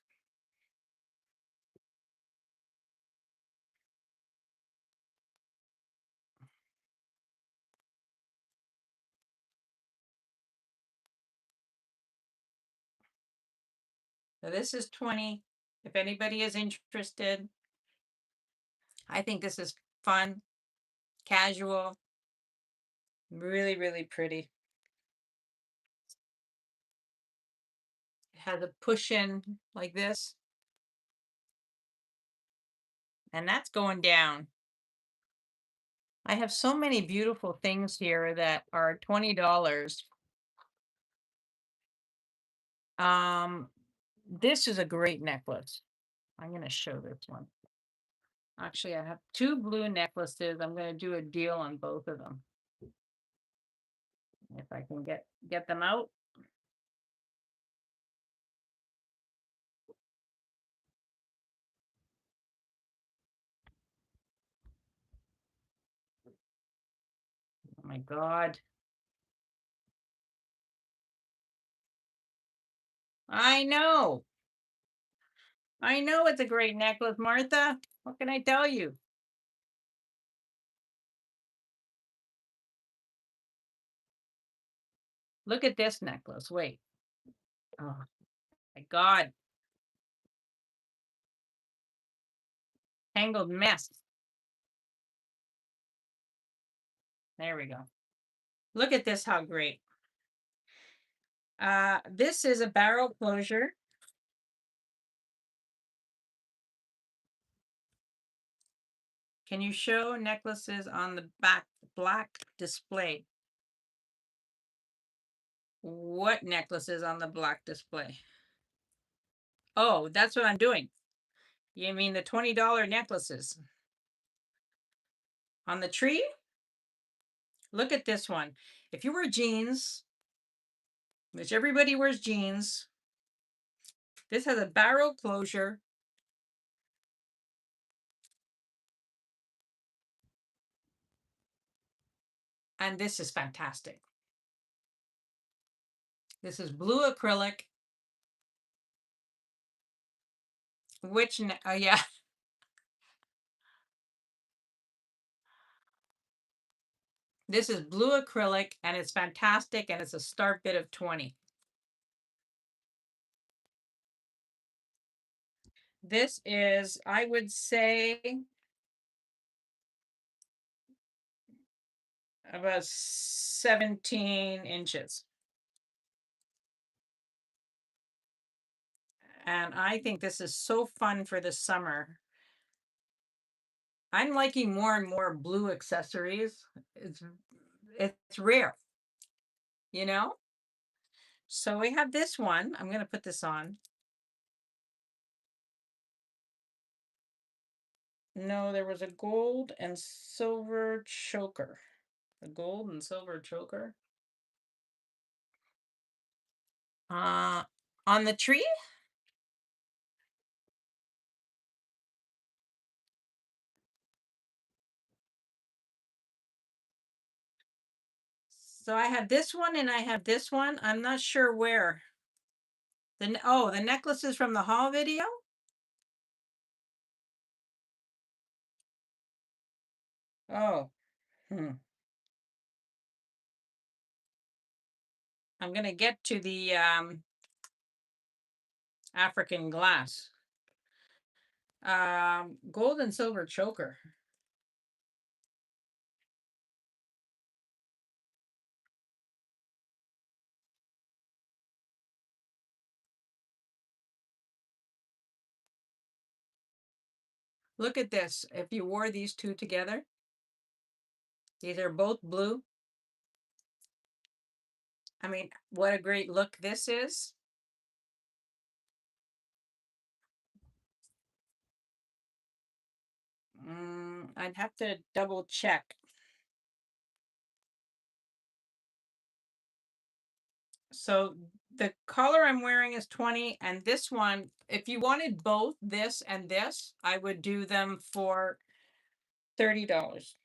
S1: So this is 20. If anybody is interested, I think this is fun, casual, really, really pretty. It has a push in like this. And that's going down. I have so many beautiful things here that are $20. This is a great necklace. I'm going to show this one. Actually, I have two blue necklaces. I'm going to do a deal on both of them. If I can get them out. Oh my God. I know. I know it's a great necklace, Martha. What can I tell you? Look at this necklace. Wait. Oh my God. Tangled mess. There we go. Look at this, how great. This is a barrel closure. Can you show necklaces on the back black display? What necklaces on the black display? Oh, that's what I'm doing. You mean the $20 necklaces? On the tree? Look at this one. If you wear jeans, which everybody wears jeans, this has a barrel closure. And this is fantastic. This is blue acrylic. Which, yeah. This is blue acrylic and it's fantastic and it's a start bid of 20. This is, I would say, about 17 inches. And I think this is so fun for the summer. I'm liking more and more blue accessories. It's rare, you know? So we have this one. I'm going to put this on. No, there was a gold and silver choker. A gold and silver choker. On the tree? So I have this one and I have this one. I'm not sure where. The necklaces from the haul video? Oh. I'm going to get to the African glass. Gold and silver choker. Look at this. If you wore these two together, these are both blue. I mean, what a great look this is. I'd have to double check. So the color I'm wearing is 20, and this one, if you wanted both this and this, I would do them for $30.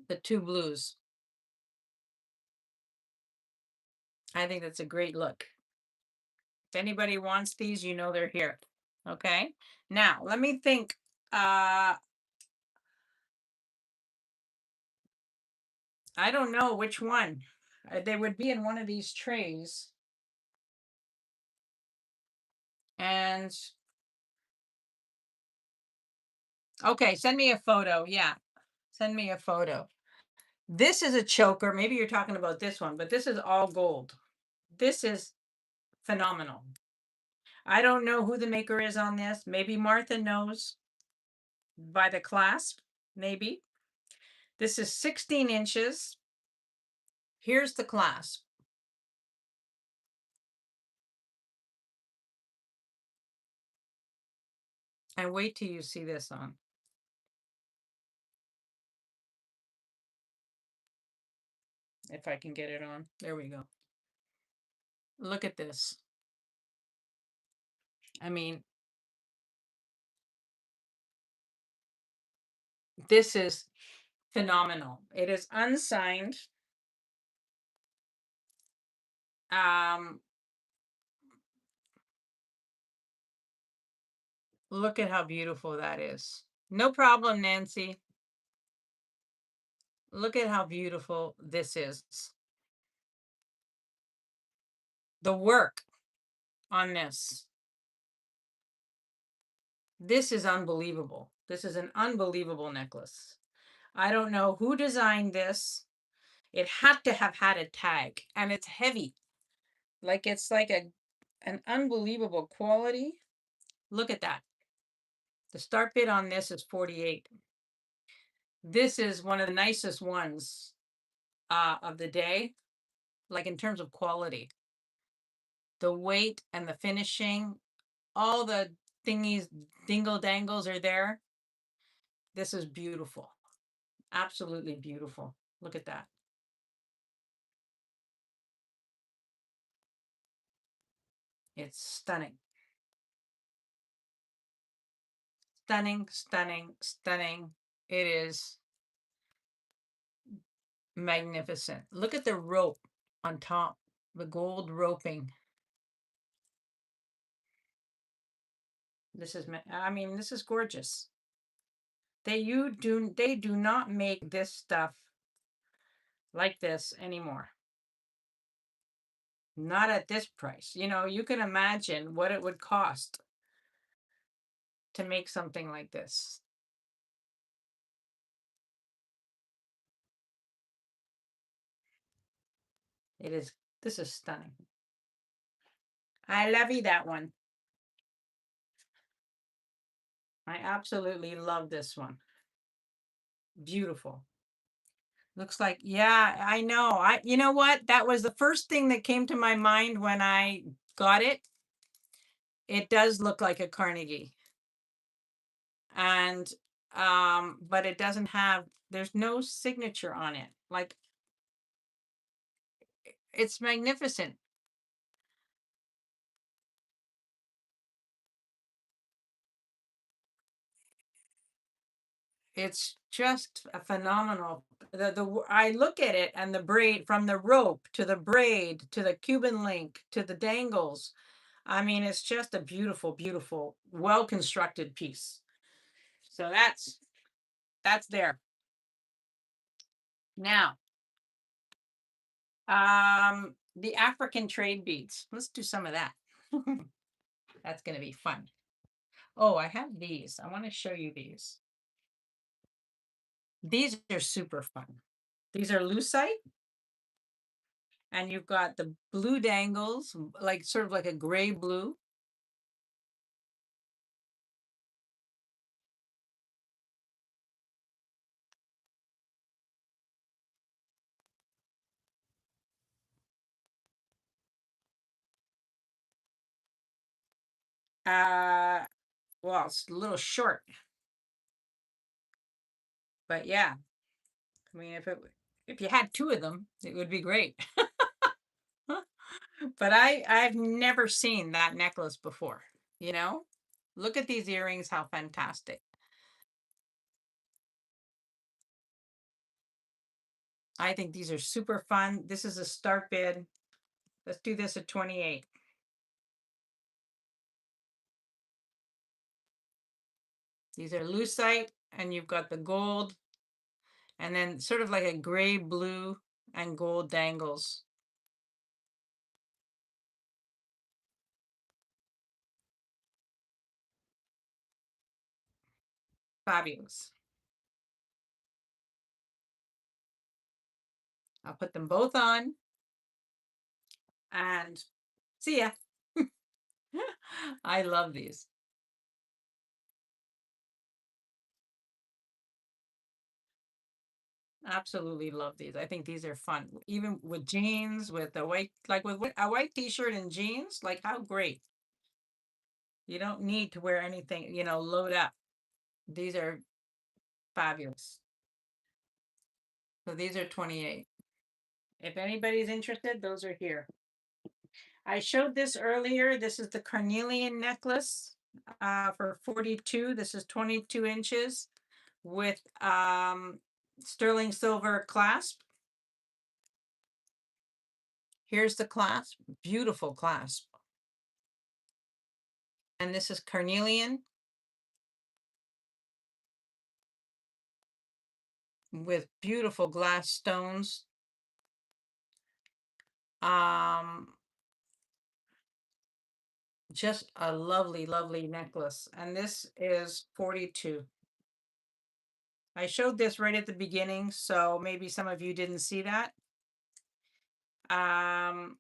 S1: The two blues. I think that's a great look. If anybody wants these, you know they're here. Okay. Now let me think. I don't know which one. They would be in one of these trays. And okay, send me a photo. Yeah. Send me a photo. This is a choker. Maybe you're talking about this one, but this is all gold. This is phenomenal. I don't know who the maker is on this. Maybe Martha knows by the clasp. Maybe. This is 16 inches. Here's the clasp. And wait till you see this on. If I can get it on. There we go. Look at this. I mean, this is phenomenal. It is unsigned. Look at how beautiful that is. No problem, Nancy. Look at how beautiful this is. The work on this. This is unbelievable. This is an unbelievable necklace. I don't know who designed this. It had to have had a tag, and it's heavy. Like it's like an unbelievable quality. Look at that. The start bid on this is 48. This is one of the nicest ones of the day, like in terms of quality. The weight and the finishing, all the thingies, dingle dangles are there. This is beautiful. Absolutely beautiful. Look at that. It's stunning. Stunning, stunning, stunning. It is magnificent. Look at the rope on top, the gold roping. This is, I mean, this is gorgeous. They do not make this stuff like this anymore. Not at this price. You know, you can imagine what it would cost to make something like this. This is stunning. I love you that one. I absolutely love this one. Beautiful. Looks like, yeah, I know. You know what? That was the first thing that came to my mind when I got it. It does look like a Carnegie. And but it doesn't have, there's no signature on it. Like it's magnificent. It's just a phenomenal. I look at it and the braid, from the rope to the braid to the Cuban link to the dangles. I mean, it's just a beautiful, beautiful, well constructed piece. So that's there. Now, the African trade beads. Let's do some of that. That's going to be fun. Oh, I have these. I want to show you these. These are super fun. These are lucite. And you've got the blue dangles, like sort of like a gray blue. Uh, well, it's a little short, but yeah. I mean, if you had two of them, it would be great. But I've never seen that necklace before, you know? Look at these earrings, how fantastic. I think these are super fun. This is a start bid. Let's do this at 28. These are lucite, and you've got the gold, and then sort of like a gray blue and gold dangles. Fabulous. I'll put them both on and see ya. I love these. Absolutely love these. I think these are fun. Even with jeans, with a white, like with a white t-shirt and jeans, like how great. You don't need to wear anything, load up. These are fabulous. So these are 28. If anybody's interested, those are here. I showed this earlier. This is the carnelian necklace for 42. This is 22 inches with sterling silver clasp. Here's the clasp, beautiful clasp. And this is carnelian with beautiful glass stones. Um, just a lovely, lovely necklace. And this is 42. I showed this right at the beginning, so maybe some of you didn't see that. Um,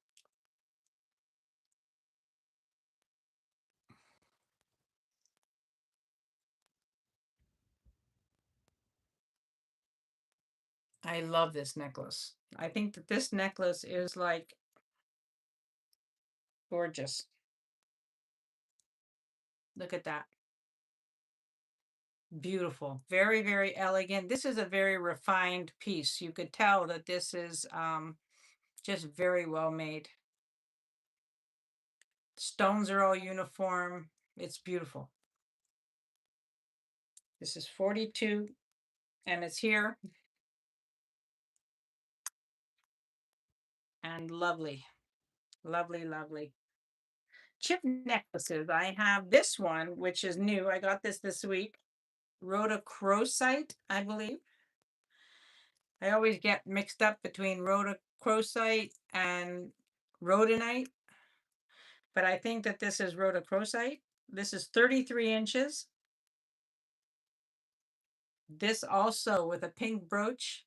S1: I love this necklace. I think that this necklace is like gorgeous. Look at that. Beautiful. Very, very elegant. This is a very refined piece. You could tell that this is just very well made. Stones are all uniform. It's beautiful. This is 42 and it's here and lovely. Lovely, lovely. Chip necklaces. I have this one, which is new. I got this week. Rhodochrosite, I believe. I always get mixed up between rhodochrosite and rhodonite, but I think that this is rhodochrosite. This is 33 inches. This also with a pink brooch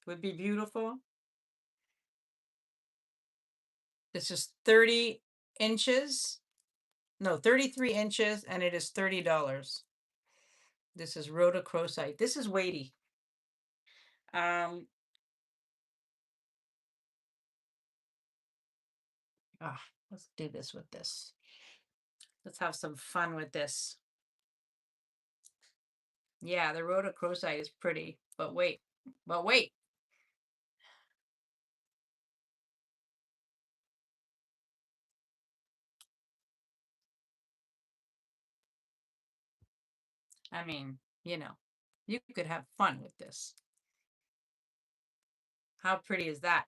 S1: would be beautiful. This is 30 inches. No, 33 inches, and it is $30. This is rhodochrosite. This is weighty. Um, let's do this with this. Let's have some fun with this. Yeah, the rhodochrosite is pretty, but wait, but wait. I mean, you could have fun with this. How pretty is that?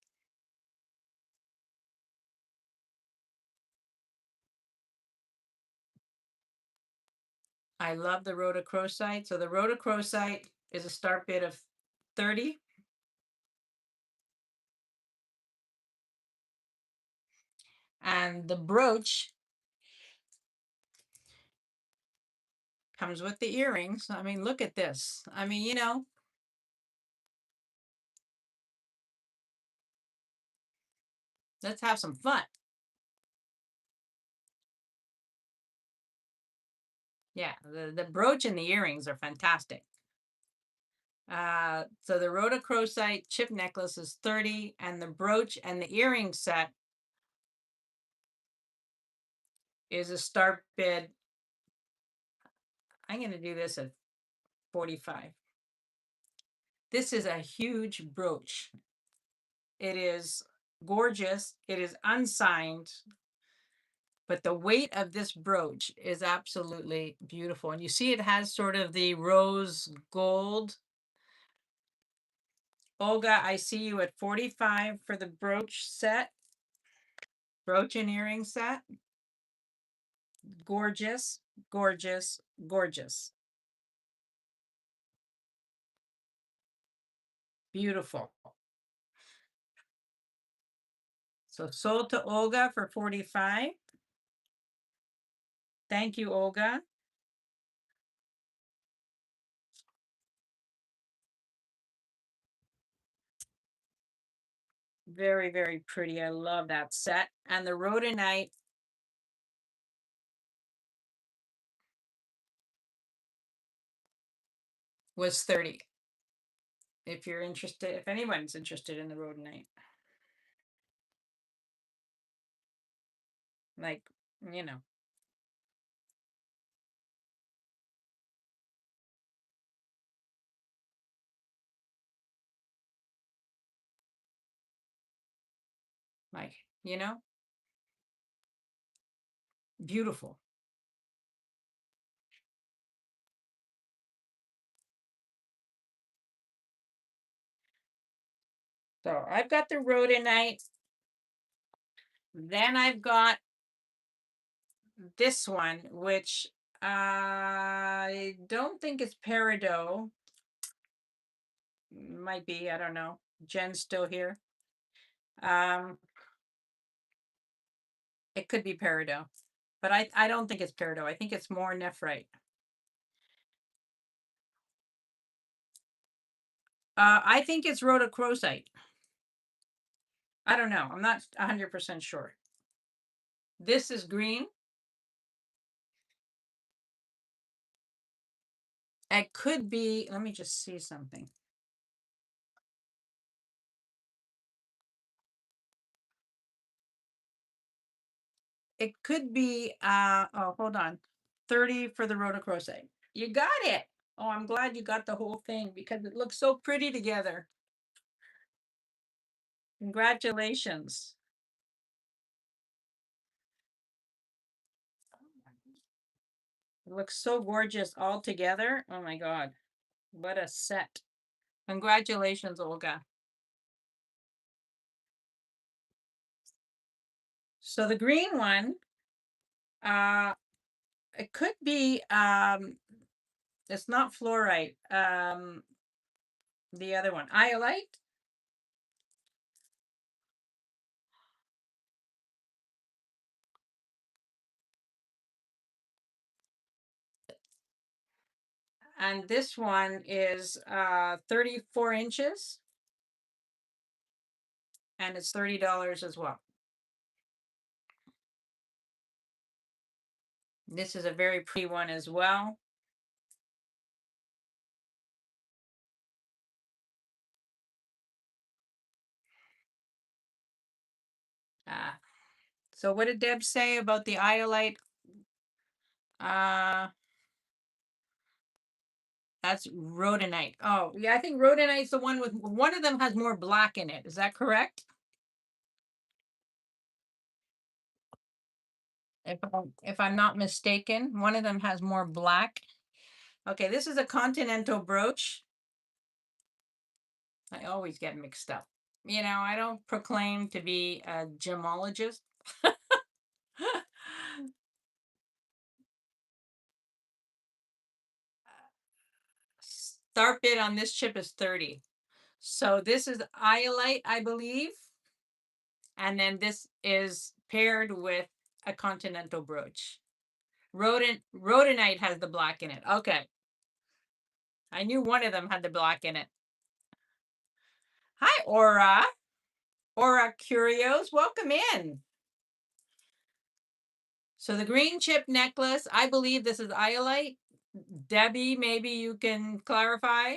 S1: I love the rhodochrosite. So the rhodochrosite is a start bid of 30. And the brooch comes with the earrings. I mean, look at this. I mean, Let's have some fun. Yeah, the brooch and the earrings are fantastic. So the rhodochrosite chip necklace is 30, and the brooch and the earring set is a start bid. I'm going to do this at 45. This is a huge brooch. It is gorgeous. It is unsigned, but the weight of this brooch is absolutely beautiful. And you see it has sort of the rose gold. Olga, I see you at 45 for the brooch set. Brooch and earring set. Gorgeous, gorgeous, gorgeous. Beautiful. So sold to Olga for 45. Thank you, Olga. Very, very pretty. I love that set. And the rhodonite was 30. If you're interested, if anyone's interested in the rhodonite. Like, you know. Like, you know, beautiful. So I've got the rhodonite. Then I've got this one, which I don't think it's peridot. Might be, I don't know. Jen's still here. It could be peridot, but I don't think it's peridot. I think it's more nephrite. I think it's rhodochrosite. I don't know. I'm not 100% sure. This is green. It could be, let me just see something. It could be, oh, hold on. 30 for the rhodochrosite. You got it. Oh, I'm glad you got the whole thing because it looks so pretty together. Congratulations. It looks so gorgeous all together. Oh my God. What a set. Congratulations, Olga. So the green one, uh, it could be, it's not fluorite. The other one, iolite. And this one is 34 inches. And it's $30 as well. This is a very pretty one as well. So what did Deb say about the iolite? That's rhodonite. Oh, yeah, I think rhodonite's the one with one of them has more black in it. Is that correct? If I'm not mistaken, one of them has more black. Okay, this is a continental brooch. I always get mixed up. You know, I don't proclaim to be a gemologist. Start bid on this chip is 30. So this is iolite, I believe. And then this is paired with a continental brooch. Rhodonite has the black in it. Okay. I knew one of them had the black in it. Hi, Aura. Aura Curios, welcome in. So the green chip necklace, I believe this is iolite. Debbie, maybe you can clarify.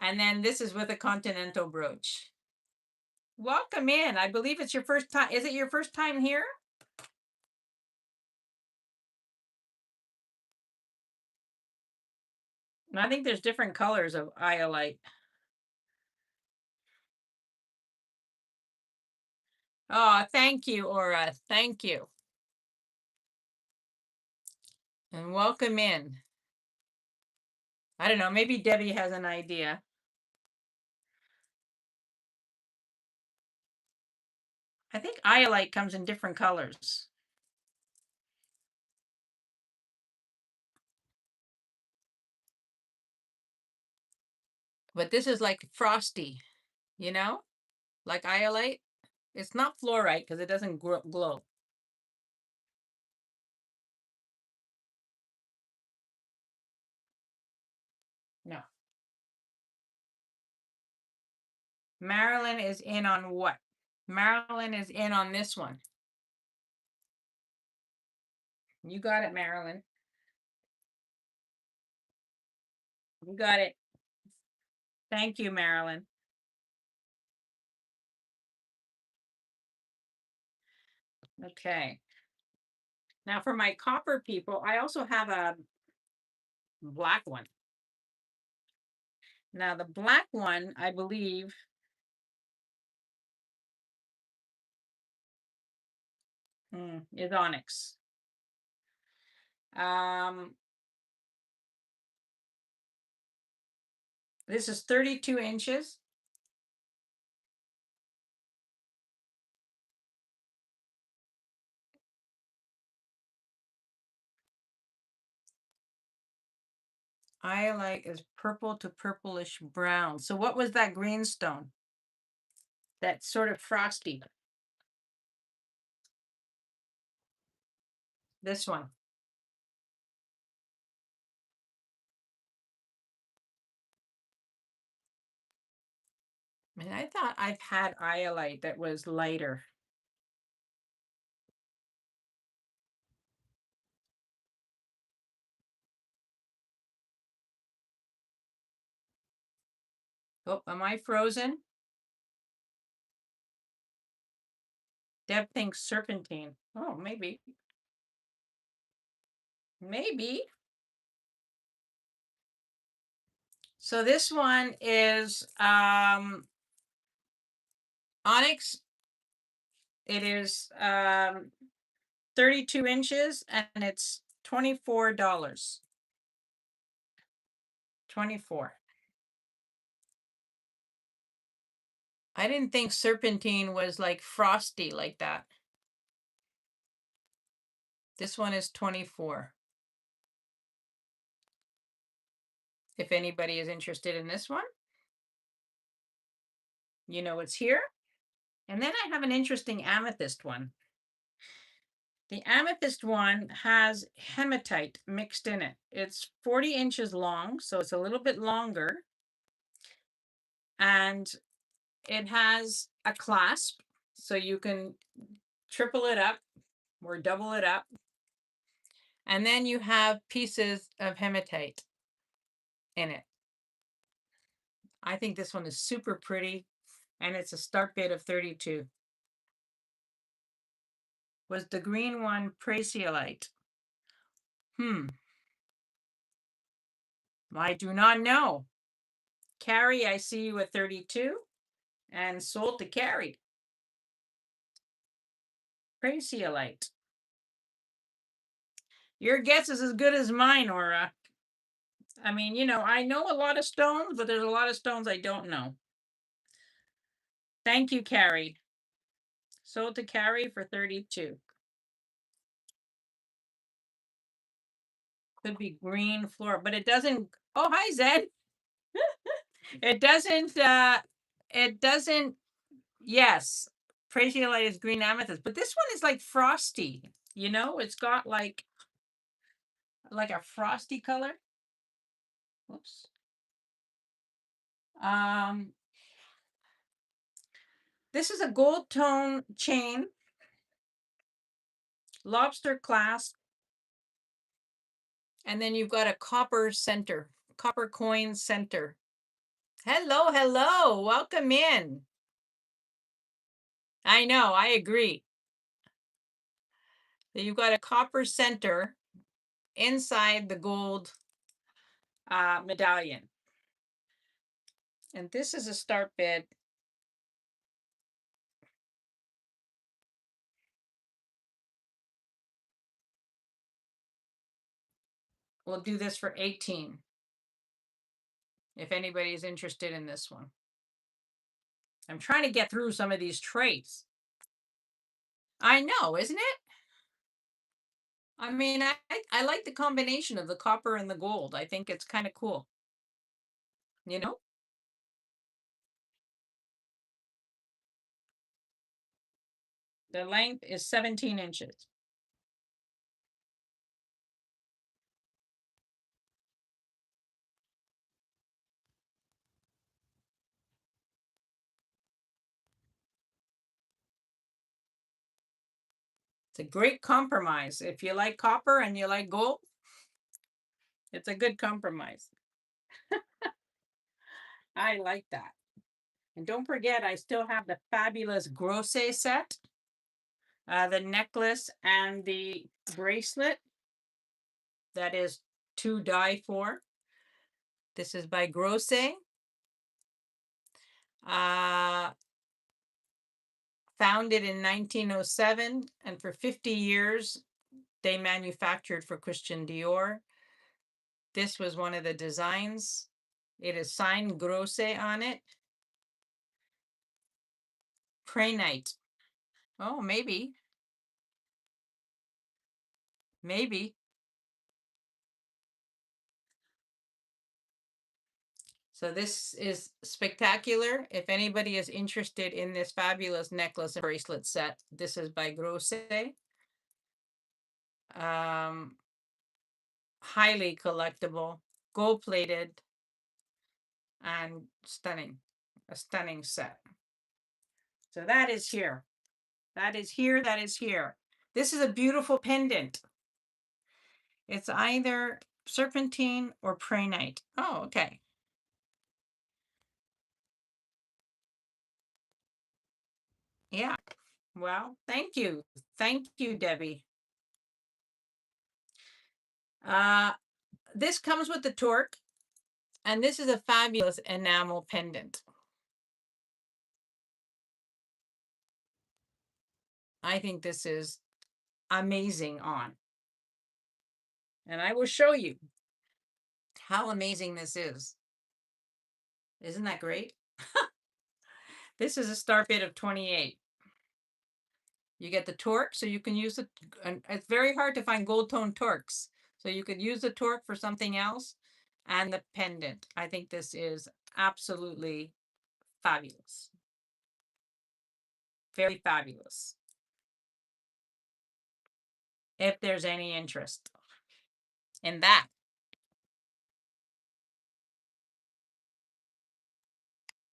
S1: And then this is with a continental brooch. Welcome in. I believe it's your first time. Is it your first time here? I think there's different colors of iolite. Oh, thank you, Aura. Thank you. And welcome in. I don't know, maybe Debbie has an idea. I think iolite comes in different colors. But this is like frosty, you know, like iolite. It's not fluorite because it doesn't glow. No. Marilyn is in on what? Marilyn is in on this one. You got it, Marilyn. You got it. Thank you, Marilyn. Okay. Now for my copper people, I also have a black one. Now the black one, I believe, is onyx. This is 32 inches. Iolite is purple to purplish brown. So what was that green stone? That's sort of frosty. This one. And I thought I've had iolite that was lighter. Oh, am I frozen? Deb thinks serpentine. Oh, maybe. Maybe. So this one is onyx. It is 32 inches and it's $24. 24. I didn't think serpentine was like frosty like that. This one is 24. If anybody is interested in this one, you know it's here. And then I have an interesting amethyst one. The amethyst one has hematite mixed in it. It's 40 inches long, so it's a little bit longer. And it has a clasp, so you can triple it up or double it up. And then you have pieces of hematite in it. I think this one is super pretty, and it's a start bid of 32. Was the green one bracelets? I do not know. Carrie, I see you at 32, and sold to Carrie. Bracelets. Your guess is as good as mine, Aura. I mean, you know, I know a lot of stones, but there's a lot of stones I don't know. Thank you, Carrie. Sold to Carrie for 32. Could be green floor, but it doesn't. Oh, hi, Zed. It doesn't, yes. Bracelite is green amethyst, but this one is like frosty, you know, it's got like a frosty color. Oops. This is a gold tone chain, lobster clasp, and then you've got a copper center, copper coin center. Hello, hello, welcome in. I know, I agree. So you've got a copper center inside the gold medallion. And this is a start bid. We'll do this for 18. If anybody's interested in this one. I'm trying to get through some of these trays. I know, isn't it? I mean, I like the combination of the copper and the gold. I think it's kind of cool. You know? The length is 17 inches. It's a great compromise. If you like copper and you like gold, it's a good compromise. I like that. And don't forget, I still have the fabulous grosse set, the necklace and the bracelet. That is to die for. This is by Grosse. Founded in 1907, and for 50 years, they manufactured for Christian Dior. This was one of the designs. It is signed Grosse on it. Pray-night. Oh, maybe. Maybe. So this is spectacular. If anybody is interested in this fabulous necklace and bracelet set, this is by Grosse. Highly collectible, gold plated, and stunning. A stunning set. So that is here. That is here. That is here. This is a beautiful pendant. It's either serpentine or prehnite. Oh, okay. Yeah. Well, thank you. Thank you, Debbie. This comes with the torque, and this is a fabulous enamel pendant. I think this is amazing on. And I will show you how amazing this is. Isn't that great? This is a start bid of 28. You get the torque, so you can use it. And it's very hard to find gold tone torques. So you could use the torque for something else, and the pendant. I think this is absolutely fabulous. Very fabulous. If there's any interest in that.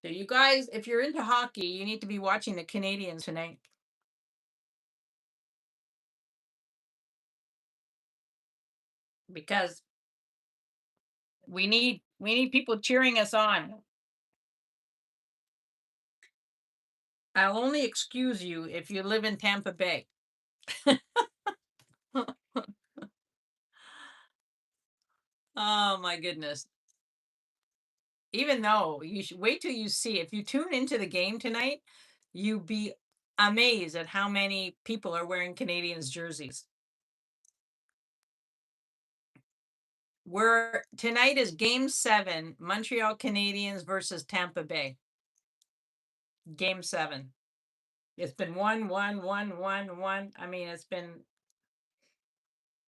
S1: So you guys, if you're into hockey, you need to be watching the Canadians tonight. Because we need people cheering us on. I'll only excuse you if you live in Tampa Bay. Oh my goodness. Even though you should wait till you see, if you tune into the game tonight, you'd be amazed at how many people are wearing Canadians jerseys. We're tonight is game 7, Montreal Canadiens versus Tampa Bay. Game 7. It's been 1-1-1-1-1. I mean, it's been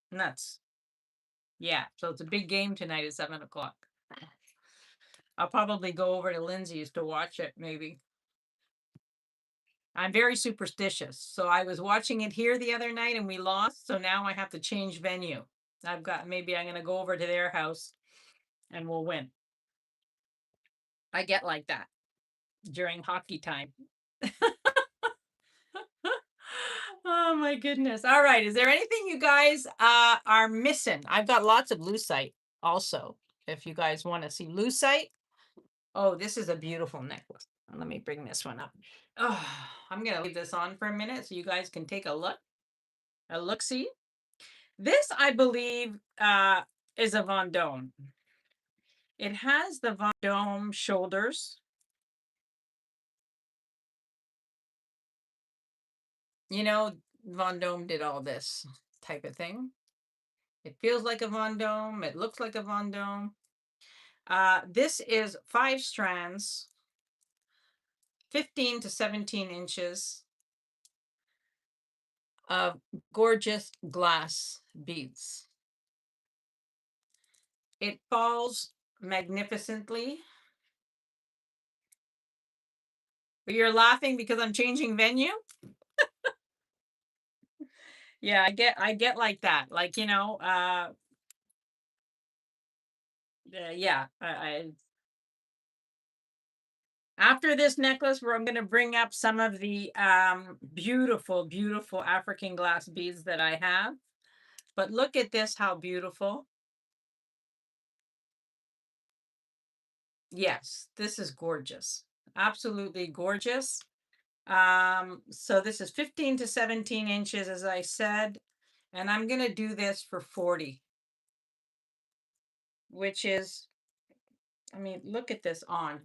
S1: nuts. Yeah, so it's a big game tonight at 7 o'clock. I'll probably go over to Lindsay's to watch it, maybe. I'm very superstitious. So I was watching it here the other night and we lost. So now I have to change venue. Maybe I'm going to go over to their house and we'll win. I get like that during hockey time. Oh my goodness. All right. Is there anything you guys are missing? I've got lots of lucite also. If you guys want to see lucite. Oh, this is a beautiful necklace. Let me bring this one up. Oh, I'm gonna leave this on for a minute so you guys can take a look. A look see. This, I believe, is a Vendome. It has the Vendome shoulders. You know, Vendome did all this type of thing. It feels like a Vendome. It looks like a Vendome. This is 5 strands, 15 to 17 inches of gorgeous glass beads. It falls magnificently. You're laughing because I'm changing venue? Yeah, I get like that. Like, yeah, after this necklace, I'm going to bring up some of the beautiful, beautiful African glass beads that I have. But look at this, how beautiful. Yes, this is gorgeous. Absolutely gorgeous. So this is 15 to 17 inches, as I said, and I'm going to do this for 40, which is, I mean, look at this on.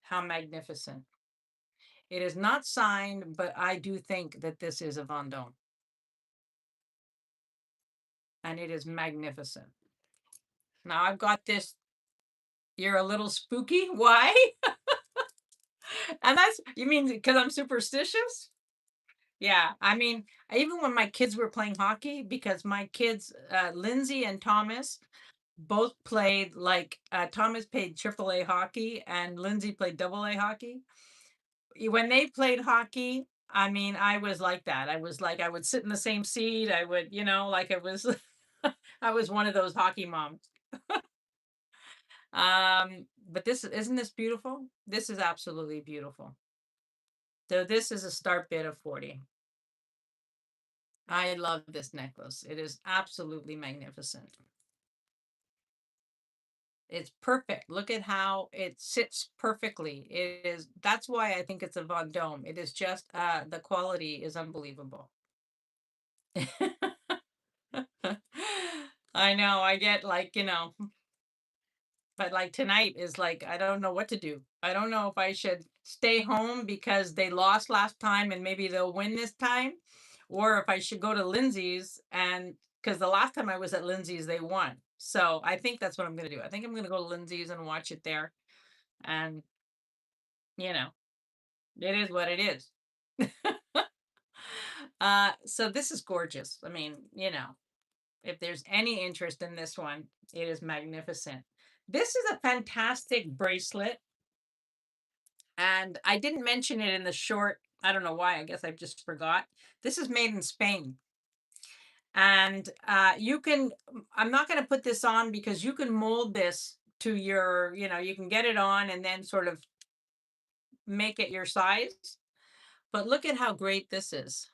S1: How magnificent. It is not signed, but I do think that this is a Vendome. And it is magnificent. Now I've got this. You're a little spooky. Why? And that's, you mean because I'm superstitious? Yeah. I mean, even when my kids were playing hockey, because my kids, Lindsay and Thomas, both played like Thomas played AAA hockey and Lindsay played AA hockey. When they played hockey, I mean, I was like that. I was like, I would sit in the same seat. I would, like it was, I was one of those hockey moms. But isn't this beautiful? This is absolutely beautiful. So this is a start bid of 40. I love this necklace. It is absolutely magnificent. It's perfect. Look at how it sits perfectly. That's why I think it's a Vendome. It is just, the quality is unbelievable. I know, I get like, but like tonight is like, I don't know what to do. I don't know if I should stay home because they lost last time and maybe they'll win this time, or if I should go to Lindsay's, and because the last time I was at Lindsay's, they won. So I think that's what I'm going to do. I think I'm going to go to Lindsay's and watch it there. And, you know, it is what it is. So this is gorgeous. I mean, if there's any interest in this one, it is magnificent. This is a fantastic bracelet. And I didn't mention it in the short. I don't know why. I guess I just forgot. This is made in Spain. And you can, I'm not going to put this on because you can mold this to your, you can get it on and then sort of make it your size. But look at how great this is.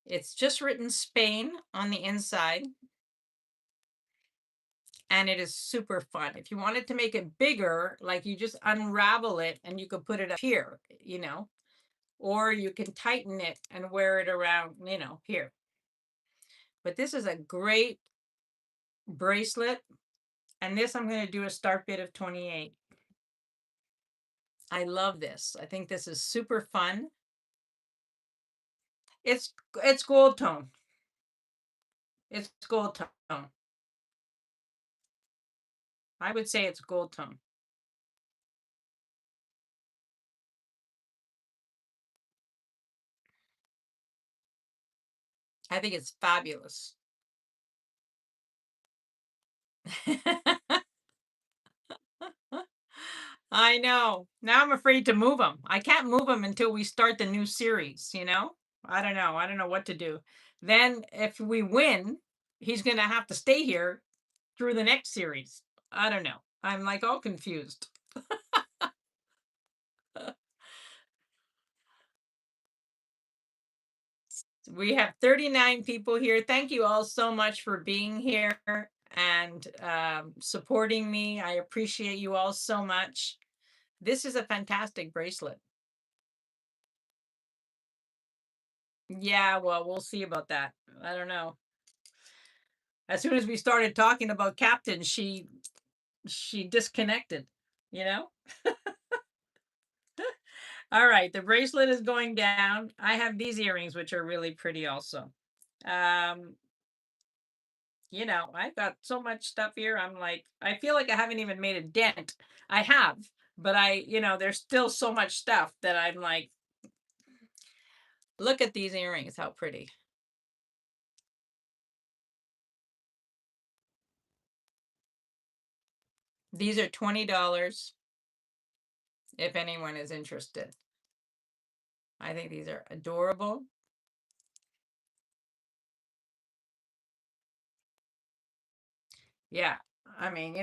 S1: It's just written Spain on the inside. And it is super fun. If you wanted to make it bigger, like you just unravel it and you could put it up here, or you can tighten it and wear it around, here. But this is a great bracelet. And this I'm going to do a start bid of 28. I love this. I think this is super fun. It's gold tone. It's gold tone. I would say it's gold tone. I think it's fabulous. I know. Now I'm afraid to move them. I can't move them until we start the new series, I don't know. I don't know what to do. Then if we win, he's going to have to stay here through the next series. I don't know. I'm like all confused. We have 39 people here. Thank you all so much for being here and supporting me. I appreciate you all so much. This is a fantastic bracelet. Yeah, well, we'll see about that. I don't know. As soon as we started talking about Captain, she disconnected, you know? All right, the bracelet is going down. I have these earrings, which are really pretty also. Um, I've got so much stuff here. I'm like, I feel like I haven't even made a dent. I have, but there's still so much stuff that I'm like, look at these earrings, how pretty. These are $20 if anyone is interested. I think these are adorable. Yeah. I mean,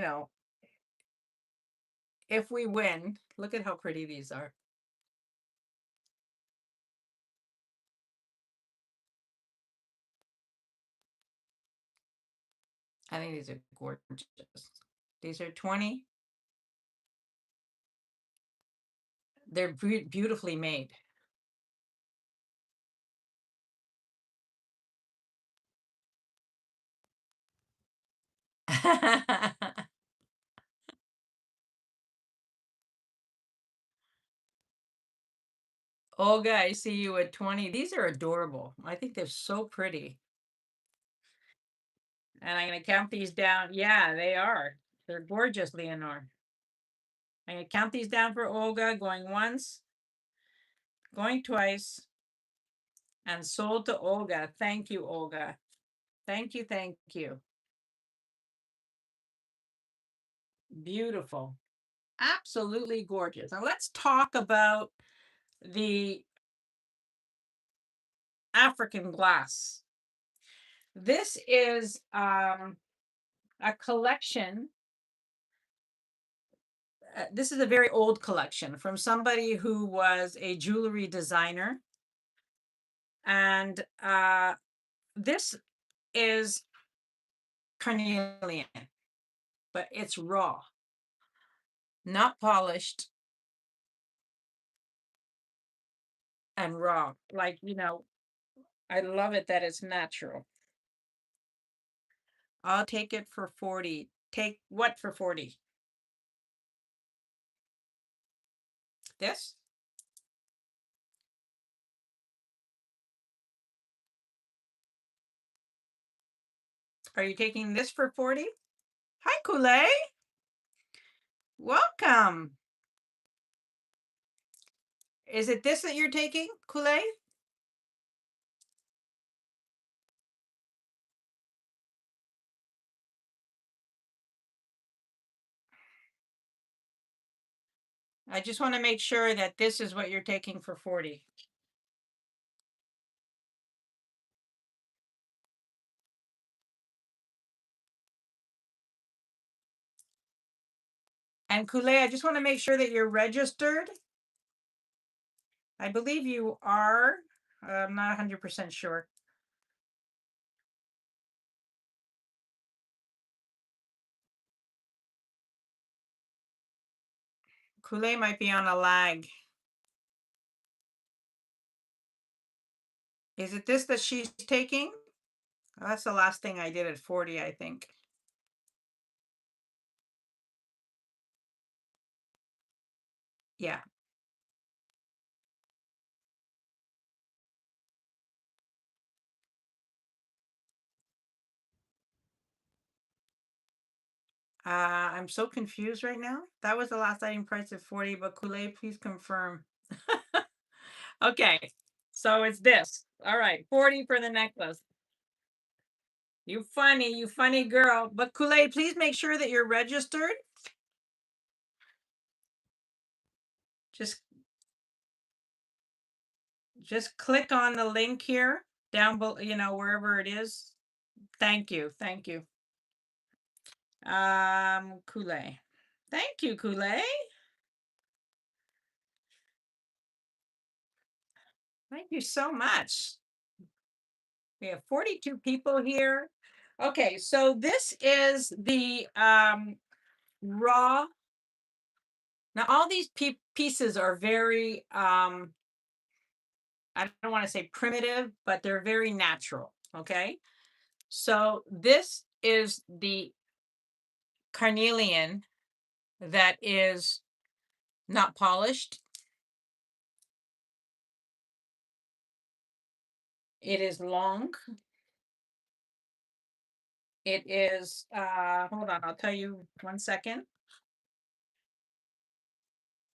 S1: if we win, look at how pretty these are. I think these are gorgeous. These are 20. They're beautifully made. Olga, I see you at 20. These are adorable. I think they're so pretty. And I'm going to count these down. Yeah, they are. They're gorgeous, Leonore. I'm going to count these down for Olga, going once, going twice, and sold to Olga. Thank you, Olga. Thank you. Thank you. Beautiful. Absolutely gorgeous. Now let's talk about the African glass. This is a collection. This is a very old collection from somebody who was a jewelry designer. And this is carnelian, but it's raw, not polished, and raw. Like, I love it that it's natural. I'll take it for 40. Take what for 40? This? Are you taking this for 40? Hi, Kool-Aid. Welcome. Is it this that you're taking, Kool-Aid? I just want to make sure that this is what you're taking for 40. And Kool-Aid, I just want to make sure that you're registered. I believe you are. I'm not 100% sure. Kool-Aid might be on a lag. Is it this that she's taking? Oh, that's the last thing I did at 40, I think. Yeah. I'm so confused right now. That was the last item price at 40, but Kool-Aid, please confirm. Okay, so it's this. All right, 40 for the necklace. You funny girl. But Kool-Aid, please make sure that you're registered. Just just click on the link here down below, wherever it is. Thank you. Thank you. Kool-Aid. Thank you, Kool-Aid. Thank you so much. We have 42 people here. Okay, so this is the raw. Now all these pieces are very I don't want to say primitive, but they're very natural. Okay. So this is the carnelian that is not polished. It is long. It is, hold on, I'll tell you 1 second.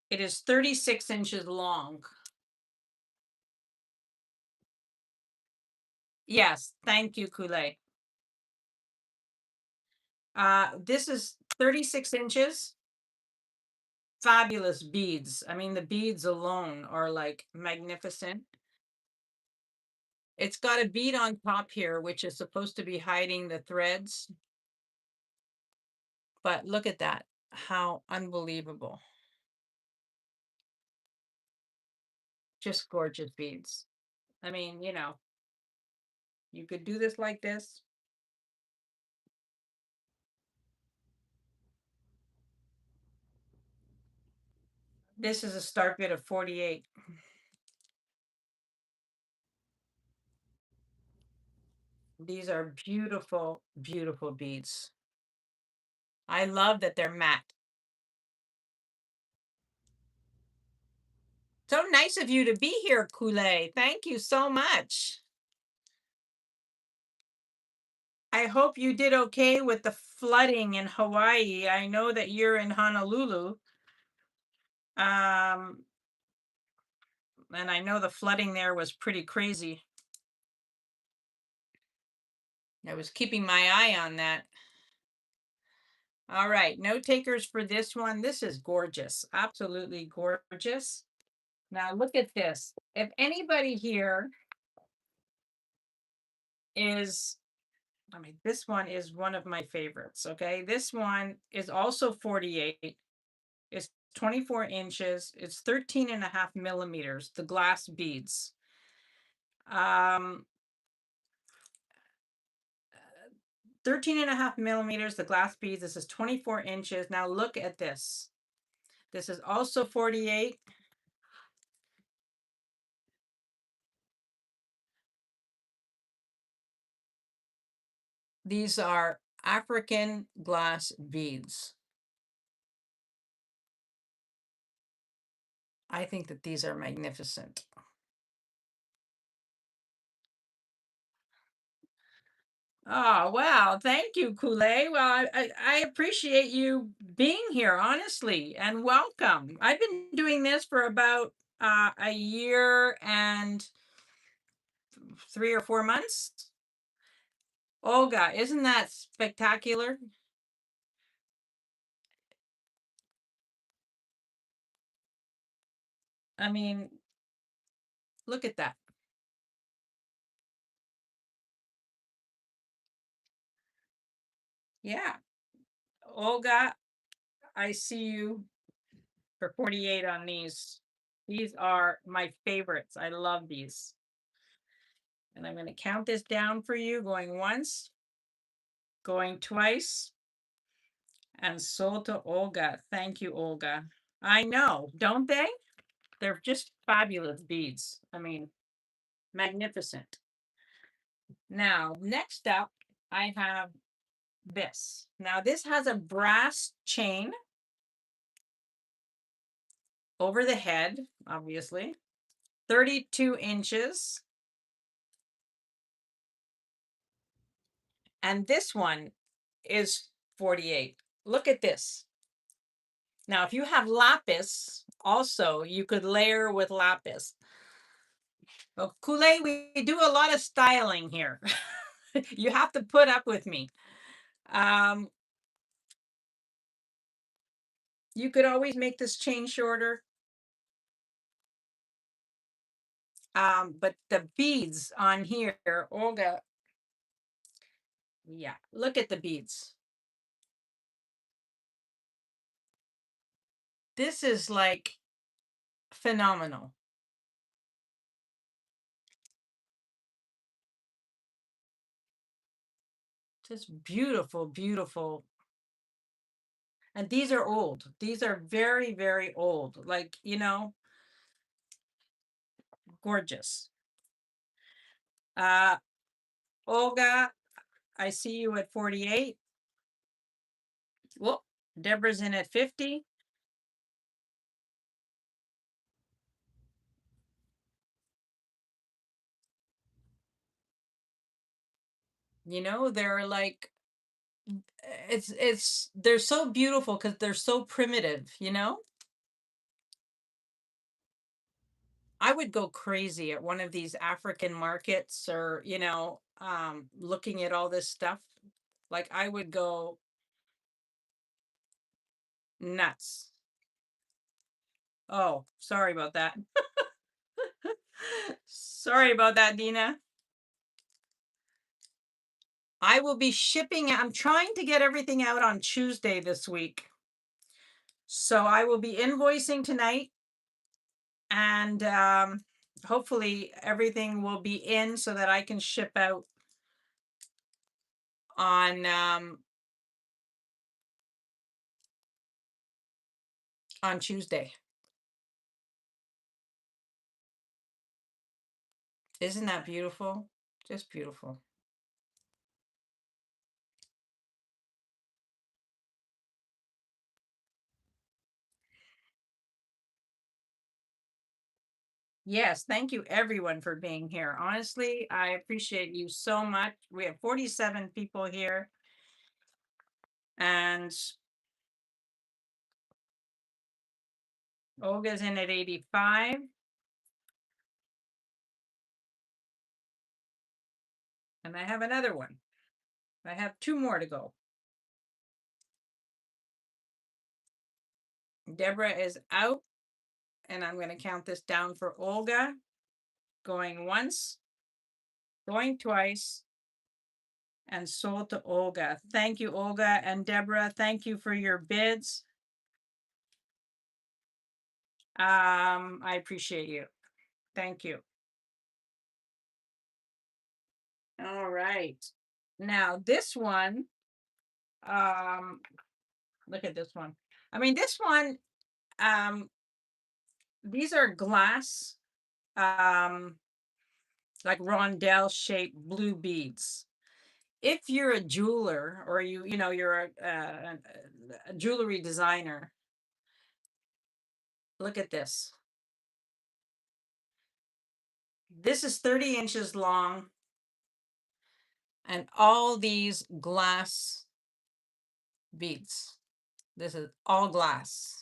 S1: It is 36 inches long. Yes, thank you, Kool-Aid. This is 36 inches. Fabulous beads. I mean, the beads alone are like magnificent. It's got a bead on top here, which is supposed to be hiding the threads. But look at that. How unbelievable. Just gorgeous beads. I mean, you could do this like this. This is a start bid of 48. These are beautiful, beautiful beads. I love that they're matte. So nice of you to be here, Kool-Aid. Thank you so much. I hope you did okay with the flooding in Hawaii. I know that you're in Honolulu. And I know the flooding there was pretty crazy. I was keeping my eye on that. All right, no takers for this one. This is gorgeous, absolutely gorgeous. Now look at this. If anybody here is, I mean, this one is one of my favorites, okay? This one is also 48. It's 24 inches. It's 13 and a half millimeters, the glass beads. 13 and a half millimeters, the glass beads. This is 24 inches. Now look at this. This is also 48. These are African glass beads. I think that these are magnificent. Oh, wow. Thank you, Kool-Aid. Well, I appreciate you being here, honestly, and welcome. I've been doing this for about a year and 3 or 4 months. Olga, isn't that spectacular? I mean, look at that. Yeah. Olga, I see you for 48 on these. These are my favorites. I love these. And I'm going to count this down for you, going once, going twice, and sold to Olga. Thank you, Olga. I know, don't they? They're just fabulous beads. I mean, magnificent. Now, next up, I have this. Now, this has a brass chain over the head, obviously, 32 inches. And this one is 48. Look at this. Now, if you have lapis, also, you could layer with lapis. Well, Kool-Aid, we do a lot of styling here. You have to put up with me. You could always make this chain shorter. But the beads on here, Olga, yeah, look at the beads. This is like phenomenal. Just beautiful, beautiful. And these are old. These are very, very old. Like, gorgeous. Uh, Olga, I see you at 48. Well, Deborah's in at 50. They're like, they're so beautiful because they're so primitive. I would go crazy at one of these African markets or, looking at all this stuff. Like I would go nuts. Oh, sorry about that. Sorry about that, Dina. I will be shipping. I'm trying to get everything out on Tuesday this week. So I will be invoicing tonight and hopefully everything will be in so that I can ship out on Tuesday. Isn't that beautiful? Just beautiful. Yes, thank you everyone for being here. Honestly, I appreciate you so much. We have 47 people here and Olga's in at 85. And I have another one. I have two more to go. Deborah is out, and I'm going to count this down for Olga. Going once, going twice, and sold to Olga. Thank you, Olga and Deborah. Thank you for your bids. I appreciate you. Thank you. All right. Now this one, look at this one. I mean, this one, these are glass, like rondelle shaped blue beads. If you're a jeweler or you're a jewelry designer, look at this. This is 30 inches long and all these glass beads. This is all glass.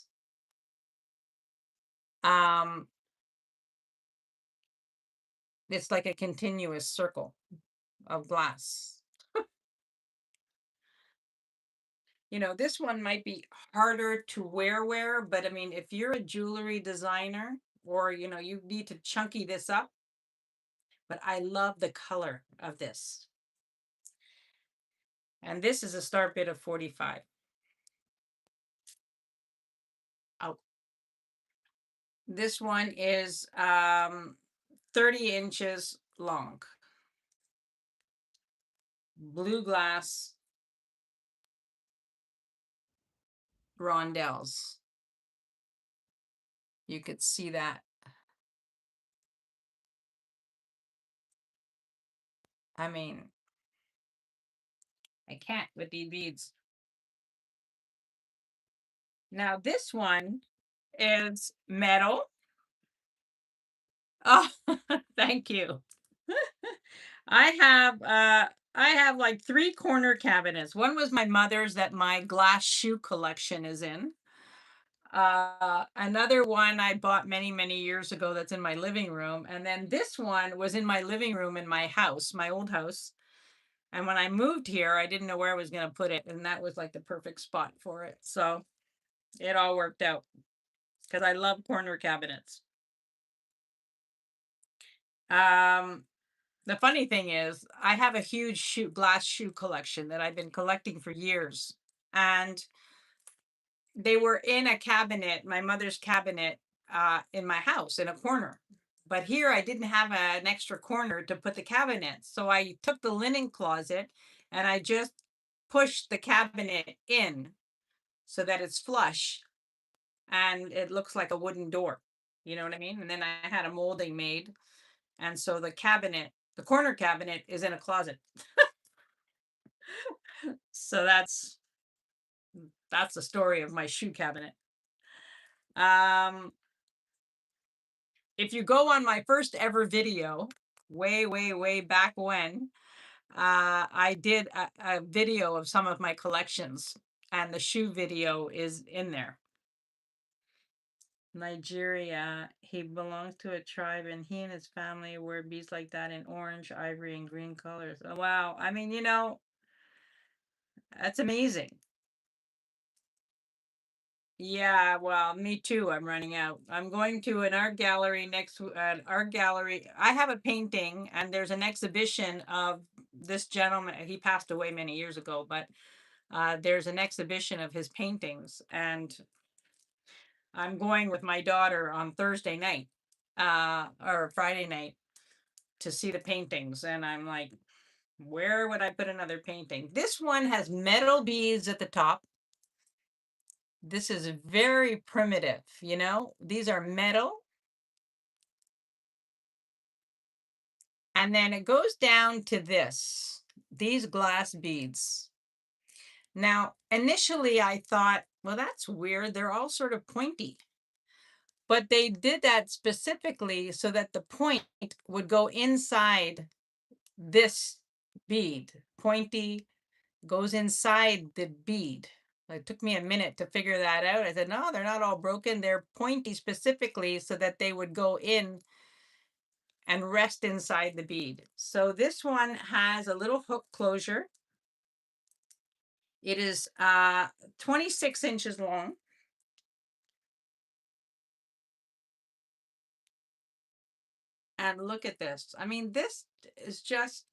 S1: It's like a continuous circle of glass. This one might be harder to wear, but I mean, if you're a jewelry designer or, you need to chunky this up, but I love the color of this. And this is a start bid of 45. Oh, this one is 30 inches long. Blue glass rondelles. You could see that. I mean, I can't with these beads. Now this one is metal. Oh, thank you. I have like 3 corner cabinets. One was my mother's that my glass shoe collection is in. Another one I bought many, many years ago that's in my living room. And then this one was in my living room in my house, my old house. And when I moved here, I didn't know where I was going to put it. And that was like the perfect spot for it. So it all worked out because I love corner cabinets. The funny thing is, I have a huge glass shoe collection that I've been collecting for years. And they were in a cabinet, my mother's cabinet, in my house in a corner. But here I didn't have an extra corner to put the cabinet. So I took the linen closet and I just push the cabinet in so that it's flush and it looks like a wooden door. You know what I mean? And then I had a molding made. And so the cabinet, the corner cabinet is in a closet. So that's the story of my shoe cabinet. Um, if you go on my first ever video, way back when, I did a video of some of my collections, and the shoe video is in there. Nigeria, he belongs to a tribe, and he and his family wear beads like that in orange, ivory, and green colors. Oh, wow. I mean, that's amazing. Yeah, well, me too. I'm running out. I'm going to an art gallery an art gallery. I have a painting, and there's an exhibition of this gentleman. He passed away many years ago, but there's an exhibition of his paintings, and I'm going with my daughter on Thursday night, or Friday night, to see the paintings. And I'm like, where would I put another painting? This one has metal beads at the top. This is very primitive, These are metal. And then it goes down to these glass beads. Now, initially I thought, well, that's weird. They're all sort of pointy. But they did that specifically so that the point would go inside this bead. Pointy goes inside the bead. It took me a minute to figure that out. I said, no, they're not all broken. They're pointy specifically so that they would go in and rest inside the bead. So this one has a little hook closure. It is 26 inches long. And look at this. I mean, this is just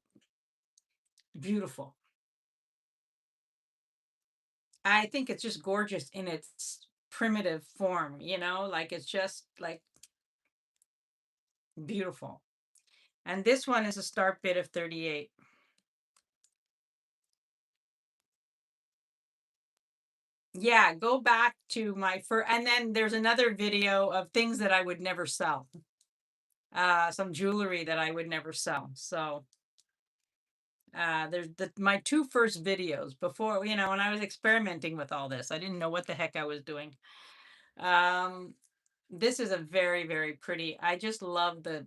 S1: beautiful. I think it's just gorgeous in its primitive form, like it's just like beautiful. And this one is a start bid of 38. Yeah, go back to my first, and then there's another video of things that I would never sell. Some jewelry that I would never sell. So there's my two first videos before, when I was experimenting with all this. I didn't know what the heck I was doing. This is a very pretty. I just love the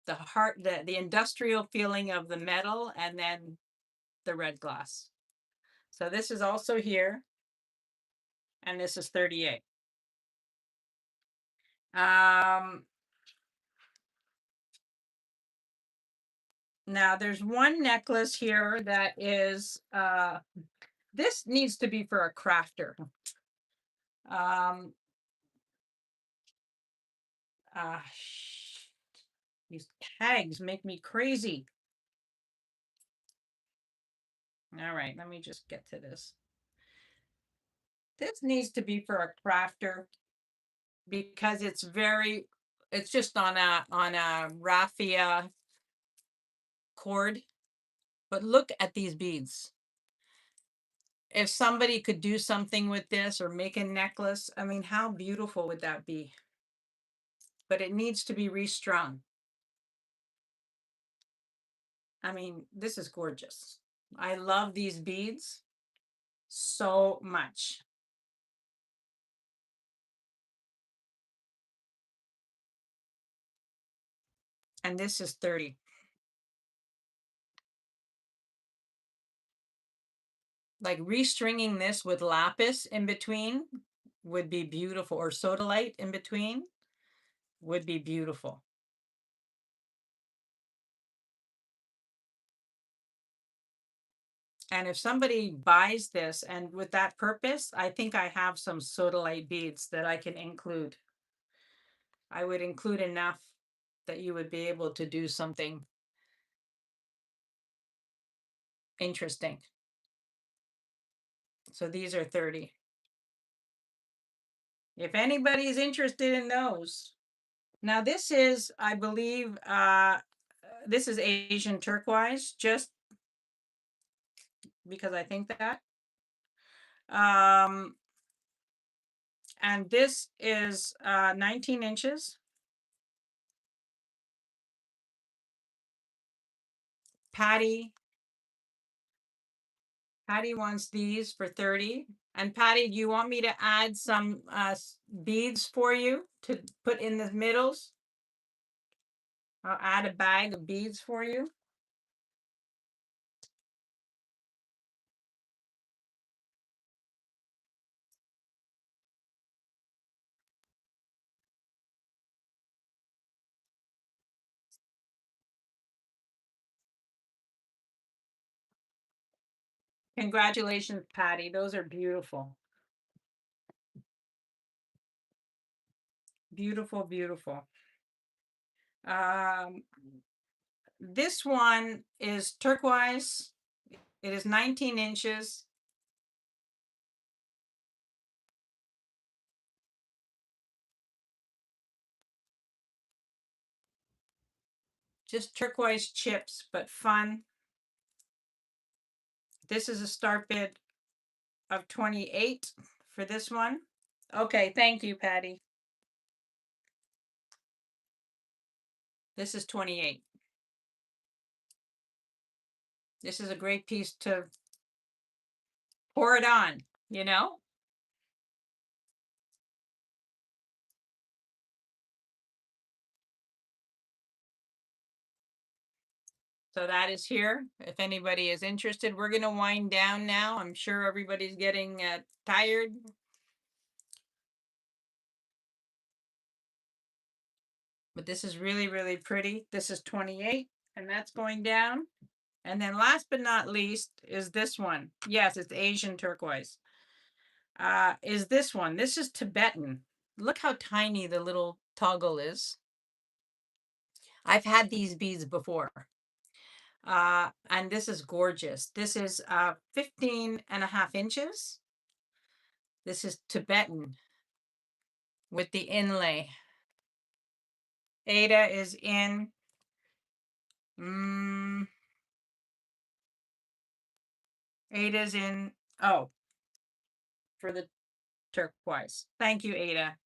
S1: heart, the industrial feeling of the metal, and then the red glass. So this is also here, and this is 38. Now there's one necklace here that is this needs to be for a crafter. uh these tags make me crazy. All right, let me just get to this. This needs to be for a crafter because it's just on a raffia cord. But look at these beads. If somebody could do something with this or make a necklace, I mean, how beautiful would that be? But it needs to be restrung. I mean, this is gorgeous. I love these beads so much. And this is 30. Like restringing this with lapis in between would be beautiful, or sodalite in between would be beautiful. And if somebody buys this and with that purpose, I think I have some sodalite beads that I can include. I would include enough that you would be able to do something interesting. So these are 30. If anybody's interested in those. Now this is, I believe, this is Asian turquoise, just because I think that. Um, and this is 19 inches. Patty wants these for 30. And Patty, do you want me to add some beads for you to put in the middles? I'll add a bag of beads for you. Congratulations, Patty. Those are beautiful. Beautiful, beautiful. Um, this one is turquoise. It is 19 inches. Just turquoise chips, but fun. This is a start bid of 28 for this one. Okay, thank you, Patty. This is 28. This is a great piece to pour it on, you know? So that is here. If anybody is interested, we're going to wind down now. I'm sure everybody's getting tired. But this is really, really pretty. This is 28, and that's going down. And then last but not least is this one. Yes, it's Asian turquoise. Is this one. This is Tibetan. Look how tiny the little toggle is. I've had these beads before. And this is gorgeous. This is 15 and a half inches. This is Tibetan with the inlay. Ada is in Ada's in for the turquoise. Thank you, Ada.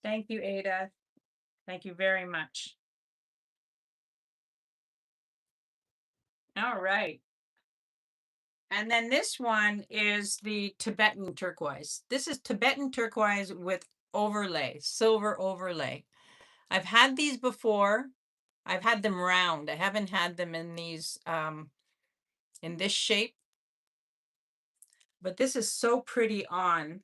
S1: Thank you, Ada. Thank you very much. All right. And then this one is the Tibetan turquoise. This is Tibetan turquoise with overlay, silver overlay. I've had these before. I've had them round. I haven't had them in these in this shape. But this is so pretty on.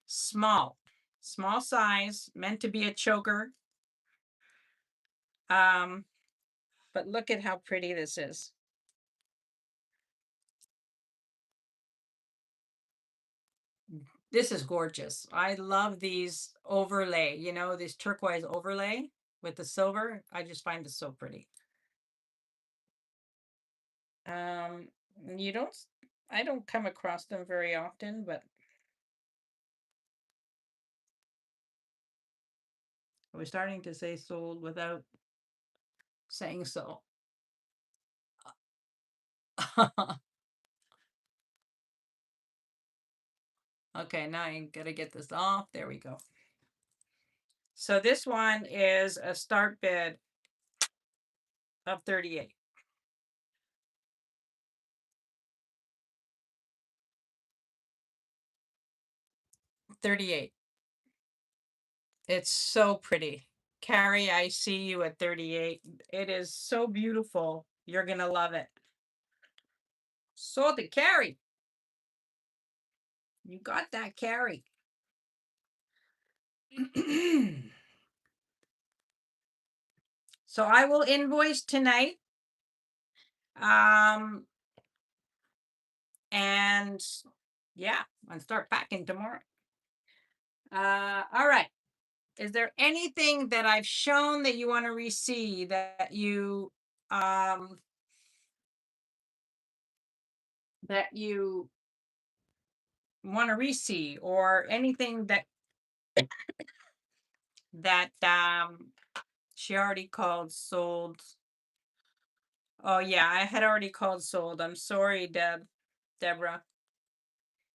S1: Small size, meant to be a choker. But look at how pretty this is. This is gorgeous. I love these overlay, you know, this turquoise overlay with the silver. I just find it so pretty. Um, you don't, I don't come across them very often, but I was starting to say sold without saying so. Okay, now I gotta get this off. There we go. So this one is a start bid of 38. 38. It's so pretty. Carrie, I see you at 38. It is so beautiful. You're gonna love it. So the Carrie. You got that, Carrie. So I will invoice tonight. And yeah, and start packing tomorrow. All right. Is there anything that I've shown that you want to re-see that you want to re-see, or anything that that she already called sold. Oh yeah, I had already called sold. I'm sorry, Deborah.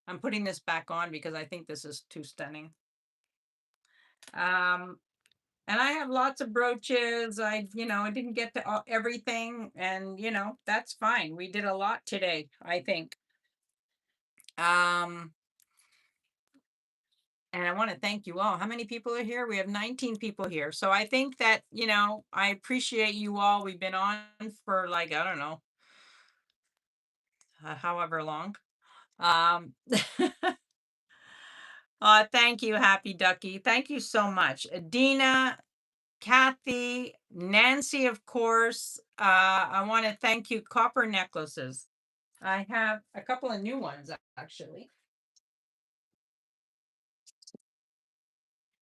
S1: I'm putting this back on because I think this is too stunning. Um, and I have lots of brooches. I didn't get to everything, and that's fine. We did a lot today, I think. Um, and I want to thank you all. How many people are here? We have 19 people here. So I think that, I appreciate you all. We've been on for like, I don't know, however long. Um, thank you, Happy Ducky. Thank you so much. Adina, Kathy, Nancy, of course. I want to thank you, Copper Necklaces. I have a couple of new ones, actually.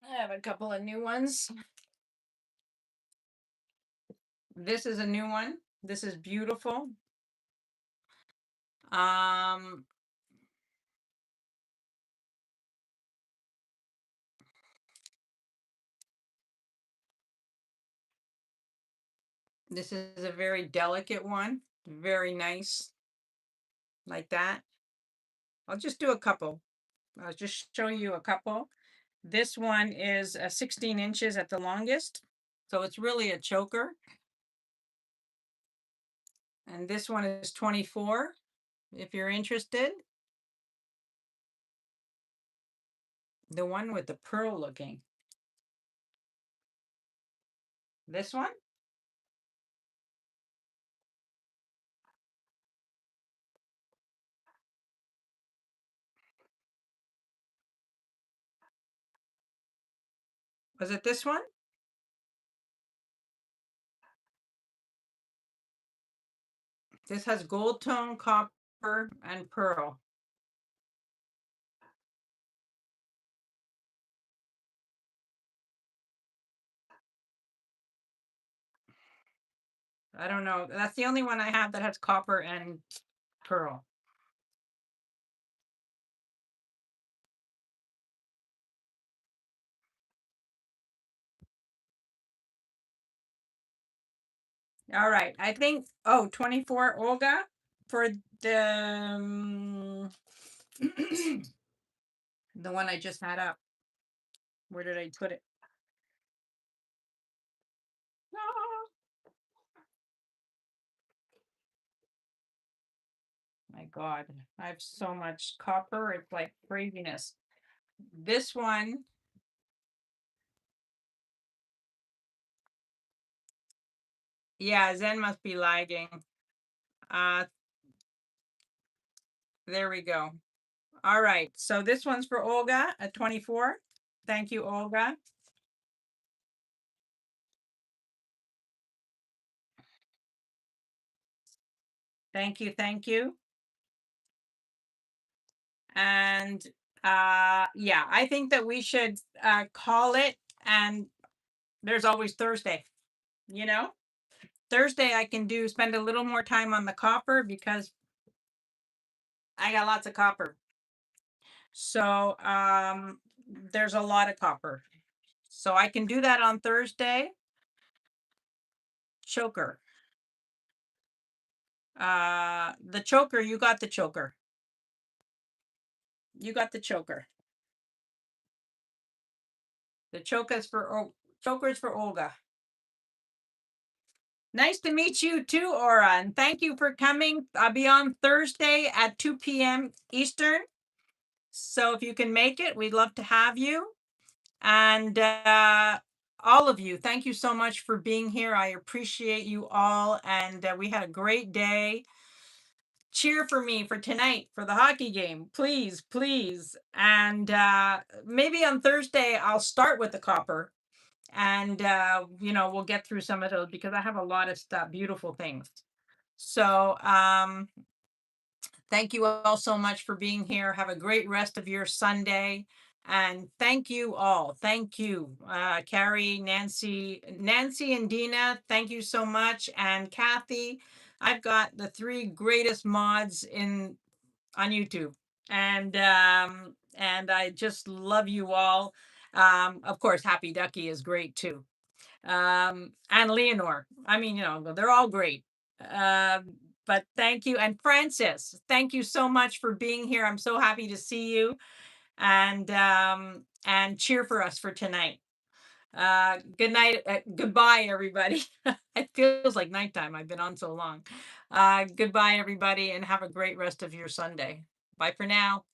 S1: I have a couple of new ones. This is a new one. This is beautiful. Um, this is a very delicate one. Very nice. Like that. I'll just do a couple. I'll just show you a couple. This one is 16 inches at the longest. So it's really a choker. And this one is 24, if you're interested. The one with the pearl looking. This one? Was it this one? This has gold tone, copper, and pearl. I don't know. That's the only one I have that has copper and pearl. All right. I think, 24 Olga for the the one I just had up. Where did I put it? Ah, my God, I have so much copper. It's like craziness. This one, yeah, Zen must be lagging. Uh, there we go. All right. So this one's for Olga at 24. Thank you, Olga. Thank you. Thank you. And yeah, I think that we should call it, and there's always Thursday, you know? Thursday I can spend a little more time on the copper because I got lots of copper. So there's a lot of copper. So I can do that on Thursday. Choker. The choker, you got the choker. You got the choker. The choker's for Olga. Nice to meet you too, Aura, and thank you for coming. I'll be on Thursday at 2 p.m. Eastern. So if you can make it, we'd love to have you. And all of you, thank you so much for being here. I appreciate you all. And we had a great day. Cheer for me for tonight for the hockey game, please, please. And maybe on Thursday, I'll start with the copper. And, we'll get through some of those because I have a lot of stuff, beautiful things. So, thank you all so much for being here. Have a great rest of your Sunday. And thank you all. Thank you, Carrie, Nancy and Dina. Thank you so much. And Kathy, I've got the three greatest mods on YouTube. And I just love you all. Of course, Happy Ducky is great too. And Leonore. I mean, they're all great. But thank you. And Francis, thank you so much for being here. I'm so happy to see you and cheer for us for tonight. Good night. Goodbye, everybody. It feels like nighttime. I've been on so long. Goodbye, everybody, and have a great rest of your Sunday. Bye for now.